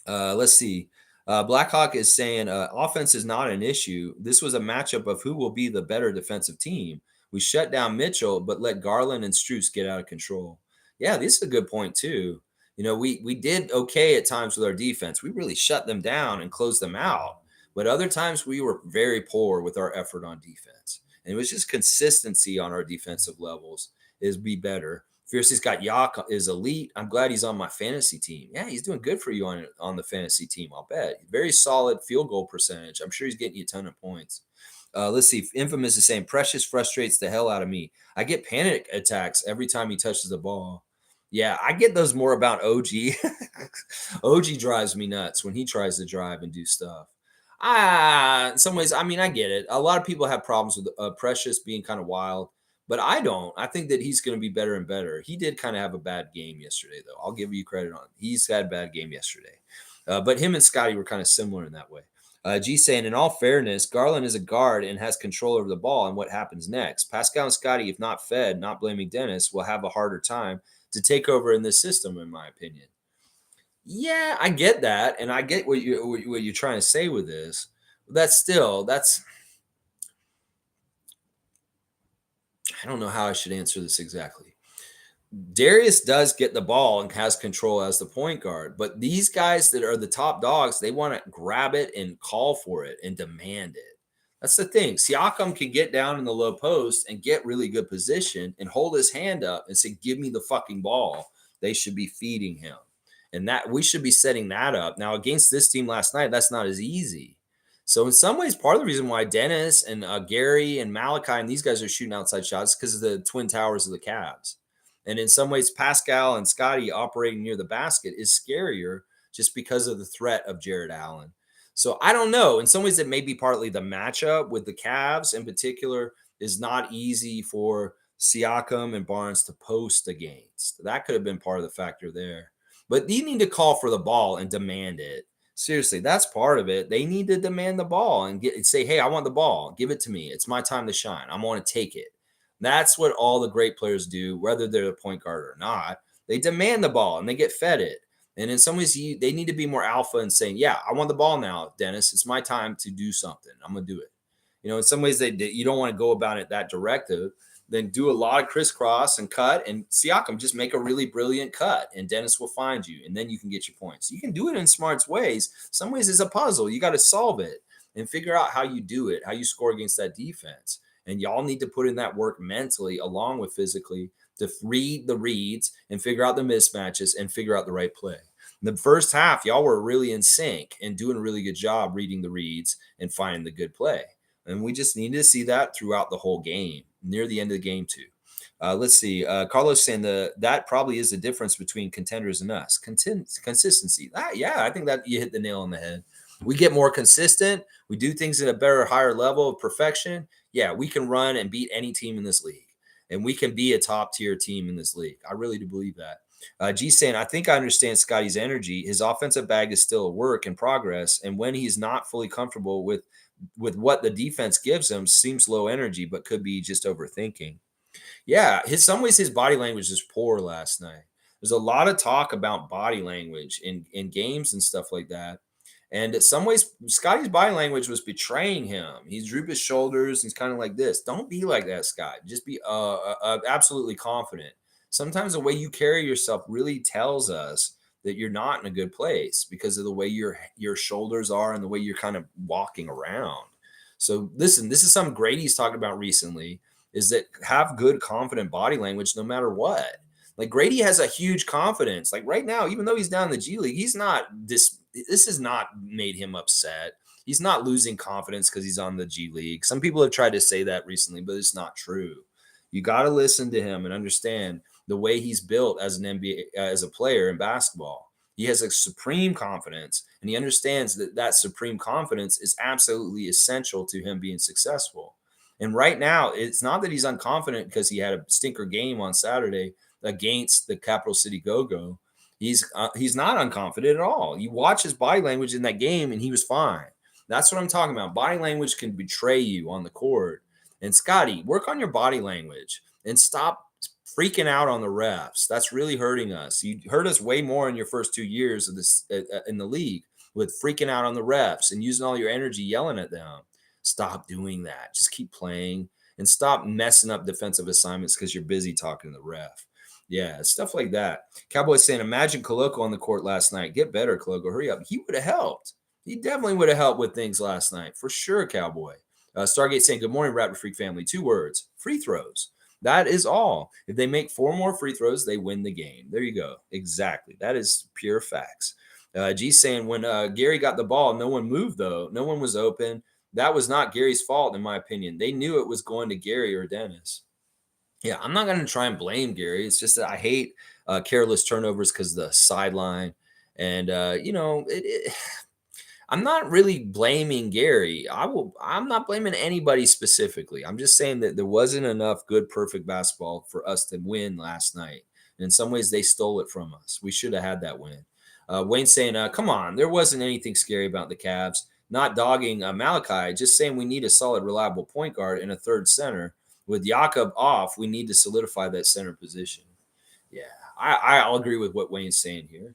Let's see. Blackhawk is saying offense is not an issue. This was a matchup of who will be the better defensive team. We shut down Mitchell, but let Garland and Strus get out of control. Yeah, this is a good point too. You know, we did okay at times with our defense. We really shut them down and closed them out. But other times we were very poor with our effort on defense. And it was just consistency on our defensive levels is be better. Fiercey's got Yak is elite. I'm glad he's on my fantasy team. Yeah, he's doing good for you on the fantasy team, I'll bet. Very solid field goal percentage. I'm sure he's getting you a ton of points. Let's see. Infamous is saying, Precious frustrates the hell out of me. I get panic attacks every time he touches the ball. Yeah, I get those more about OG. OG drives me nuts when he tries to drive and do stuff. In some ways, I mean, I get it. A lot of people have problems with Precious being kind of wild, but I don't. I think that he's going to be better and better. He did kind of have a bad game yesterday, though. I'll give you credit on it. He's had a bad game yesterday. But him and Scotty were kind of similar in that way. G saying, in all fairness, Garland is a guard and has control over the ball and what happens next. Pascal and Scotty, if not fed, not blaming Dennis, will have a harder time to take over in this system, in my opinion. Yeah, I get that, and I get what you're trying to say with this. That's I don't know how I should answer this exactly. Darius does get the ball and has control as the point guard, but these guys that are the top dogs, they want to grab it and call for it and demand it. That's the thing. Siakam can get down in the low post and get really good position and hold his hand up and say, give me the fucking ball. They should be feeding him. And that we should be setting that up. Now, against this team last night, that's not as easy. So in some ways, part of the reason why Dennis and Gary and Malachi and these guys are shooting outside shots because of the twin towers of the Cavs. And in some ways, Pascal and Scotty operating near the basket is scarier just because of the threat of Jared Allen. So I don't know. In some ways, it may be partly the matchup with the Cavs in particular is not easy for Siakam and Barnes to post against. That could have been part of the factor there. But you need to call for the ball and demand it. Seriously, that's part of it. They need to demand the ball and say, hey, I want the ball. Give it to me. It's my time to shine. I want to take it. That's what all the great players do, whether they're a point guard or not. They demand the ball and they get fed it. And in some ways, they need to be more alpha and saying, "Yeah, I want the ball now, Dennis. It's my time to do something. I'm gonna do it." In some ways, you don't want to go about it that directive. Then do a lot of crisscross and cut, and Siakam just make a really brilliant cut, and Dennis will find you, and then you can get your points. You can do it in smart ways. Some ways it's a puzzle. You got to solve it and figure out how you do it, how you score against that defense. And y'all need to put in that work mentally along with physically to read the reads and figure out the mismatches and figure out the right play. In the first half, y'all were really in sync and doing a really good job reading the reads and finding the good play. And we just need to see that throughout the whole game, near the end of the game, too. Let's see. Carlos saying that probably is the difference between contenders and us. Consistency. Yeah, I think that you hit the nail on the head. We get more consistent. We do things at a better, higher level of perfection. Yeah, we can run and beat any team in this league. And we can be a top tier team in this league. I really do believe that. G saying, I think I understand Scotty's energy. His offensive bag is still a work in progress. And when he's not fully comfortable with what the defense gives him, seems low energy, but could be just overthinking. Yeah, some ways his body language is poor last night. There's a lot of talk about body language in games and stuff like that. And in some ways, Scotty's body language was betraying him. He's drooped his shoulders. He's kind of like this. Don't be like that, Scott. Just be absolutely confident. Sometimes the way you carry yourself really tells us that you're not in a good place because of the way your shoulders are and the way you're kind of walking around. So listen, this is something Grady's talked about recently, is that have good confident body language no matter what. Like Grady has a huge confidence. Like right now, even though he's down in the G League, he's not this has not made him upset. He's not losing confidence because he's on the G League. Some people have tried to say that recently, but it's not true. You got to listen to him and understand the way he's built as an NBA as a player in basketball. He has a supreme confidence, and he understands that supreme confidence is absolutely essential to him being successful. And right now, it's not that he's unconfident because he had a stinker game on Saturday against the Capital City Go-Go. He's not unconfident at all. You watch his body language in that game, and he was fine. That's what I'm talking about. Body language can betray you on the court. And Scotty, work on your body language and stop freaking out on the refs. That's really hurting us. You hurt us way more in your first 2 years of this in the league with freaking out on the refs and using all your energy yelling at them. Stop doing that. Just keep playing and stop messing up defensive assignments because you're busy talking to the ref. Yeah, stuff like that. Cowboys saying, imagine Koloko on the court last night. Get better, Koloko. Hurry up. He would have helped. He definitely would have helped with things last night. For sure, Cowboy. Stargate saying, good morning, Raptor Freak family. 2 words, free throws. That is all. If they make 4 more free throws, they win the game. There you go. Exactly. That is pure facts. G saying, when Gary got the ball, no one moved, though. No one was open. That was not Gary's fault, in my opinion. They knew it was going to Gary or Dennis. Yeah, I'm not going to try and blame Gary. It's just that I hate careless turnovers because of the sideline. And, I'm not really blaming Gary. I'm not blaming anybody specifically. I'm just saying that there wasn't enough good, perfect basketball for us to win last night. And in some ways, they stole it from us. We should have had that win. Wayne saying, come on, there wasn't anything scary about the Cavs. Not dogging Malachi, just saying we need a solid, reliable point guard and a third center. With Jakob off, we need to solidify that center position. Yeah, I'll agree with what Wayne's saying here.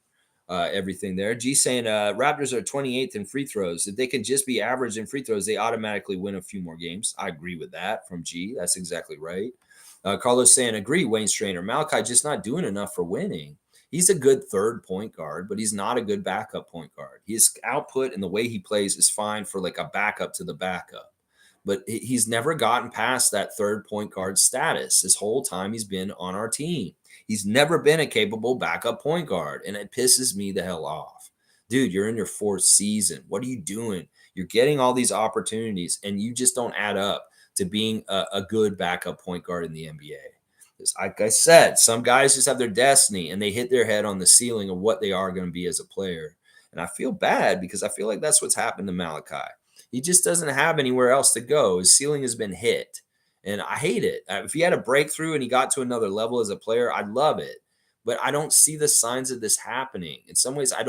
Everything there. G saying Raptors are 28th in free throws. If they can just be average in free throws, they automatically win a few more games. I agree with that from G. That's exactly right. Carlos saying, agree, Wayne Strainer. Malachi just not doing enough for winning. He's a good third point guard, but he's not a good backup point guard. His output and the way he plays is fine for like a backup to the backup. But he's never gotten past that third point guard status this whole time he's been on our team. He's never been a capable backup point guard, and it pisses me the hell off. Dude, you're in your 4th season. What are you doing? You're getting all these opportunities, and you just don't add up to being a good backup point guard in the NBA. Because like I said, some guys just have their destiny, and they hit their head on the ceiling of what they are going to be as a player. And I feel bad because I feel like that's what's happened to Malachi. He just doesn't have anywhere else to go. His ceiling has been hit. And I hate it. If he had a breakthrough and he got to another level as a player, I'd love it. But I don't see the signs of this happening. In some ways, I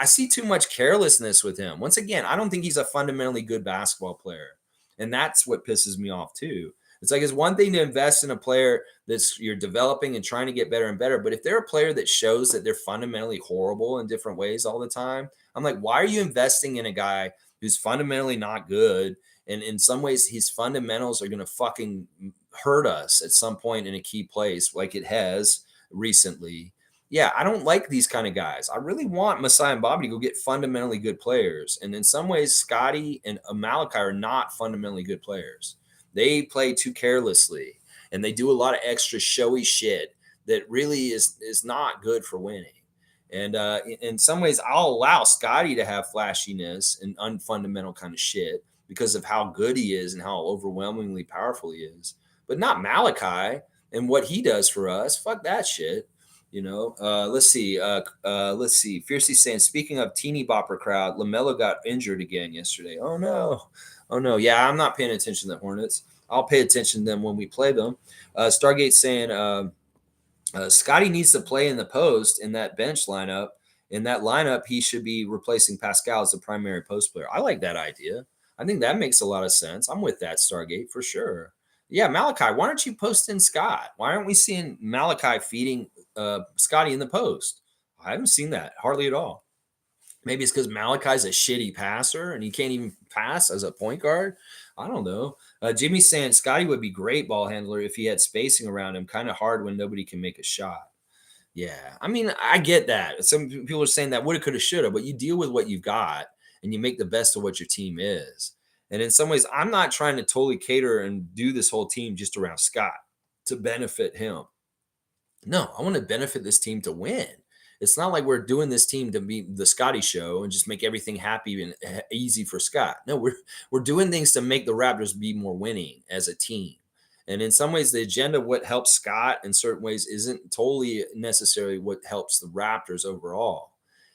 see too much carelessness with him. Once again, I don't think he's a fundamentally good basketball player. And that's what pisses me off too. It's like it's one thing to invest in a player that's you're developing and trying to get better and better. But if they're a player that shows that they're fundamentally horrible in different ways all the time, I'm like, why are you investing in a guy who's fundamentally not good? And in some ways, his fundamentals are going to fucking hurt us at some point in a key place, like it has recently. Yeah, I don't like these kind of guys. I really want Masai and Bobby to go get fundamentally good players. And in some ways, Scotty and Malachi are not fundamentally good players. They play too carelessly and they do a lot of extra showy shit that really is not good for winning. And in some ways, I'll allow Scotty to have flashiness and unfundamental kind of shit because of how good he is and how overwhelmingly powerful he is, but not Malachi and what he does for us. Fuck that shit. Let's see. Let's see. Fiercely saying, speaking of teeny bopper crowd, LaMelo got injured again yesterday. Oh no. Oh no. Yeah, I'm not paying attention to the Hornets. I'll pay attention to them when we play them. Stargate saying Scotty needs to play in the post in that bench lineup. In that lineup, he should be replacing Pascal as the primary post player. I like that idea. I think that makes a lot of sense. I'm with that, Stargate, for sure. Yeah, Malachi, why aren't you posting Scott? Why aren't we seeing Malachi feeding Scotty in the post? I haven't seen that hardly at all. Maybe it's because Malachi's a shitty passer and he can't even pass as a point guard. I don't know. Jimmy's saying Scotty would be great ball handler if he had spacing around him. Kind of hard when nobody can make a shot. Yeah, I mean, I get that. Some people are saying that woulda, coulda, shoulda, but you deal with what you've got and you make the best of what your team is. And in some ways, I'm not trying to totally cater and do this whole team just around Scott to benefit him. No, I want to benefit this team to win. It's not like we're doing this team to be the Scotty show and just make everything happy and easy for Scott. No, we're doing things to make the Raptors be more winning as a team. And in some ways, the agenda, what helps Scott in certain ways, isn't totally necessarily what helps the Raptors overall.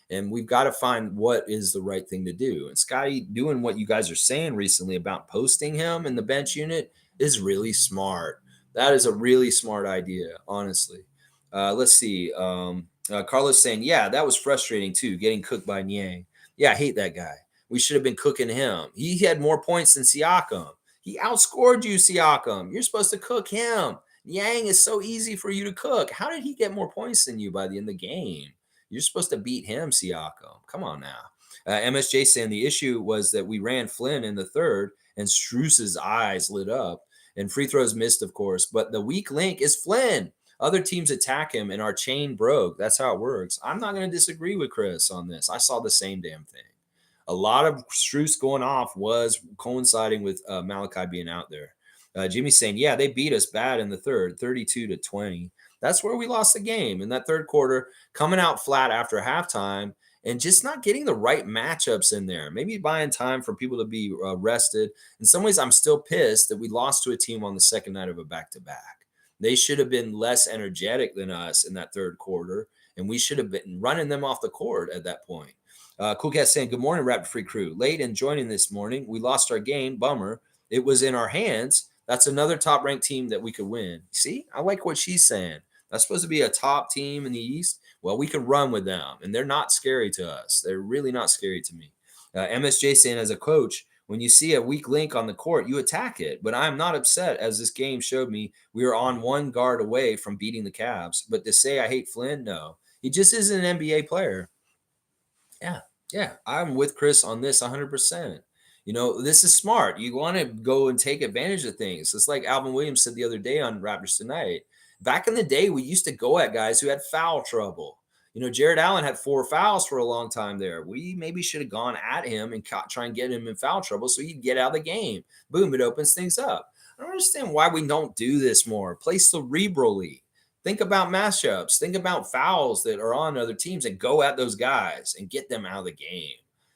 And we've got to find what is the right thing to do. And Scotty doing what you guys are saying recently about posting him in the bench unit is really smart. That is a really smart idea, honestly. Let's see. Carlos saying, yeah, that was frustrating too, getting cooked by Niang. Yeah, I hate that guy. We should have been cooking him. He had more points than Siakam. He outscored you, Siakam. You're supposed to cook him. Niang is so easy for you to cook. How did he get more points than you by the end of the game? You're supposed to beat him, Siakam. Come on now. MSJ saying the issue was that we ran Flynn in the third and Strus's eyes lit up and free throws missed, of course. But the weak link is Flynn. Other teams attack him and our chain broke. That's how it works. I'm not going to disagree with Chris on this. I saw the same damn thing. A lot of Strus going off was coinciding with Malachi being out there. Jimmy's saying, yeah, they beat us bad in the third, 32-20. That's where we lost the game in that third quarter, coming out flat after halftime and just not getting the right matchups in there. Maybe buying time for people to be rested. In some ways, I'm still pissed that we lost to a team on the second night of a back-to-back. They should have been less energetic than us in that third quarter, and we should have been running them off the court at that point. Cool Cat saying, good morning, Rapid Free Crew. Late and joining this morning. We lost our game. Bummer. It was in our hands. That's another top-ranked team that we could win. See, I like what she's saying. That's supposed to be a top team in the East. Well, we can run with them, and they're not scary to us. They're really not scary to me. MSJ saying, as a coach, when you see a weak link on the court, you attack it. But I'm not upset, as this game showed me. We were on one guard away from beating the Cavs. But to say I hate Flynn, no. He just isn't an NBA player. Yeah, I'm with Chris on this 100%. This is smart. You want to go and take advantage of things. It's like Alvin Williams said the other day on Raptors Tonight. Back in the day, we used to go at guys who had foul trouble. Jared Allen had 4 fouls for a long time there. We maybe should have gone at him and try and get him in foul trouble so he'd get out of the game. Boom, it opens things up. I don't understand why we don't do this more. Play cerebrally. Think about matchups. Think about fouls that are on other teams and go at those guys and get them out of the game.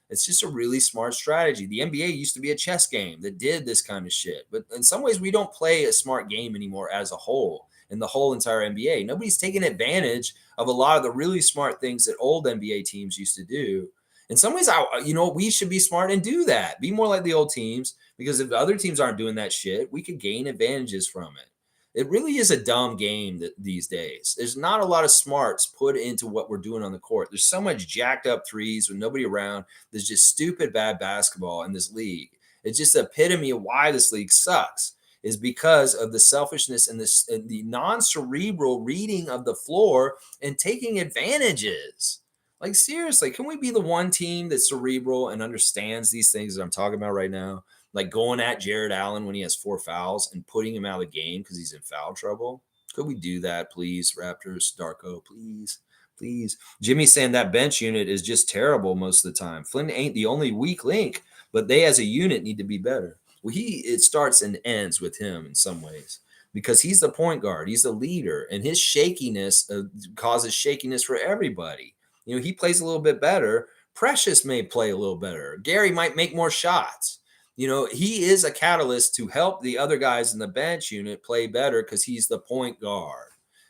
It's just a really smart strategy. The NBA used to be a chess game that did this kind of shit. But in some ways, we don't play a smart game anymore as a whole in the whole entire NBA. Nobody's taking advantage of a lot of the really smart things that old NBA teams used to do. In some ways, we should be smart and do that. Be more like the old teams, because if the other teams aren't doing that shit, we could gain advantages from it. It really is a dumb game these days. There's not a lot of smarts put into what we're doing on the court. There's so much jacked up threes with nobody around. There's just stupid bad basketball in this league. It's just the epitome of why this league sucks. is because of the selfishness and this and the non-cerebral reading of the floor and taking advantages. Like seriously, can we be the one team that's cerebral and understands these things that I'm talking about right now? Like going at Jared Allen when he has 4 fouls and putting him out of the game because he's in foul trouble. Could we do that, please, Raptors, Darko, please? Please. Jimmy's saying that bench unit is just terrible most of the time. Flynn ain't the only weak link, but they as a unit need to be better. Well, it starts and ends with him in some ways because he's the point guard, he's the leader, and his shakiness causes shakiness for everybody. You know, he plays a little bit better. Precious may play a little better. Gary might make more shots. You know, he is a catalyst to help the other guys in the bench unit play better because he's the point guard.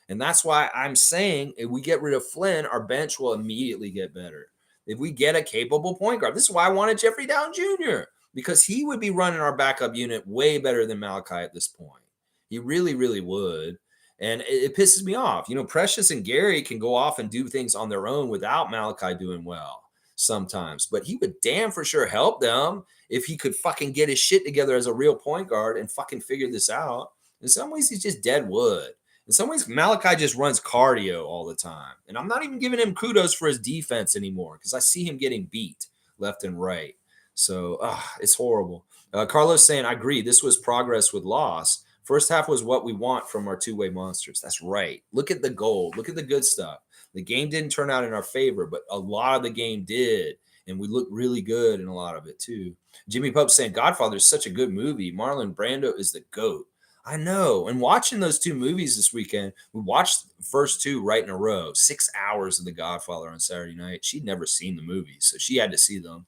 And that's why I'm saying if we get rid of Flynn, our bench will immediately get better. If we get a capable point guard, this is why I wanted Jeffrey Down Jr., because he would be running our backup unit way better than Malachi at this point. He really, really would. And it pisses me off. You know, Precious and Gary can go off and do things on their own without Malachi doing well sometimes, but he would damn for sure help them if he could fucking get his shit together as a real point guard and fucking figure this out. In some ways, he's just dead wood. In some ways, Malachi just runs cardio all the time. And I'm not even giving him kudos for his defense anymore because I see him getting beat left and right. So it's horrible. Carlos saying, I agree. This was progress with loss. First half was what we want from our two-way monsters. That's right. Look at the gold. Look at the good stuff. The game didn't turn out in our favor, but a lot of the game did. And we looked really good in a lot of it, too. Jimmy Pope saying, Godfather is such a good movie. Marlon Brando is the GOAT. I know. And watching those two movies this weekend, we watched the first two right in a row, 6 hours of The Godfather on Saturday night. She'd never seen the movies, so she had to see them.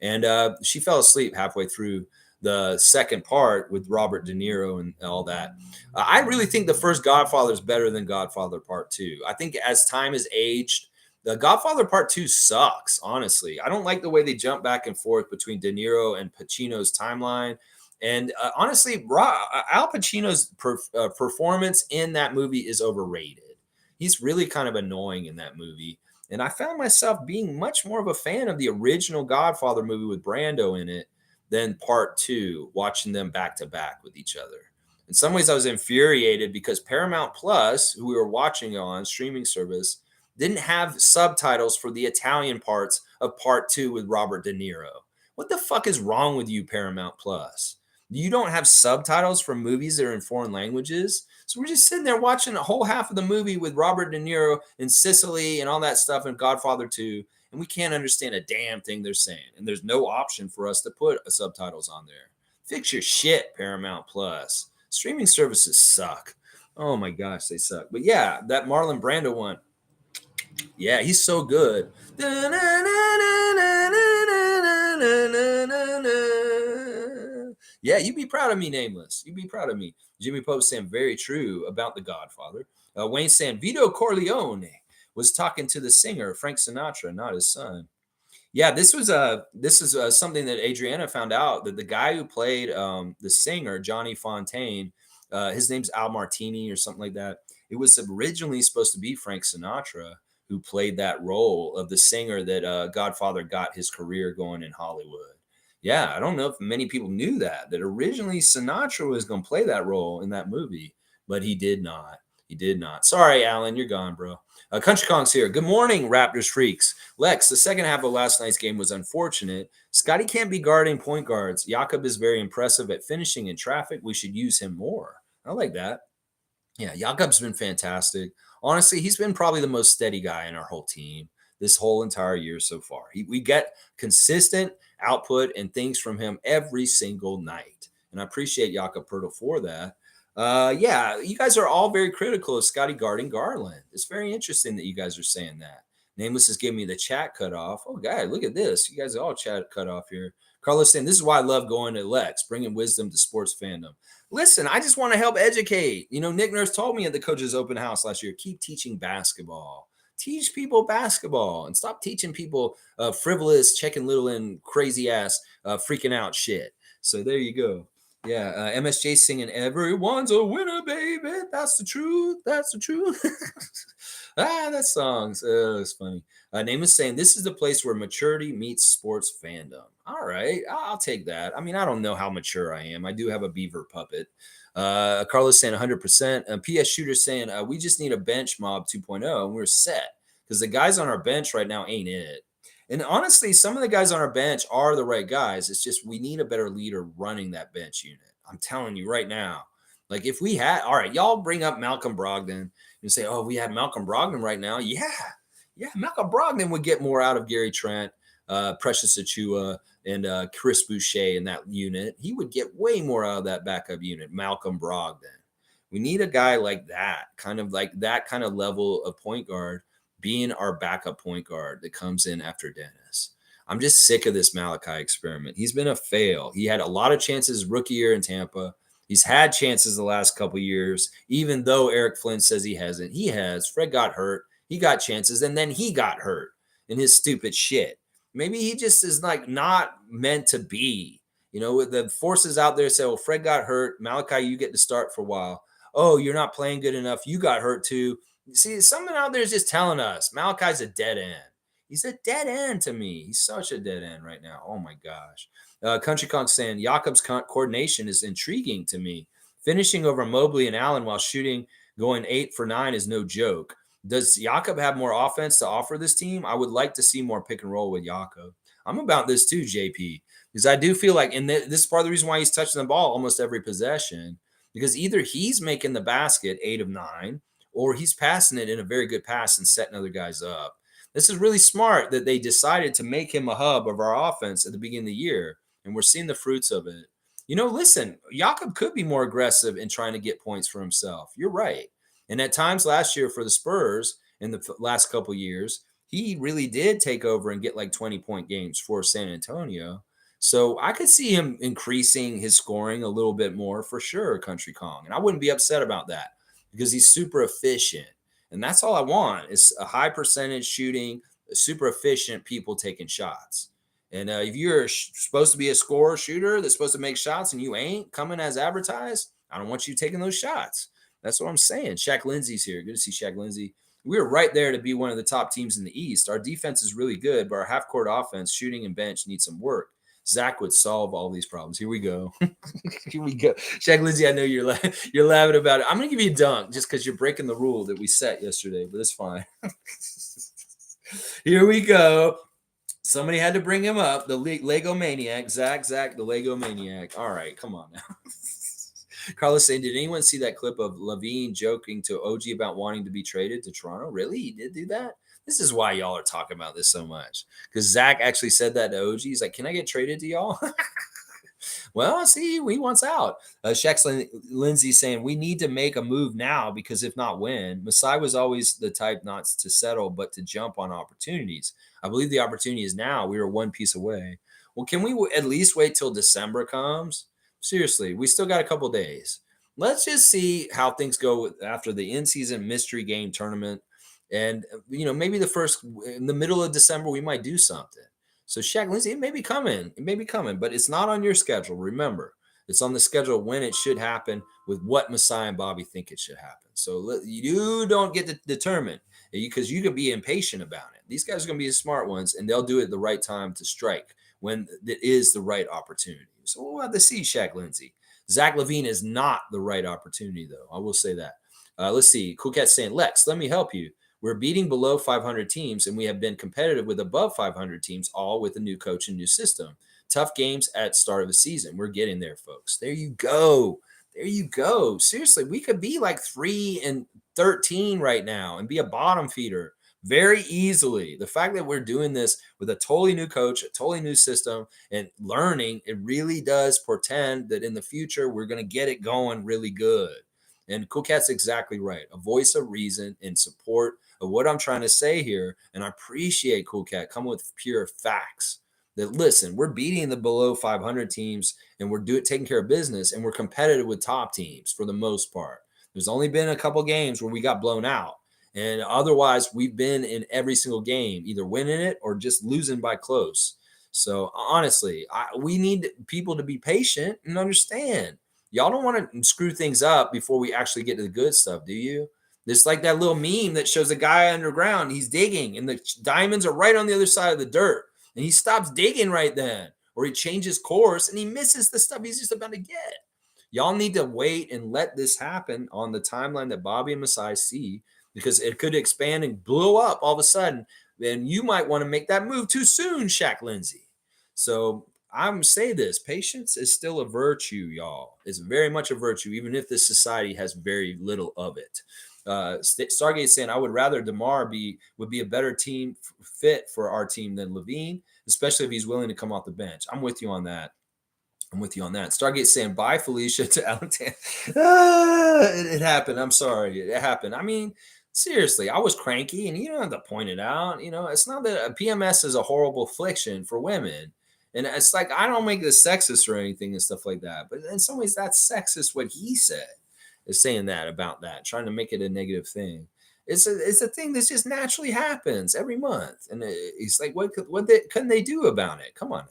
And she fell asleep halfway through the second part with Robert De Niro and all that. I really think the first Godfather is better than Godfather Part 2. I think as time has aged, the Godfather Part 2 sucks, honestly. I don't like the way they jump back and forth between De Niro and Pacino's timeline. And honestly, Al Pacino's performance in that movie is overrated. He's really kind of annoying in that movie. And I found myself being much more of a fan of the original Godfather movie with Brando in it than Part 2, watching them back to back with each other. In some ways, I was infuriated because Paramount Plus, who we were watching on streaming service, didn't have subtitles for the Italian parts of Part 2 with Robert De Niro. What the fuck is wrong with you, Paramount Plus? You don't have subtitles for movies that are in foreign languages? So we're just sitting there watching a whole half of the movie with Robert De Niro in Sicily and all that stuff in Godfather 2, and we can't understand a damn thing they're saying. And there's no option for us to put subtitles on there. Fix your shit, Paramount Plus. Streaming services suck. Oh my gosh, they suck. But yeah, that Marlon Brando one, yeah, he's so good. Yeah, you'd be proud of me, Nameless. You'd be proud of me. Jimmy Pope saying very true about The Godfather. Wayne saying Vito Corleone was talking to the singer Frank Sinatra, not his son. Yeah, this is something that Adriana found out, that the guy who played the singer Johnny Fontaine, his name's Al Martini or something like that. It was originally supposed to be Frank Sinatra who played that role of the singer that Godfather got his career going in Hollywood. Yeah, I don't know if many people knew that originally Sinatra was going to play that role in that movie, but he did not. He did not. Sorry, Alan, you're gone, bro. Country Kong's here. Good morning, Raptors freaks. Lex, the second half of last night's game was unfortunate. Scotty can't be guarding point guards. Jakob is very impressive at finishing in traffic. We should use him more. I like that. Yeah, Jakob's been fantastic. Honestly, he's been probably the most steady guy in our whole team this whole entire year so far. We get consistent output and things from him every single night. And I appreciate Jakob Pertl for that. Yeah, you guys are all very critical of Scotty guarding Garland. It's very interesting that you guys are saying that. Nameless is giving me the chat cut off. Oh, God, look at this. You guys are all chat cut off here. Carlos saying, this is why I love going to Lex, bringing wisdom to sports fandom. Listen, I just want to help educate. You know, Nick Nurse told me at the coach's open house last year, keep teaching basketball. Teach people basketball and stop teaching people frivolous, Chicken Little and crazy ass freaking out shit. So there you go. Yeah, MSJ singing "Everyone's a winner, baby." That's the truth. That's the truth. That song's it's funny. Name is saying this is the place where maturity meets sports fandom. All right, I'll take that. I mean, I don't know how mature I am. I do have a beaver puppet. Carlos saying 100%. PS Shooter saying we just need a bench mob 2.0 and we're set because the guys on our bench right now ain't it. And honestly, some of the guys on our bench are the right guys. It's just we need a better leader running that bench unit. I'm telling you right now. Like if we had, all right, y'all bring up Malcolm Brogdon and say, oh, we had Malcolm Brogdon right now. Yeah, Malcolm Brogdon would get more out of Gary Trent, Precious Achua, and Chris Boucher in that unit. He would get way more out of that backup unit, Malcolm Brogdon. We need a guy like that, kind of like that kind of level of point guard being our backup point guard that comes in after Dennis. I'm just sick of this Malachi experiment. He's been a fail. He had a lot of chances rookie year in Tampa. He's had chances the last couple years, even though Eric Flynn says he hasn't. He has. Fred got hurt. He got chances, and then he got hurt in his stupid shit. Maybe he just is like not meant to be. You know, the forces out there say, well, Fred got hurt. Malachi, you get to start for a while. Oh, you're not playing good enough. You got hurt too. See, something out there is just telling us Malachi's a dead end. He's a dead end to me. He's such a dead end right now. Oh my gosh. Country Kong saying Jakob's coordination is intriguing to me. Finishing over Mobley and Allen while shooting, going 8 for 9 is no joke. Does Jakob have more offense to offer this team? I would like to see more pick and roll with Jakob. I'm about this too, JP, because I do feel like, and this is part of the reason why he's touching the ball almost every possession, because either he's making the basket 8 of 9, or he's passing it in a very good pass and setting other guys up. This is really smart that they decided to make him a hub of our offense at the beginning of the year, and we're seeing the fruits of it. You know, listen, Jakob could be more aggressive in trying to get points for himself. You're right. And at times last year for the Spurs in the last couple years, he really did take over and get like 20-point games for San Antonio. So I could see him increasing his scoring a little bit more for sure, Country Kong. And I wouldn't be upset about that because he's super efficient. And that's all I want is a high percentage shooting, super efficient people taking shots. And if you're supposed to be a scorer shooter that's supposed to make shots and you ain't coming as advertised, I don't want you taking those shots. That's what I'm saying. Shaq Lindsey's here. Good to see Shaq Lindsey. We were right there to be one of the top teams in the East. Our defense is really good, but our half-court offense, shooting and bench need some work. Zach would solve all these problems. Here we go. Here we go. Shaq Lindsey, I know you're laughing about it. I'm going to give you a dunk just because you're breaking the rule that we set yesterday, but it's fine. Here we go. Somebody had to bring him up. The Lego Maniac. Zach, the Lego Maniac. All right, come on now. Carlos saying, did anyone see that clip of Levine joking to OG about wanting to be traded to Toronto? Really? He did do that? This is why y'all are talking about this so much. Because Zach actually said that to OG. He's like, can I get traded to y'all? Well, see, he wants out. Shaq Lindsey saying, we need to make a move now because if not, when? Masai was always the type not to settle, but to jump on opportunities. I believe the opportunity is now. We are one piece away. Well, can we at least wait till December comes? Seriously, we still got a couple days. Let's just see how things go after the in-season mystery game tournament. And, maybe in the middle of December, we might do something. So Shaq Lindsey, it may be coming. But it's not on your schedule. Remember, it's on the schedule when it should happen with what Masai and Bobby think it should happen. So you don't get to determine because you can be impatient about it. These guys are going to be the smart ones, and they'll do it at the right time to strike when it is the right opportunity. So we'll have to see Shaq Lindsey. Zach LaVine is not the right opportunity, though. I will say that. Let's see. Cool Cat's saying, Lex, let me help you. We're beating below 500 teams, and we have been competitive with above 500 teams, all with a new coach and new system. Tough games at start of the season. We're getting there, folks. There you go. There you go. Seriously, we could be like 3-13 right now and be a bottom feeder very easily. The fact that we're doing this with a totally new coach, a totally new system, and learning, it really does portend that in the future, we're going to get it going really good. And Cool Cat's exactly right. A voice of reason in support of what I'm trying to say here. And I appreciate Cool Cat coming with pure facts that, listen, we're beating the below 500 teams and we're taking care of business and we're competitive with top teams for the most part. There's only been a couple games where we got blown out. And otherwise, we've been in every single game, either winning it or just losing by close. So honestly, we need people to be patient and understand. Y'all don't want to screw things up before we actually get to the good stuff, do you? It's like that little meme that shows a guy underground. He's digging, and the diamonds are right on the other side of the dirt. And he stops digging right then, or he changes course, and he misses the stuff he's just about to get. Y'all need to wait and let this happen on the timeline that Bobby and Masai see, because it could expand and blow up all of a sudden. Then you might want to make that move too soon, Shaq Lindsay. So I'm say this: patience is still a virtue, y'all. It's very much a virtue, even if this society has very little of it. Stargate saying, I would rather DeMar would be a better team fit for our team than Levine, especially if he's willing to come off the bench. I'm with you on that. I'm with you on that. Stargate saying, bye, Felicia, to Allentown. It happened. I'm sorry. It happened. I mean, seriously, I was cranky, and you don't have to point it out. It's not that PMS is a horrible affliction for women. And it's like, I don't make this sexist or anything and stuff like that. But in some ways, that's sexist what he said, is saying that about that, trying to make it a negative thing. It's a thing that just naturally happens every month. And it's like, couldn't they do about it? Come on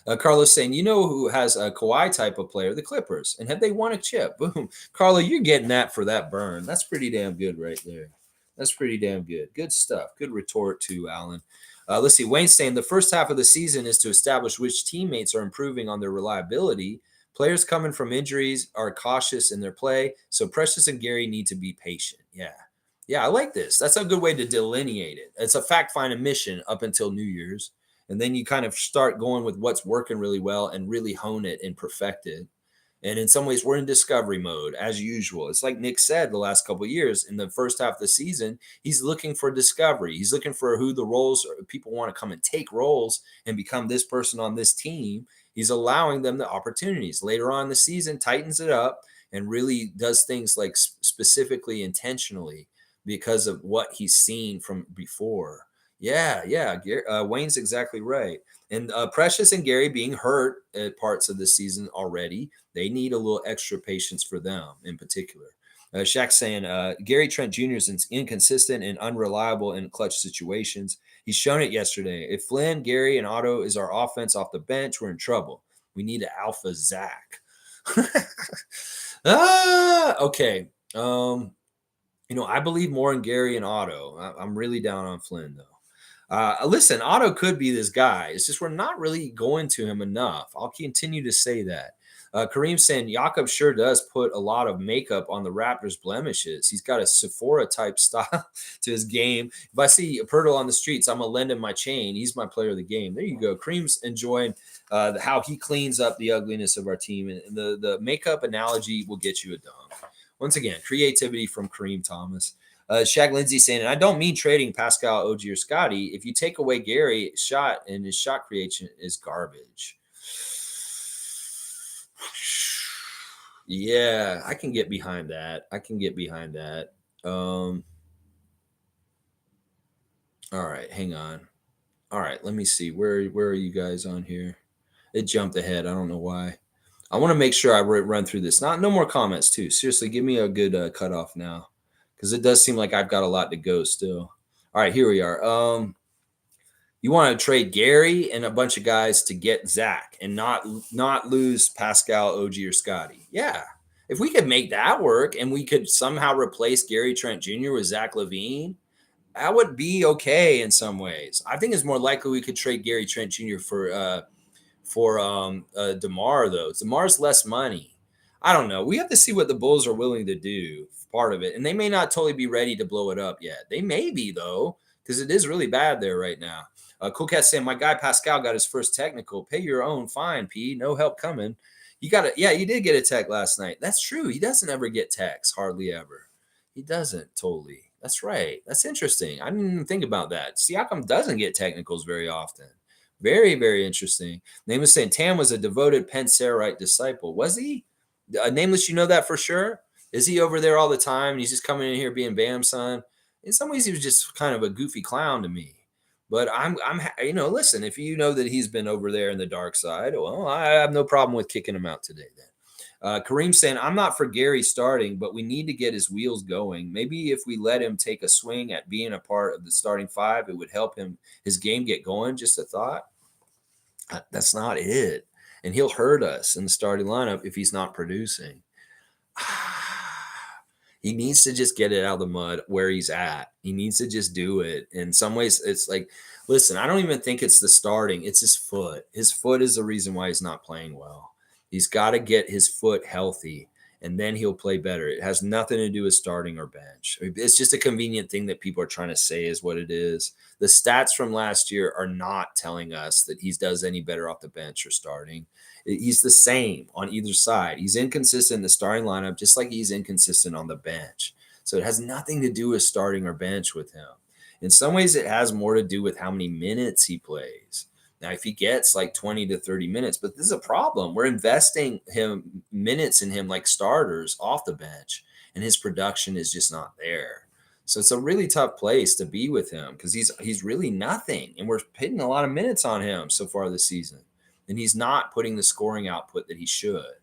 now. Carlos saying, who has a Kawhi type of player? The Clippers. And have they won a chip? Boom. Carlo, you're getting that for that burn. That's pretty damn good right there. That's pretty damn good. Good stuff. Good retort too, Alan. Let's see. Wayne's saying the first half of the season is to establish which teammates are improving on their reliability. Players coming from injuries are cautious in their play, so Precious and Gary need to be patient. Yeah. Yeah, I like this. That's a good way to delineate it. It's a fact-finding mission up until New Year's. And then you kind of start going with what's working really well and really hone it and perfect it. And in some ways, we're in discovery mode as usual. It's like Nick said the last couple of years in the first half of the season, he's looking for discovery. He's looking for who the roles are. People want to come and take roles and become this person on this team. He's allowing them the opportunities. Later on in the season, tightens it up and really does things like specifically intentionally because of what he's seen from before. Yeah. Wayne's exactly right. And Precious and Gary being hurt at parts of the season already, they need a little extra patience for them in particular. Shaq saying Gary Trent Jr. is inconsistent and unreliable in clutch situations. He's shown it yesterday. If Flynn, Gary, and Otto is our offense off the bench, we're in trouble. We need an alpha Zach. Okay. I believe more in Gary and Otto. I'm really down on Flynn though. Listen, Otto could be this guy. It's just we're not really going to him enough. I'll continue to say that. Kareem saying Jakob sure does put a lot of makeup on the Raptors' blemishes. He's got a Sephora type style to his game. If I see a Pirtle on the streets, I'm gonna lend him my chain. He's my player of the game. There you go. Kareem's enjoying how he cleans up the ugliness of our team, and the makeup analogy will get you a dunk. Once again, creativity from Kareem Thomas. Shaq Lindsay saying, and I don't mean trading Pascal, OG, or Scotty. If you take away Gary's shot and his shot creation is garbage. Yeah, I can get behind that. All right, hang on. All right, let me see. Where are you guys on here? It jumped ahead. I don't know why. I want to make sure I run through this. No more comments too. Seriously, give me a good cutoff now, because it does seem like I've got a lot to go still. All right, here we are. You want to trade Gary and a bunch of guys to get Zach and not lose Pascal, OG, or Scotty. Yeah. If we could make that work and we could somehow replace Gary Trent Jr. with Zach LaVine, that would be okay in some ways. I think it's more likely we could trade Gary Trent Jr. for DeMar, though. DeMar's less money. I don't know. We have to see what the Bulls are willing to do, part of it. And they may not totally be ready to blow it up yet. They may be, though, because it is really bad there right now. Cool Cat saying, my guy Pascal got his first technical. Pay your own fine, P. No help coming. You got it. Yeah, you did get a tech last night. That's true. He doesn't ever get techs, hardly ever. He doesn't totally. That's right. That's interesting. I didn't even think about that. Siakam doesn't get technicals very often. Very, very interesting. Nameless saying Tam was a devoted Penn Sarahite disciple. Was he? Nameless, you know that for sure? Is he over there all the time? And he's just coming in here being Bam son? In some ways, he was just kind of a goofy clown to me. But I'm, listen, if you know that he's been over there in the dark side, well, I have no problem with kicking him out today then. Kareem saying, I'm not for Gary starting, but we need to get his wheels going. Maybe if we let him take a swing at being a part of the starting five, it would help his game get going. Just a thought. That's not it. And he'll hurt us in the starting lineup if he's not producing. He needs to just get it out of the mud where he's at. He needs to just do it. In some ways, it's like, listen, I don't even think it's the starting. It's his foot. His foot is the reason why he's not playing well. He's got to get his foot healthy, and then he'll play better. It has nothing to do with starting or bench. It's just a convenient thing that people are trying to say is what it is. The stats from last year are not telling us that he does any better off the bench or starting. He's the same on either side. He's inconsistent in the starting lineup, just like he's inconsistent on the bench. So it has nothing to do with starting or bench with him. In some ways, it has more to do with how many minutes he plays. Now, if he gets like 20 to 30 minutes, but this is a problem. We're investing him minutes in him like starters off the bench, and his production is just not there. So it's a really tough place to be with him because he's really nothing, and we're hitting a lot of minutes on him so far this season, and he's not putting the scoring output that he should.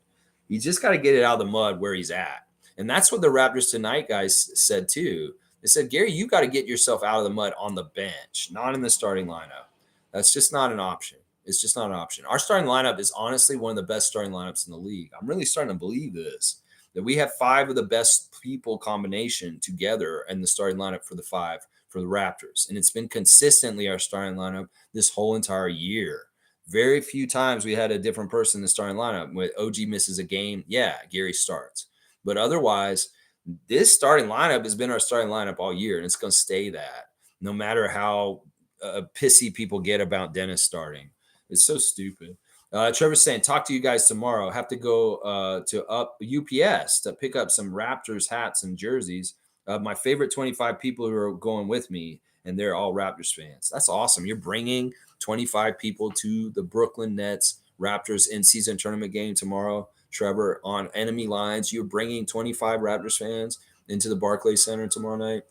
He's just got to get it out of the mud where he's at, and that's what the Raptors tonight guys said too. They said, Gary, you got to get yourself out of the mud on the bench, not in the starting lineup. That's just not an option. It's just not an option. Our starting lineup is honestly one of the best starting lineups in the league. I'm really starting to believe this, that we have 5 of the best people combination together in the starting lineup for the 5 for the Raptors. And it's been consistently our starting lineup this whole entire year. Very few times we had a different person in the starting lineup. When OG misses a game, yeah, Gary starts. But otherwise, this starting lineup has been our starting lineup all year, and it's going to stay that no matter how pissy people get about Dennis starting. It's so stupid. Trevor's saying, talk to you guys tomorrow. Have to go to UPS to pick up some Raptors hats and jerseys. My favorite 25 people who are going with me, and they're all Raptors fans. That's awesome. You're bringing 25 people to the Brooklyn Nets Raptors in-season tournament game tomorrow. Trevor, on enemy lines, you're bringing 25 Raptors fans into the Barclays Center tomorrow night.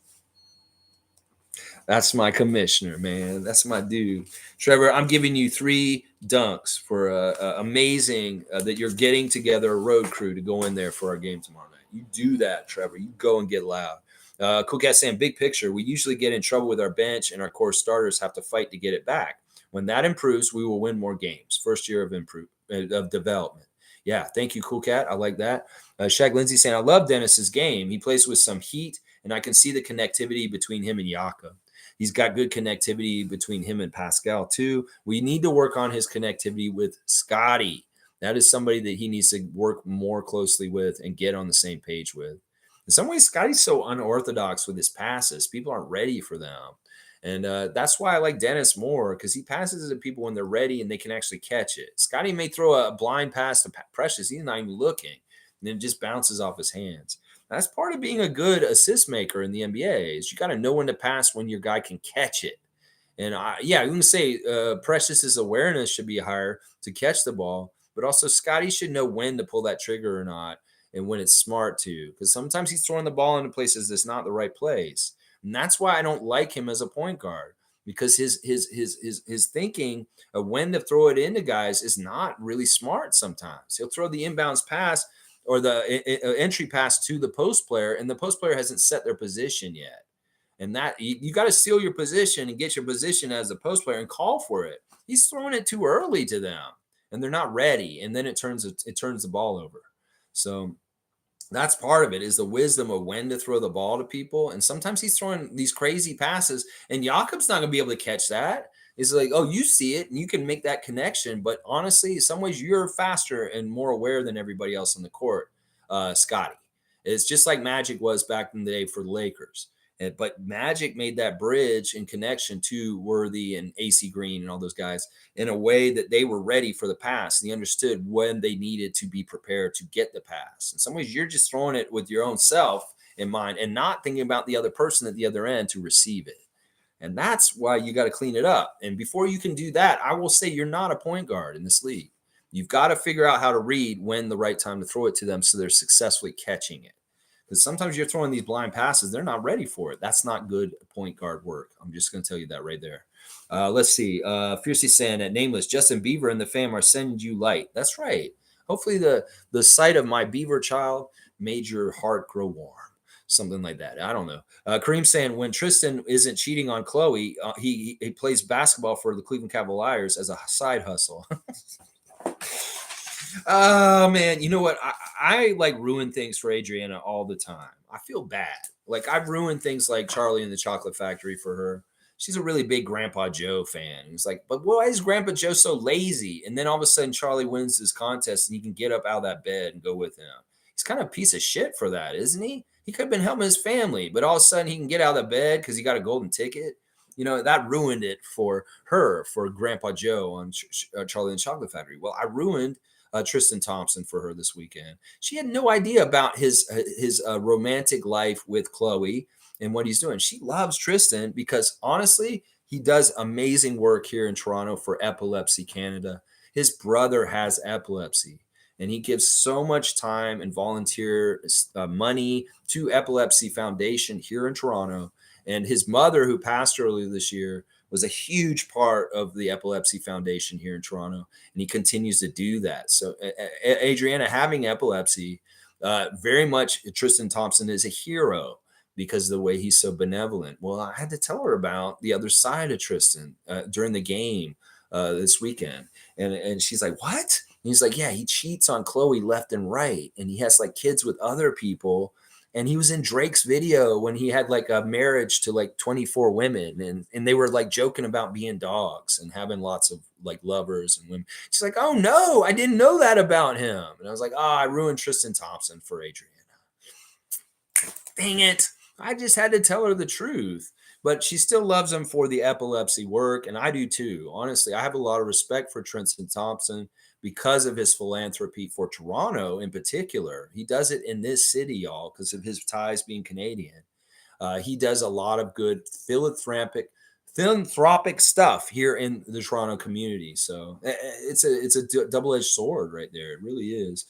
That's my commissioner, man. That's my dude. Trevor, I'm giving you 3 dunks for amazing that you're getting together a road crew to go in there for our game tomorrow night. You do that, Trevor. You go and get loud. Cool Cat saying, big picture, we usually get in trouble with our bench and our core starters have to fight to get it back. When that improves, we will win more games. First year of development. Yeah, thank you, Cool Cat. I like that. Shaq Lindsay saying, I love Dennis's game. He plays with some heat, and I can see the connectivity between him and Jakob. He's got good connectivity between him and Pascal, too. We need to work on his connectivity with Scotty. That is somebody that he needs to work more closely with and get on the same page with. In some ways, Scotty's so unorthodox with his passes. People aren't ready for them. And that's why I like Dennis more, because he passes to people when they're ready and they can actually catch it. Scotty may throw a blind pass to Precious. He's not even looking. And it just bounces off his hands. That's part of being a good assist maker in the NBA is you got to know when to pass when your guy can catch it. And you can say Precious's awareness should be higher to catch the ball, but also Scotty should know when to pull that trigger or not and when it's smart to, because sometimes he's throwing the ball into places that's not the right place. And that's why I don't like him as a point guard, because his thinking of when to throw it into guys is not really smart sometimes. He'll throw the inbounds pass or the entry pass to the post player, and the post player hasn't set their position yet. And that you got to steal your position and get your position as a post player and call for it. He's throwing it too early to them, and they're not ready, and then it turns the ball over. So that's part of it, is the wisdom of when to throw the ball to people. And sometimes he's throwing these crazy passes, and Jakob's not going to be able to catch that. It's like, oh, you see it and you can make that connection. But honestly, in some ways, you're faster and more aware than everybody else on the court, Scotty. It's just like Magic was back in the day for the Lakers. But Magic made that bridge and connection to Worthy and AC Green and all those guys in a way that they were ready for the pass. And they understood when they needed to be prepared to get the pass. In some ways, you're just throwing it with your own self in mind and not thinking about the other person at the other end to receive it. And that's why you got to clean it up. And before you can do that, I will say you're not a point guard in this league. You've got to figure out how to read when the right time to throw it to them so they're successfully catching it. Because sometimes you're throwing these blind passes, they're not ready for it. That's not good point guard work. I'm just going to tell you that right there. Let's see. Fiercely saying at Nameless, Justin Bieber and the fam are sending you light. That's right. Hopefully the sight of my Beaver child made your heart grow warm. Something like that. I don't know. Kareem saying when Tristan isn't cheating on Chloe, he plays basketball for the Cleveland Cavaliers as a side hustle. Oh man, you know what? I like ruin things for Adriana all the time. I feel bad. Like I've ruined things like Charlie and the Chocolate Factory for her. she's a really big Grandpa Joe fan. He's like, but why is Grandpa Joe so lazy? And then all of a sudden, Charlie wins this contest and he can get up out of that bed and go with him. He's kind of a piece of shit for that, isn't he? He could have been helping his family, but all of a sudden he can get out of the bed because he got a golden ticket. That ruined it for her, for Grandpa Joe on Charlie and the Chocolate Factory. Well, I ruined Tristan Thompson for her this weekend. She had no idea about his romantic life with Chloe and what he's doing. She loves Tristan because honestly, he does amazing work here in Toronto for Epilepsy Canada. His brother has epilepsy, and he gives so much time and volunteer money to Epilepsy Foundation here in Toronto. And his mother, who passed earlier this year, was a huge part of the Epilepsy Foundation here in Toronto, and he continues to do that. So, Adriana, having epilepsy, very much Tristan Thompson is a hero because of the way he's so benevolent. Well, I had to tell her about the other side of Tristan during the game this weekend, and she's like, "What?" And he's like, "Yeah, he cheats on Chloe left and right, and he has like kids with other people." And he was in Drake's video when he had like a marriage to like 24 women, and they were like joking about being dogs and having lots of like lovers and women. She's like, "Oh no, I didn't know that about him." And I was like, "Oh, I ruined Tristan Thompson for Adriana. Dang it. I just had to tell her the truth." But she still loves him for the epilepsy work, and I do too. Honestly, I have a lot of respect for Tristan Thompson because of his philanthropy for Toronto in particular. He does it in this city, y'all, because of his ties being Canadian. He does a lot of good philanthropic stuff here in the Toronto community. So it's a double-edged sword right there. It really is.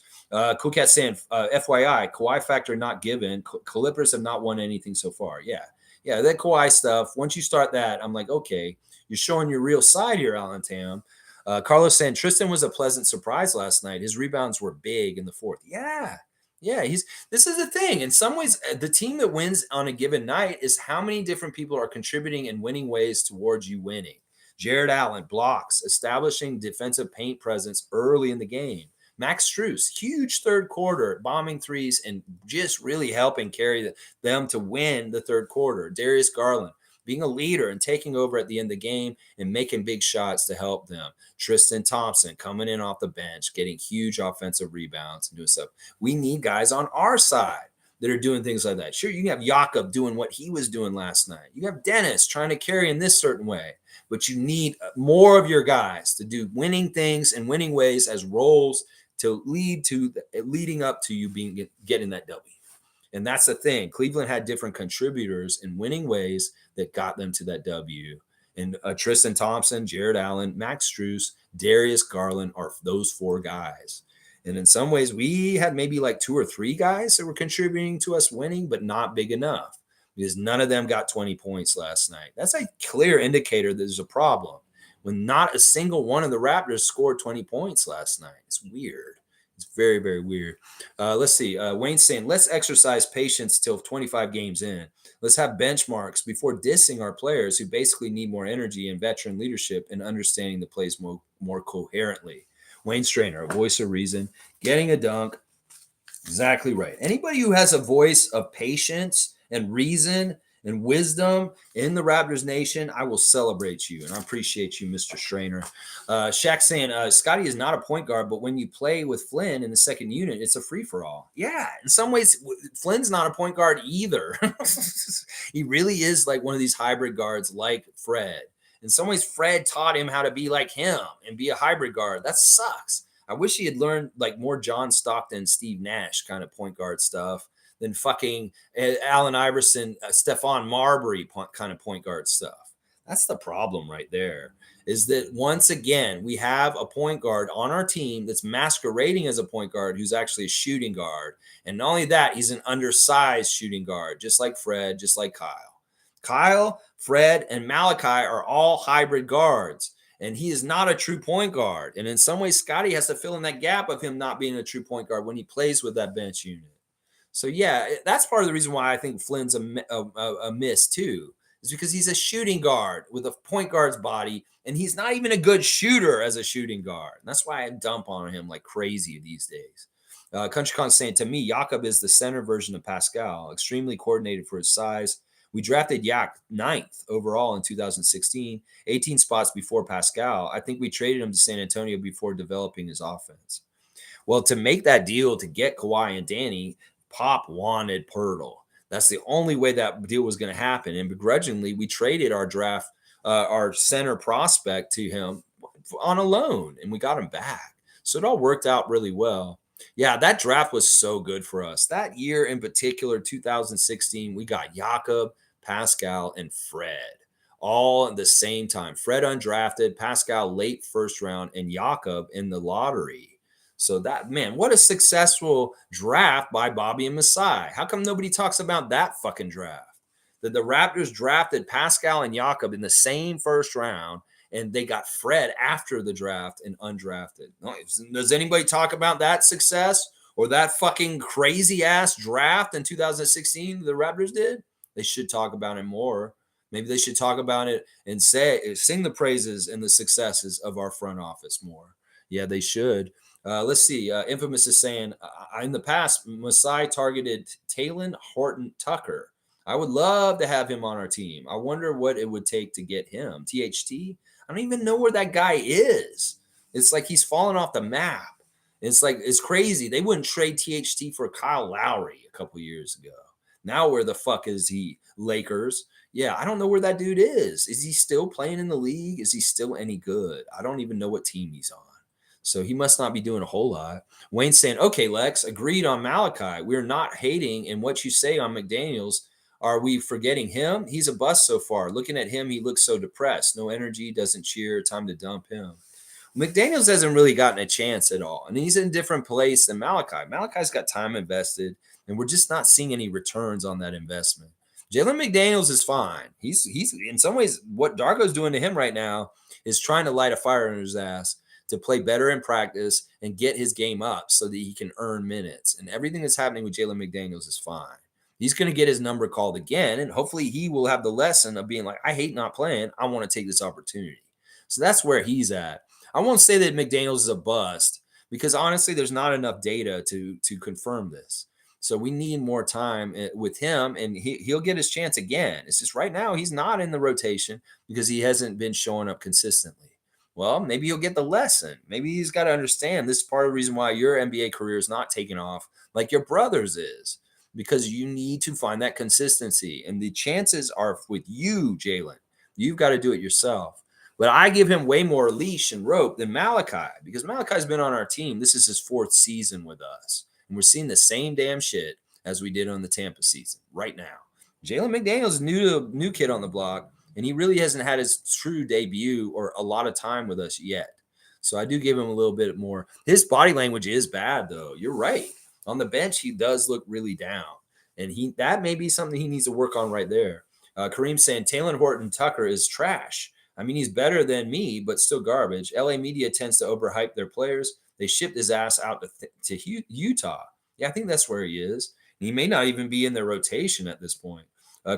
Cool Cat saying, FYI, Kawhi factor not given. Clippers have not won anything so far. Yeah, that Kawhi stuff. Once you start that, I'm like, okay, you're showing your real side here, Alan Tam. Carlos saying Tristan was a pleasant surprise last night. His rebounds were big in the fourth. Yeah. This is the thing. In some ways, the team that wins on a given night is how many different people are contributing in winning ways towards you winning. Jared Allen blocks, establishing defensive paint presence early in the game. Max Strus, huge third quarter, bombing threes and just really helping carry them to win the third quarter. Darius Garland being a leader and taking over at the end of the game and making big shots to help them. Tristan Thompson coming in off the bench, getting huge offensive rebounds and doing stuff. We need guys on our side that are doing things like that. Sure, you can have Jakob doing what he was doing last night. You have Dennis trying to carry in this certain way, but you need more of your guys to do winning things and winning ways as roles to leading up to you getting that W. And that's the thing. Cleveland had different contributors in winning ways that got them to that W. And Tristan Thompson, Jared Allen, Max Strus, Darius Garland are those four guys. And in some ways, we had maybe like two or three guys that were contributing to us winning, but not big enough because none of them got 20 points last night. That's a clear indicator that there's a problem when not a single one of the Raptors scored 20 points last night. It's weird. It's very, very weird. Let's see. Wayne's saying, let's exercise patience till 25 games in. Let's have benchmarks before dissing our players who basically need more energy and veteran leadership and understanding the plays more coherently. Wayne Strainer, a voice of reason, getting a dunk. Exactly right. Anybody who has a voice of patience and reason and wisdom in the Raptors nation, I will celebrate you. And I appreciate you, Mr. Strainer. Shaq saying, Scotty is not a point guard, but when you play with Flynn in the second unit, it's a free-for-all. Yeah, in some ways, Flynn's not a point guard either. He really is like one of these hybrid guards like Fred. In some ways, Fred taught him how to be like him and be a hybrid guard. That sucks. I wish he had learned like more John Stockton, Steve Nash kind of point guard stuff than fucking Allen Iverson, Stephon Marbury kind of point guard stuff. That's the problem right there, is that once again, we have a point guard on our team that's masquerading as a point guard who's actually a shooting guard. And not only that, he's an undersized shooting guard, just like Fred, just like Kyle. Kyle, Fred, and Malachi are all hybrid guards. And he is not a true point guard. And in some ways, Scotty has to fill in that gap of him not being a true point guard when he plays with that bench unit. So, yeah, that's part of the reason why I think Flynn's a miss, too, is because he's a shooting guard with a point guard's body, and he's not even a good shooter as a shooting guard. And that's why I dump on him like crazy these days. CountryCon saying, to me, Jakob is the center version of Pascal, extremely coordinated for his size. We drafted Yak ninth overall in 2016, 18 spots before Pascal. I think we traded him to San Antonio before developing his offense. Well, to make that deal to get Kawhi and Danny, Pop wanted Pirtle. That's the only way that deal was going to happen. And begrudgingly, we traded our center prospect to him on a loan, and we got him back. So it all worked out really well. Yeah, that draft was so good for us. That year in particular, 2016, we got Jakob, Pascal, and Fred all at the same time. Fred undrafted, Pascal late first round, and Jakob in the lottery. So that, man, what a successful draft by Bobby and Masai. How come nobody talks about that fucking draft? That the Raptors drafted Pascal and Jakob in the same first round, and they got Fred after the draft and undrafted. Does anybody talk about that success or that fucking crazy ass draft in 2016 the Raptors did? They should talk about it more. Maybe they should talk about it and sing the praises and the successes of our front office more. Yeah, they should. Let's see. Infamous is saying, in the past, Masai targeted Talen Horton Tucker. I would love to have him on our team. I wonder what it would take to get him. THT? I don't even know where that guy is. It's like he's fallen off the map. It's like, it's crazy. They wouldn't trade THT for Kyle Lowry a couple years ago. Now where the fuck is he? Lakers. Yeah, I don't know where that dude is. Is he still playing in the league? Is he still any good? I don't even know what team he's on. So he must not be doing a whole lot. Wayne's saying, okay, Lex, agreed on Malachi. We're not hating. And what you say on McDaniels, are we forgetting him? He's a bust so far. Looking at him, he looks so depressed. No energy, doesn't cheer. Time to dump him. McDaniels hasn't really gotten a chance at all. And he's in a different place than Malachi. Malachi's got time invested, and we're just not seeing any returns on that investment. Jalen McDaniels is fine. He's in some ways, what Darko's doing to him right now is trying to light a fire under his ass to play better in practice and get his game up so that he can earn minutes. And everything that's happening with Jalen McDaniels is fine. He's going to get his number called again, and hopefully he will have the lesson of being like, I hate not playing. I want to take this opportunity. So that's where he's at. I won't say that McDaniels is a bust because honestly, there's not enough data to confirm this. So we need more time with him, and he'll get his chance again. It's just right now he's not in the rotation because he hasn't been showing up consistently. Well, maybe he'll get the lesson. Maybe he's got to understand this is part of the reason why your NBA career is not taking off like your brother's is, because you need to find that consistency. And the chances are with you, Jalen. You've got to do it yourself. But I give him way more leash and rope than Malachi because Malachi's been on our team. This is his fourth season with us. And we're seeing the same damn shit as we did on the Tampa season right now. Jalen McDaniels is new kid on the block, and he really hasn't had his true debut or a lot of time with us yet. So I do give him a little bit more. His body language is bad, though. You're right. On the bench, he does look really down. And that may be something he needs to work on right there. Kareem saying, Talen Horton Tucker is trash. I mean, he's better than me, but still garbage. LA media tends to overhype their players. They shipped his ass out to Utah. Yeah, I think that's where he is. He may not even be in their rotation at this point.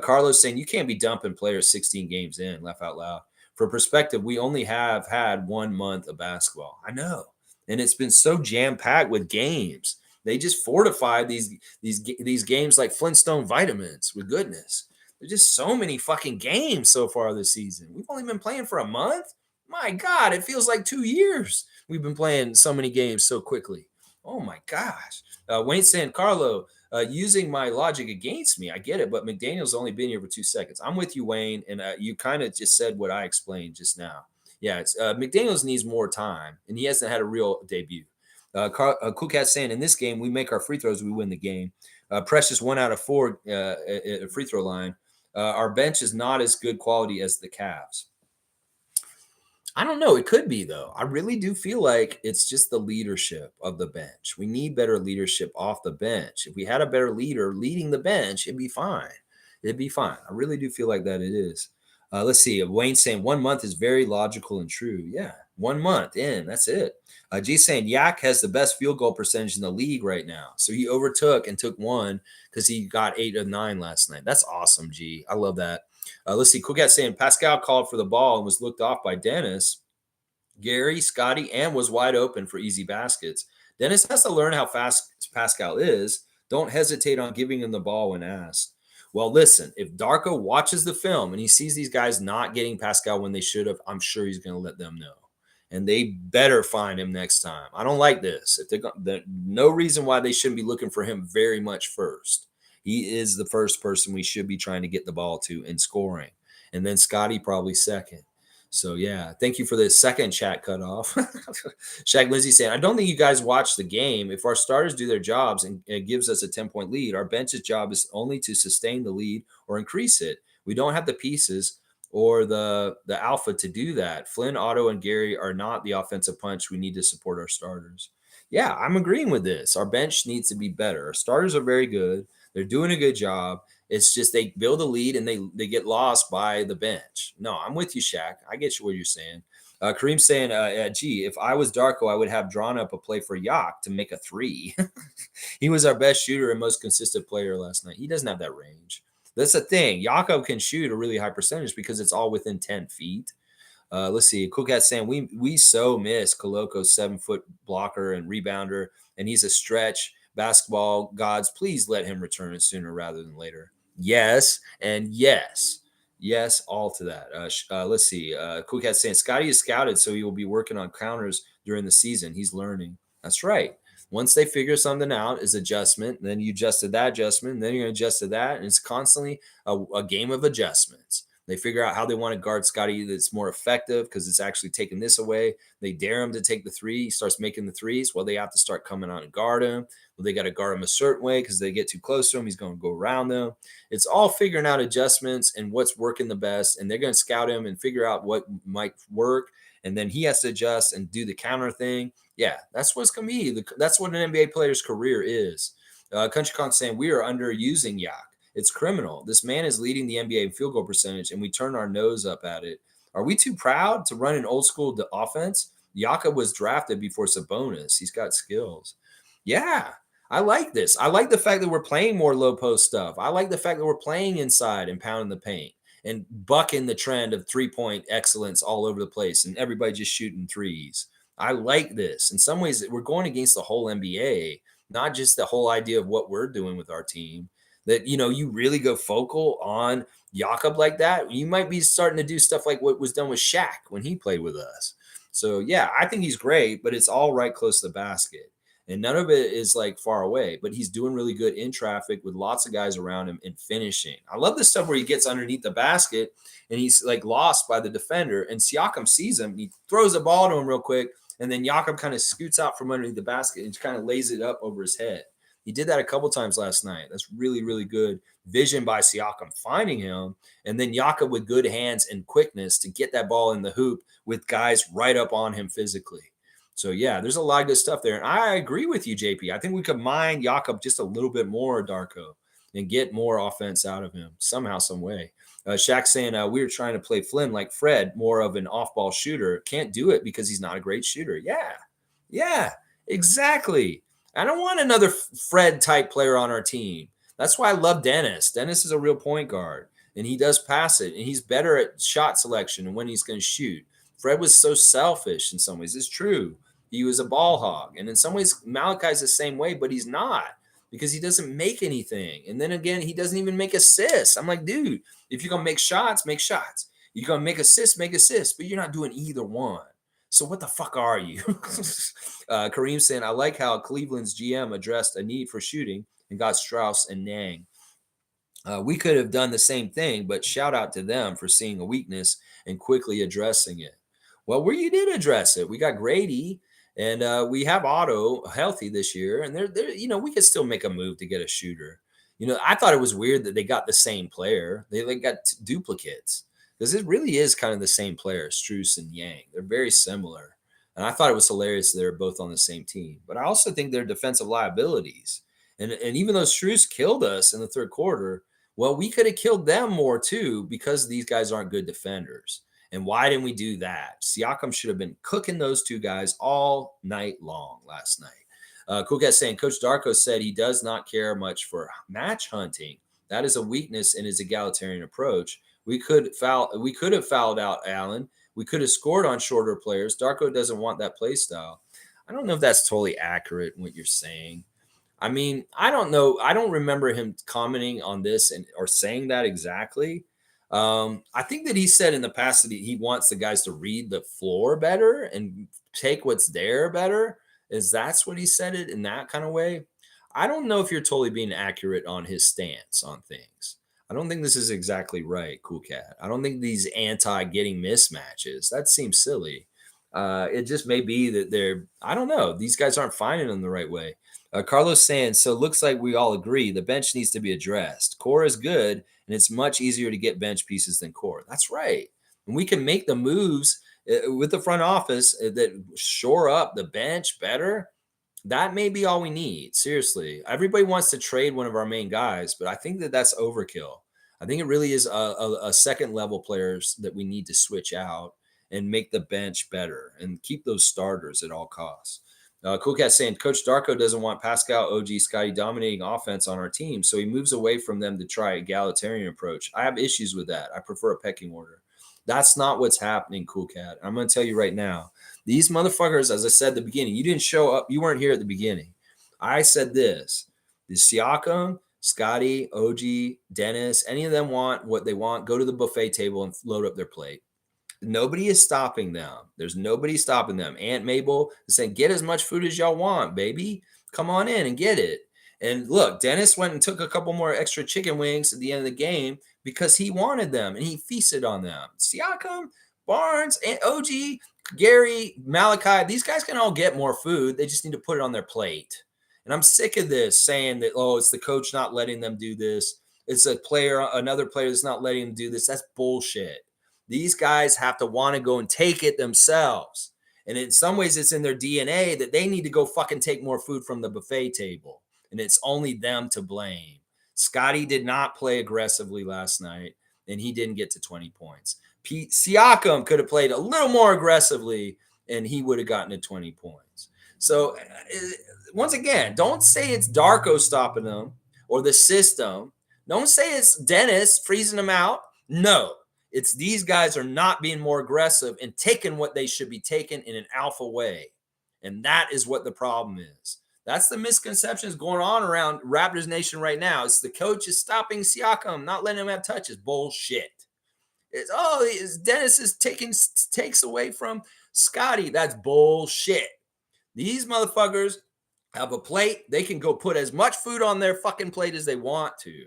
Carlos saying, you can't be dumping players 16 games in, laugh out loud. For perspective, we only have had 1 month of basketball. I know. And it's been so jam-packed with games. They just fortify these games like Flintstone vitamins with goodness. There's just so many fucking games so far this season. We've only been playing for a month. My God, it feels like 2 years. We've been playing so many games so quickly. Oh my gosh. Wayne saying, Carlo, using my logic against me, I get it, but McDaniel's only been here for 2 seconds. I'm with you, Wayne, and you kind of just said what I explained just now. Yeah, McDaniel's needs more time, and he hasn't had a real debut. Cool Cat saying, in this game, we make our free throws, we win the game. Precious 1 out of 4 free throw line. Our bench is not as good quality as the Cavs. I don't know. It could be, though. I really do feel like it's just the leadership of the bench. We need better leadership off the bench. If we had a better leader leading the bench, it'd be fine. It'd be fine. I really do feel like that it is. Let's see. Wayne saying 1 month is very logical and true. Yeah, 1 month in. That's it. G saying Yak has the best field goal percentage in the league right now. So he overtook and took one because he got 8 of 9 last night. That's awesome, G. I love that. Let's see. Cool Cat saying Pascal called for the ball and was looked off by Dennis, Gary, Scotty, and was wide open for easy baskets. Dennis has to learn how fast Pascal is. Don't hesitate on giving him the ball when asked. Well, listen, if Darko watches the film and he sees these guys not getting Pascal when they should have, I'm sure he's going to let them know. And they better find him next time. I don't like this. If they're no reason why they shouldn't be looking for him very much first. He is the first person we should be trying to get the ball to in scoring. And then Scotty probably second. So yeah, thank you for the second chat cutoff. Shaq Lindsay saying, I don't think you guys watch the game. If our starters do their jobs and it gives us a 10-point lead, our bench's job is only to sustain the lead or increase it. We don't have the pieces or the alpha to do that. Flynn, Otto, and Gary are not the offensive punch we need to support our starters. Yeah, I'm agreeing with this. Our bench needs to be better. Our starters are very good. They're doing a good job. It's just they build a lead and they get lost by the bench. No, I'm with you, Shaq. I get you what you're saying. Kareem saying, gee, if I was Darko, I would have drawn up a play for Yak to make a three. He was our best shooter and most consistent player last night. He doesn't have that range. That's the thing. Jakob can shoot a really high percentage because it's all within 10 feet. Let's see. Cool Cat saying we so miss Koloko's 7-foot blocker and rebounder, and he's a stretch basketball gods. Please let him return it sooner rather than later. Yes, and yes. Yes, all to that. Let's see. Cool Cat saying Scotty is scouted, so he will be working on counters during the season. He's learning. That's right. Once they figure something out, is adjustment. Then you adjust to that adjustment. And then you're going to adjust to that. And it's constantly a game of adjustments. They figure out how they want to guard Scotty that's more effective because it's actually taking this away. They dare him to take the three. He starts making the threes. Well, they have to start coming on and guard him. Well, they got to guard him a certain way because they get too close to him. He's going to go around them. It's all figuring out adjustments and what's working the best. And they're going to scout him and figure out what might work. And then he has to adjust and do the counter thing. Yeah, that's what's going to be. That's what an NBA player's career is. Country Con saying we are underusing Yak. It's criminal. This man is leading the NBA in field goal percentage, and we turn our nose up at it. Are we too proud to run an old school offense? Yaka was drafted before Sabonis. He's got skills. Yeah, I like this. I like the fact that we're playing more low post stuff. I like the fact that we're playing inside and pounding the paint and bucking the trend of 3-point excellence all over the place and everybody just shooting threes. I like this. In some ways, we're going against the whole NBA, not just the whole idea of what we're doing with our team. That, you really go focal on Jakob like that, you might be starting to do stuff like what was done with Shaq when he played with us. So, yeah, I think he's great, but it's all right close to the basket. And none of it is like far away, but he's doing really good in traffic with lots of guys around him and finishing. I love this stuff where he gets underneath the basket and he's like lost by the defender and Siakam sees him. He throws the ball to him real quick. And then Jakob kind of scoots out from underneath the basket and kind of lays it up over his head. He did that a couple times last night. That's really, really good vision by Siakam finding him. And then Jakob with good hands and quickness to get that ball in the hoop with guys right up on him physically. So, yeah, there's a lot of good stuff there. And I agree with you, JP. I think we could mine Jakob just a little bit more, Darko, and get more offense out of him somehow, some way. Shaq saying we were trying to play Flynn like Fred, more of an off-ball shooter. Can't do it because he's not a great shooter. Yeah, exactly. I don't want another Fred type player on our team. That's why I love Dennis. Dennis is a real point guard, and he does pass it, and he's better at shot selection and when he's going to shoot. Fred was so selfish in some ways. It's true. He was a ball hog. And in some ways, Malachi's the same way, but he's not because he doesn't make anything. And then again, he doesn't even make assists. I'm like, dude, if you're going to make shots, make shots. You're going to make assists, but you're not doing either one. So what the fuck are you? Kareem saying, I like how Cleveland's GM addressed a need for shooting and got Strauss and Nang. We could have done the same thing, but shout out to them for seeing a weakness and quickly addressing it. Well, you did address it. We got Grady and we have Otto healthy this year. And they're we could still make a move to get a shooter. I thought it was weird that they got the same player. They got duplicates. Because it really is kind of the same player, Strus and Yang. They're very similar. And I thought it was hilarious they're both on the same team. But I also think they're defensive liabilities. And even though Strus killed us in the third quarter, well, we could have killed them more too because these guys aren't good defenders. And why didn't we do that? Siakam should have been cooking those two guys all night long last night. Cool Cat saying, Coach Darko said he does not care much for match hunting. That is a weakness in his egalitarian approach. We could have fouled out Allen. We could have scored on shorter players. Darko doesn't want that play style. I don't know if that's totally accurate in what you're saying. I mean, I don't know. I don't remember him commenting on this and or saying that exactly. I think that he said in the past that he wants the guys to read the floor better and take what's there better. Is that's what he said it in that kind of way? I don't know if you're totally being accurate on his stance on things. I don't think this is exactly right, Cool Cat. I don't think these anti getting mismatches. That seems silly. It just may be that they're, I don't know, these guys aren't finding them the right way. Carlos saying, so looks like we all agree the bench needs to be addressed. Core is good, and it's much easier to get bench pieces than core. That's right. And we can make the moves with the front office that shore up the bench better. That may be all we need. Seriously, everybody wants to trade one of our main guys, but I think that that's overkill. I think it really is a second level players that we need to switch out and make the bench better and keep those starters at all costs. Cool Cat saying Coach Darko doesn't want Pascal, OG, Scotty dominating offense on our team, so he moves away from them to try a egalitarian approach. I have issues with that. I prefer a pecking order. That's not what's happening, Cool Cat. I'm going to tell you right now. These motherfuckers, as I said at the beginning, you didn't show up. You weren't here at the beginning. I said this: the Siakam, Scotty, OG, Dennis, any of them want what they want. Go to the buffet table and load up their plate. Nobody is stopping them. There's nobody stopping them. Aunt Mabel is saying, get as much food as y'all want, baby. Come on in and get it. And look, Dennis went and took a couple more extra chicken wings at the end of the game because he wanted them and he feasted on them. Siakam, Barnes, and OG, Gary, Malachi, these guys can all get more food. They just need to put it on their plate. And I'm sick of this saying that, oh, it's the coach not letting them do this. It's a player, another player that's not letting them do this. That's bullshit. These guys have to want to go and take it themselves. And in some ways, it's in their DNA that they need to go fucking take more food from the buffet table. And it's only them to blame. Scotty did not play aggressively last night, and he didn't get to 20 points. Pete Siakam could have played a little more aggressively, and he would have gotten to 20 points. So, once again, don't say it's Darko stopping them or the system. Don't say it's Dennis freezing them out. No, it's these guys are not being more aggressive and taking what they should be taking in an alpha way. And that is what the problem is. That's the misconceptions going on around Raptors Nation right now. It's the coach is stopping Siakam, not letting him have touches. Bullshit. Dennis is taking takes away from Scotty. That's bullshit. These motherfuckers have a plate. They can go put as much food on their fucking plate as they want to.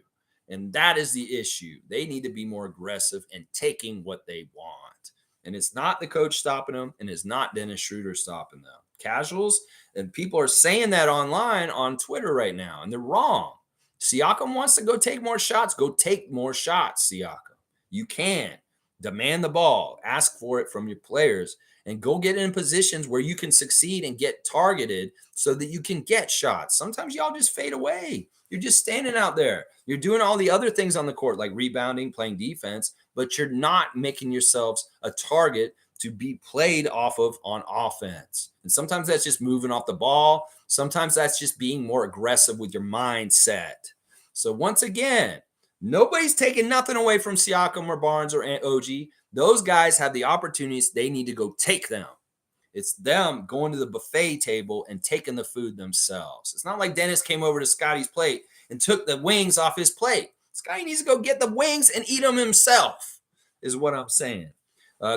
And that is the issue. They need to be more aggressive and taking what they want. And it's not the coach stopping them, and it's not Dennis Schroeder stopping them. Casuals, and people are saying that online on Twitter right now, and they're wrong. Siakam wants to go take more shots. Go take more shots, Siakam. You can. Demand the ball. Ask for it from your players. And go get in positions where you can succeed and get targeted so that you can get shots. Sometimes y'all just fade away. You're just standing out there. You're doing all the other things on the court, like rebounding, playing defense, but you're not making yourselves a target to be played off of on offense. And sometimes that's just moving off the ball. Sometimes that's just being more aggressive with your mindset. So once again, nobody's taking nothing away from Siakam or Barnes or OG. Those guys have the opportunities. They need to go take them. It's them going to the buffet table and taking the food themselves. It's not like Dennis came over to Scotty's plate and took the wings off his plate. Scotty needs to go get the wings and eat them himself, is what I'm saying.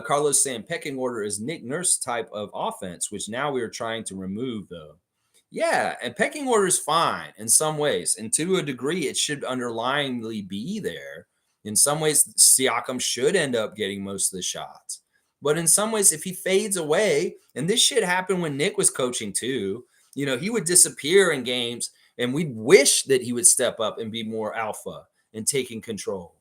Carlos saying pecking order is Nick Nurse type of offense, which now we are trying to remove, though. Yeah, and pecking order is fine in some ways. And to a degree, it should underlyingly be there. In some ways, Siakam should end up getting most of the shots. But in some ways, if he fades away, and this shit happened when Nick was coaching too, he would disappear in games, and we'd wish that he would step up and be more alpha and taking control.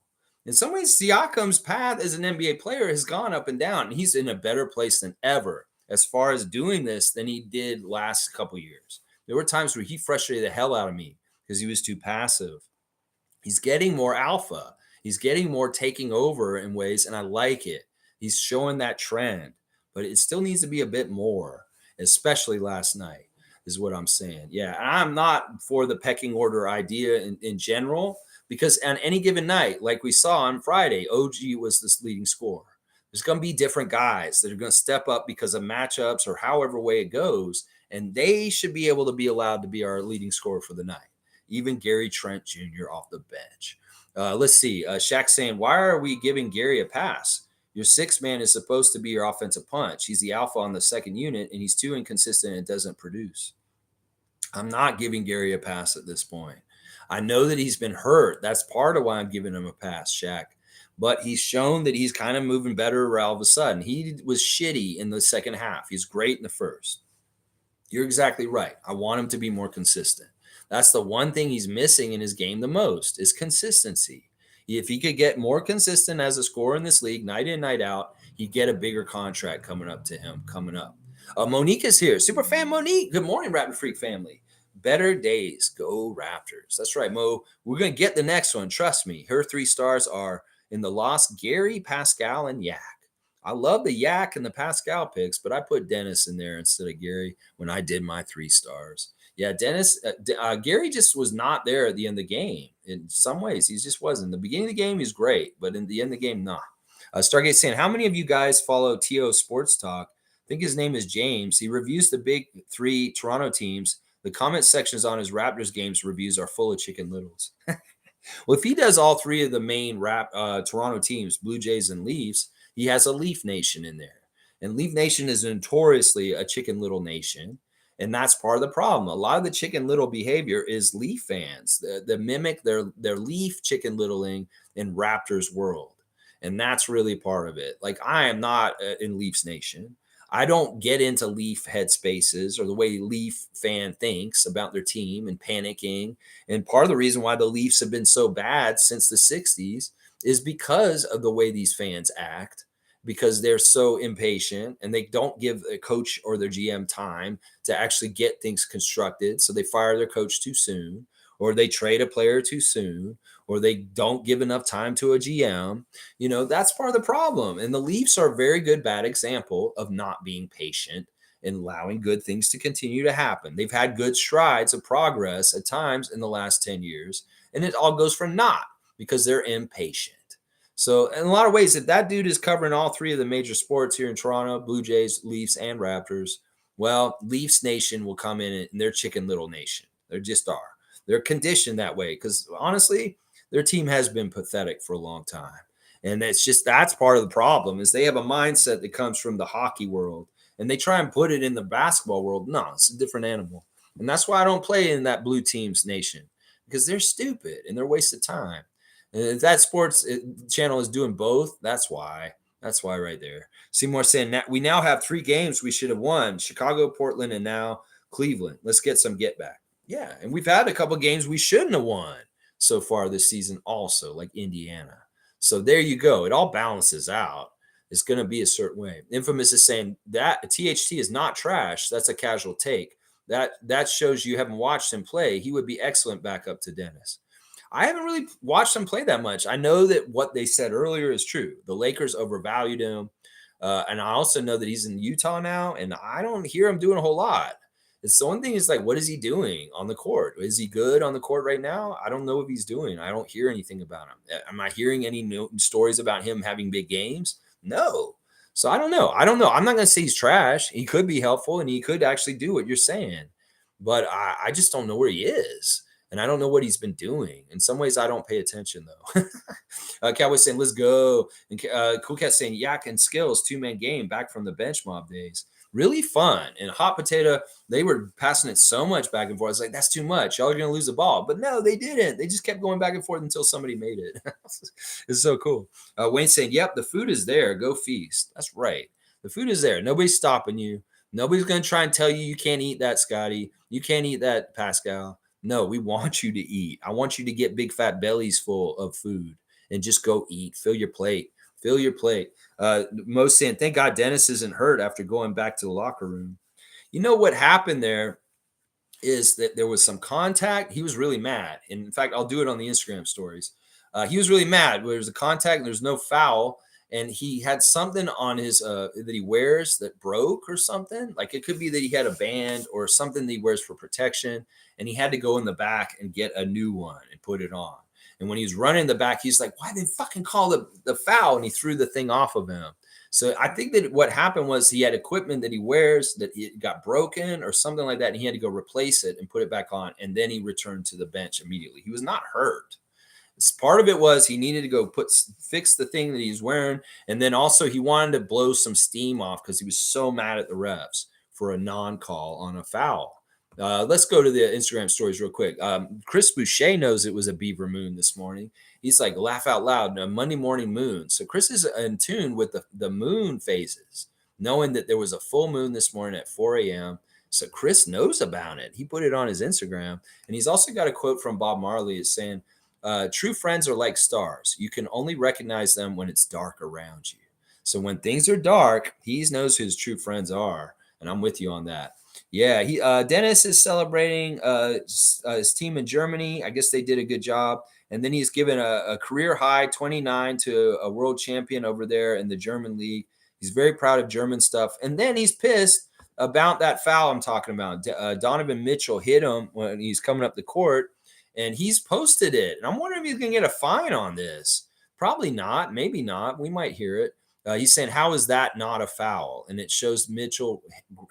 In some ways, Siakam's path as an NBA player has gone up and down. And he's in a better place than ever as far as doing this than he did last couple years. There were times where he frustrated the hell out of me because he was too passive. He's getting more alpha. He's getting more taking over in ways, and I like it. He's showing that trend, but it still needs to be a bit more, especially last night, is what I'm saying. Yeah, I'm not for the pecking order idea in general, because on any given night, like we saw on Friday, OG was this leading scorer. There's going to be different guys that are going to step up because of matchups or however way it goes, and they should be able to be allowed to be our leading scorer for the night. Even Gary Trent Jr. off the bench. Let's see. Shaq saying, why are we giving Gary a pass? Your sixth man is supposed to be your offensive punch. He's the alpha on the second unit, and he's too inconsistent and doesn't produce. I'm not giving Gary a pass at this point. I know that he's been hurt. That's part of why I'm giving him a pass, Shaq. But he's shown that he's kind of moving better all of a sudden. He was shitty in the second half. He's great in the first. You're exactly right. I want him to be more consistent. That's the one thing he's missing in his game the most is consistency. If he could get more consistent as a scorer in this league, night in, night out, he'd get a bigger contract coming up to him coming up. Monique is here. Super fan Monique. Good morning, Rapid Freak family. Better days. Go Raptors. That's right, Mo. We're going to get the next one. Trust me. Her 3 stars are in the loss, Gary, Pascal, and Yak. I love the Yak and the Pascal picks, but I put Dennis in there instead of Gary when I did my 3 stars. Yeah, Gary just was not there at the end of the game. In some ways, he just wasn't. The beginning of the game, he's great, but in the end of the game, nah. Stargate saying, how many of you guys follow T.O. Sports Talk? I think his name is James. He reviews the big 3 Toronto teams. The comment sections on his Raptors games reviews are full of Chicken Littles. Well, if he does all 3 of the main Toronto teams, Blue Jays and Leafs, he has a Leaf Nation in there. And Leaf Nation is notoriously a Chicken Little nation. And that's part of the problem. A lot of the Chicken Little behavior is Leaf fans that mimic their Leaf Chicken Littling in Raptors world. And that's really part of it. Like, I am not in Leafs Nation. I don't get into Leaf headspaces or the way Leaf fan thinks about their team and panicking. And part of the reason why the Leafs have been so bad since the 60s is because of the way these fans act, because they're so impatient and they don't give a coach or their GM time to actually get things constructed. So they fire their coach too soon, or they trade a player too soon, or they don't give enough time to a GM. You know, that's part of the problem. And the Leafs are a very good, bad example of not being patient and allowing good things to continue to happen. They've had good strides of progress at times in the last 10 years, and it all goes for naught because they're impatient. So in a lot of ways, if that dude is covering all 3 of the major sports here in Toronto, Blue Jays, Leafs, and Raptors, well, Leafs Nation will come in and they're Chicken Little Nation. They just are. They're conditioned that way because honestly, their team has been pathetic for a long time. And that's part of the problem is they have a mindset that comes from the hockey world and they try and put it in the basketball world. No, it's a different animal. And that's why I don't play in that blue team's nation because they're stupid and they're a waste of time. And if that sports channel is doing both, that's why. That's why right there. Seymour saying we now have 3 games we should have won: Chicago, Portland, and now Cleveland. Let's get some get back. Yeah, and we've had a couple games we shouldn't have won so far this season also, like Indiana. So there you go. It all balances out. It's going to be a certain way. Infamous is saying that THT is not trash. That's a casual take. That shows you haven't watched him play. He would be excellent backup to Dennis. I haven't really watched him play that much. I know that what they said earlier is true. The Lakers overvalued him. And I also know that he's in Utah now, and I don't hear him doing a whole lot. It's the one thing is like, what is he doing on the court? Is he good on the court right now? I don't know if he's doing. I don't hear anything about him. Am I hearing any stories about him having big games? No. So I don't know. I'm not going to say he's trash. He could be helpful, and he could actually do what you're saying. But I just don't know where he is. And I don't know what he's been doing. In some ways, I don't pay attention, though. Cowboys saying, let's go. And Cool Cat saying, Yak and Skills, 2-man game back from the bench mob days. Really fun. And Hot Potato, they were passing it so much back and forth. I was like, that's too much. Y'all are going to lose the ball. But no, they didn't. They just kept going back and forth until somebody made it. It's so cool. Wayne saying, yep, the food is there. Go feast. That's right. The food is there. Nobody's stopping you. Nobody's going to try and tell you can't eat that, Scotty. You can't eat that, Pascal. No, we want you to eat. I want you to get big fat bellies full of food and just go eat. Fill your plate. Fill your plate. Most saying, thank God Dennis isn't hurt after going back to the locker room. You know what happened there is that there was some contact. He was really mad. And in fact, I'll do it on the Instagram stories. He was really mad. There was a contact and there's no foul. And he had something on his that he wears that broke or something. Like it could be that he had a band or something that he wears for protection. And he had to go in the back and get a new one and put it on. And when he was running the back, he's like, why did they fucking call the foul? And he threw the thing off of him. So I think that what happened was he had equipment that he wears that it got broken or something like that, and he had to go replace it and put it back on, and then he returned to the bench immediately. He was not hurt. Part of it was he needed to go fix the thing that he's wearing, and then also he wanted to blow some steam off because he was so mad at the refs for a non-call on a foul. Let's go to the Instagram stories real quick. Chris Boucher knows it was a beaver moon this morning. He's like, laugh out loud, a Monday morning moon. So Chris is in tune with the moon phases, knowing that there was a full moon this morning at 4 a.m. So Chris knows about it. He put it on his Instagram. And he's also got a quote from Bob Marley is saying, true friends are like stars. You can only recognize them when it's dark around you. So when things are dark, he knows who his true friends are. And I'm with you on that. Yeah, Dennis is celebrating his team in Germany. I guess they did a good job. And then he's given a career high 29 to a world champion over there in the German league. He's very proud of German stuff. And then he's pissed about that foul I'm talking about. Donovan Mitchell hit him when he's coming up the court, and he's posted it. And I'm wondering if he's going to get a fine on this. Probably not. Maybe not. We might hear it. He's saying, how is that not a foul? And it shows Mitchell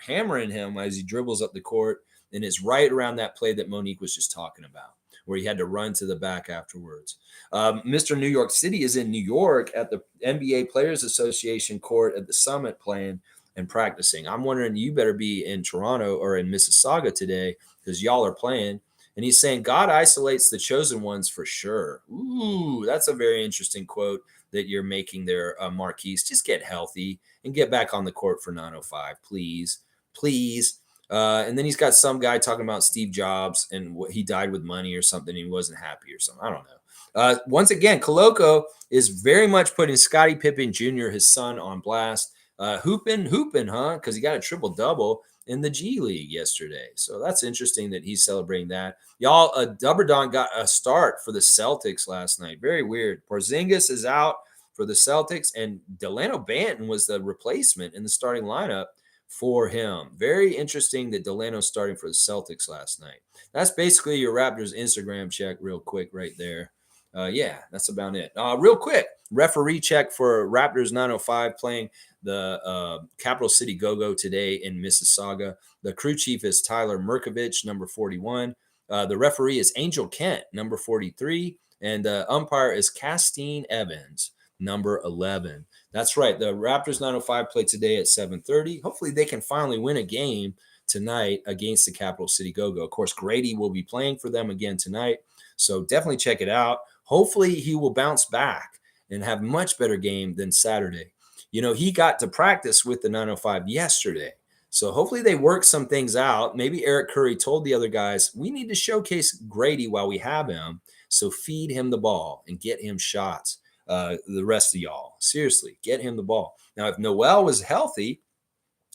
hammering him as he dribbles up the court. And it's right around that play that Monique was just talking about, where he had to run to the back afterwards. Mr. New York City is in New York at the NBA Players Association court at the Summit playing and practicing. I'm wondering, you better be in Toronto or in Mississauga today because y'all are playing. And he's saying, God isolates the chosen ones for sure. Ooh, that's a very interesting quote that you're making there, Marquise. Just get healthy and get back on the court for 905, please. Please. And then he's got some guy talking about Steve Jobs and what he died with money or something. And he wasn't happy or something. I don't know. Once again, Coloco is very much putting Scottie Pippen Jr., his son, on blast. Hooping, huh? Because he got a triple-double in the G League yesterday. So that's interesting that he's celebrating that. Y'all, Dubberdon got a start for the Celtics last night. Very weird. Porzingis is out for the Celtics, and Delano Banton was the replacement in the starting lineup for him. Very interesting that Delano's starting for the Celtics last night. That's basically your Raptors Instagram check real quick right there. Yeah, that's about it. Real quick, referee check for Raptors 905 playing the Capital City Go-Go today in Mississauga. The crew chief is Tyler Merkovich, number 41. The referee is Angel Kent, number 43. And the umpire is Castine Evans, number 11. That's right. The Raptors 905 play today at 7:30. Hopefully they can finally win a game tonight against the Capital City Go-Go. Of course, Grady will be playing for them again tonight. So definitely check it out. Hopefully he will bounce back and have much better game than Saturday. You know, he got to practice with the 905 yesterday. So hopefully they work some things out. Maybe Eric Curry told the other guys, we need to showcase Grady while we have him. So feed him the ball and get him shots. The rest of y'all, seriously, get him the ball. Now, if Noel was healthy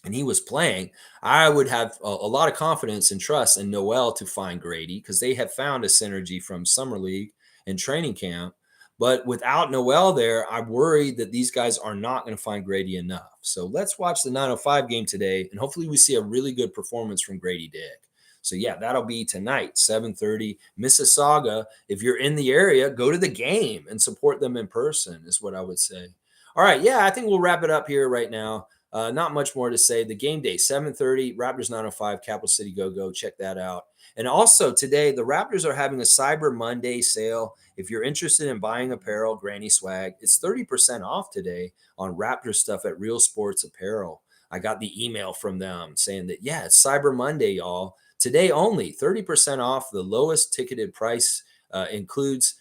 and he was playing, I would have a lot of confidence and trust in Noel to find Grady because they have found a synergy from Summer League and training camp. But without Noel there, I'm worried that these guys are not going to find Grady enough. So let's watch the 905 game today, and hopefully we see a really good performance from Grady Dick. So, yeah, that'll be tonight, 7:30, Mississauga. If you're in the area, go to the game and support them in person is what I would say. All right, yeah, I think we'll wrap it up here right now. Not much more to say. The game day, 7:30, Raptors 905, Capital City Go-Go. Check that out. And also today, the Raptors are having a Cyber Monday sale. If you're interested in buying apparel, granny swag, it's 30% off today on Raptor stuff at Real Sports Apparel. I got the email from them saying that, yeah, it's Cyber Monday, y'all. Today only, 30% off. The lowest ticketed price excludes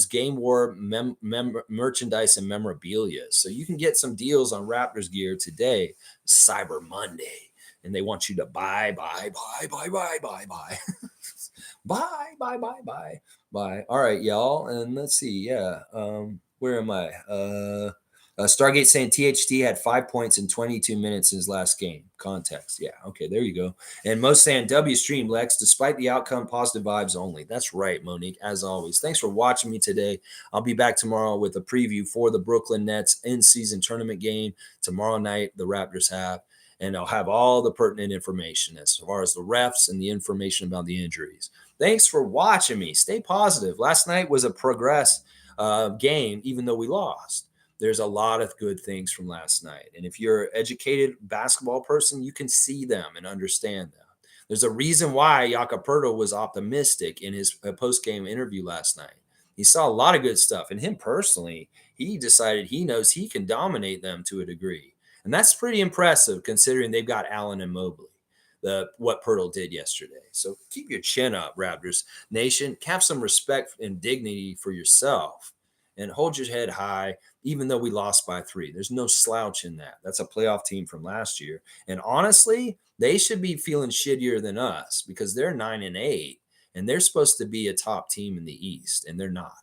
Game War merchandise and memorabilia. So you can get some deals on Raptors gear today, Cyber Monday. And they want you to buy. Buy. All right, y'all. And let's see. Yeah. Where am I? Stargate saying THT had 5 points in 22 minutes in his last game. Context. Yeah. Okay. There you go. And most saying W stream, Lex, despite the outcome, positive vibes only. That's right, Monique, as always. Thanks for watching me today. I'll be back tomorrow with a preview for the Brooklyn Nets in-season tournament game. Tomorrow night, the Raptors have. And I'll have all the pertinent information as far as the refs and the information about the injuries. Thanks for watching me. Stay positive. Last night was a progress game, even though we lost. there's a lot of good things from last night. And if you're an educated basketball person, you can see them and understand them. There's a reason why Jakob Poeltl was optimistic in his post-game interview last night. He saw a lot of good stuff. And him personally, he decided he knows he can dominate them to a degree. And that's pretty impressive considering they've got Allen and Mobley, what Poeltl did yesterday. So keep your chin up, Raptors Nation. Have some respect and dignity for yourself and hold your head high, even though we lost by 3. There's no slouch in that. That's a playoff team from last year. And honestly, they should be feeling shittier than us because they're 9-8 and they're supposed to be a top team in the East, and they're not.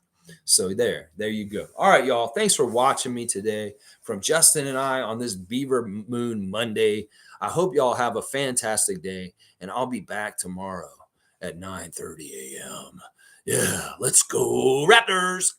So there you go. All right, y'all. Thanks for watching me today from Justin and I on this Beaver Moon Monday. I hope y'all have a fantastic day, and I'll be back tomorrow at 9:30 a.m. Yeah, let's go Raptors.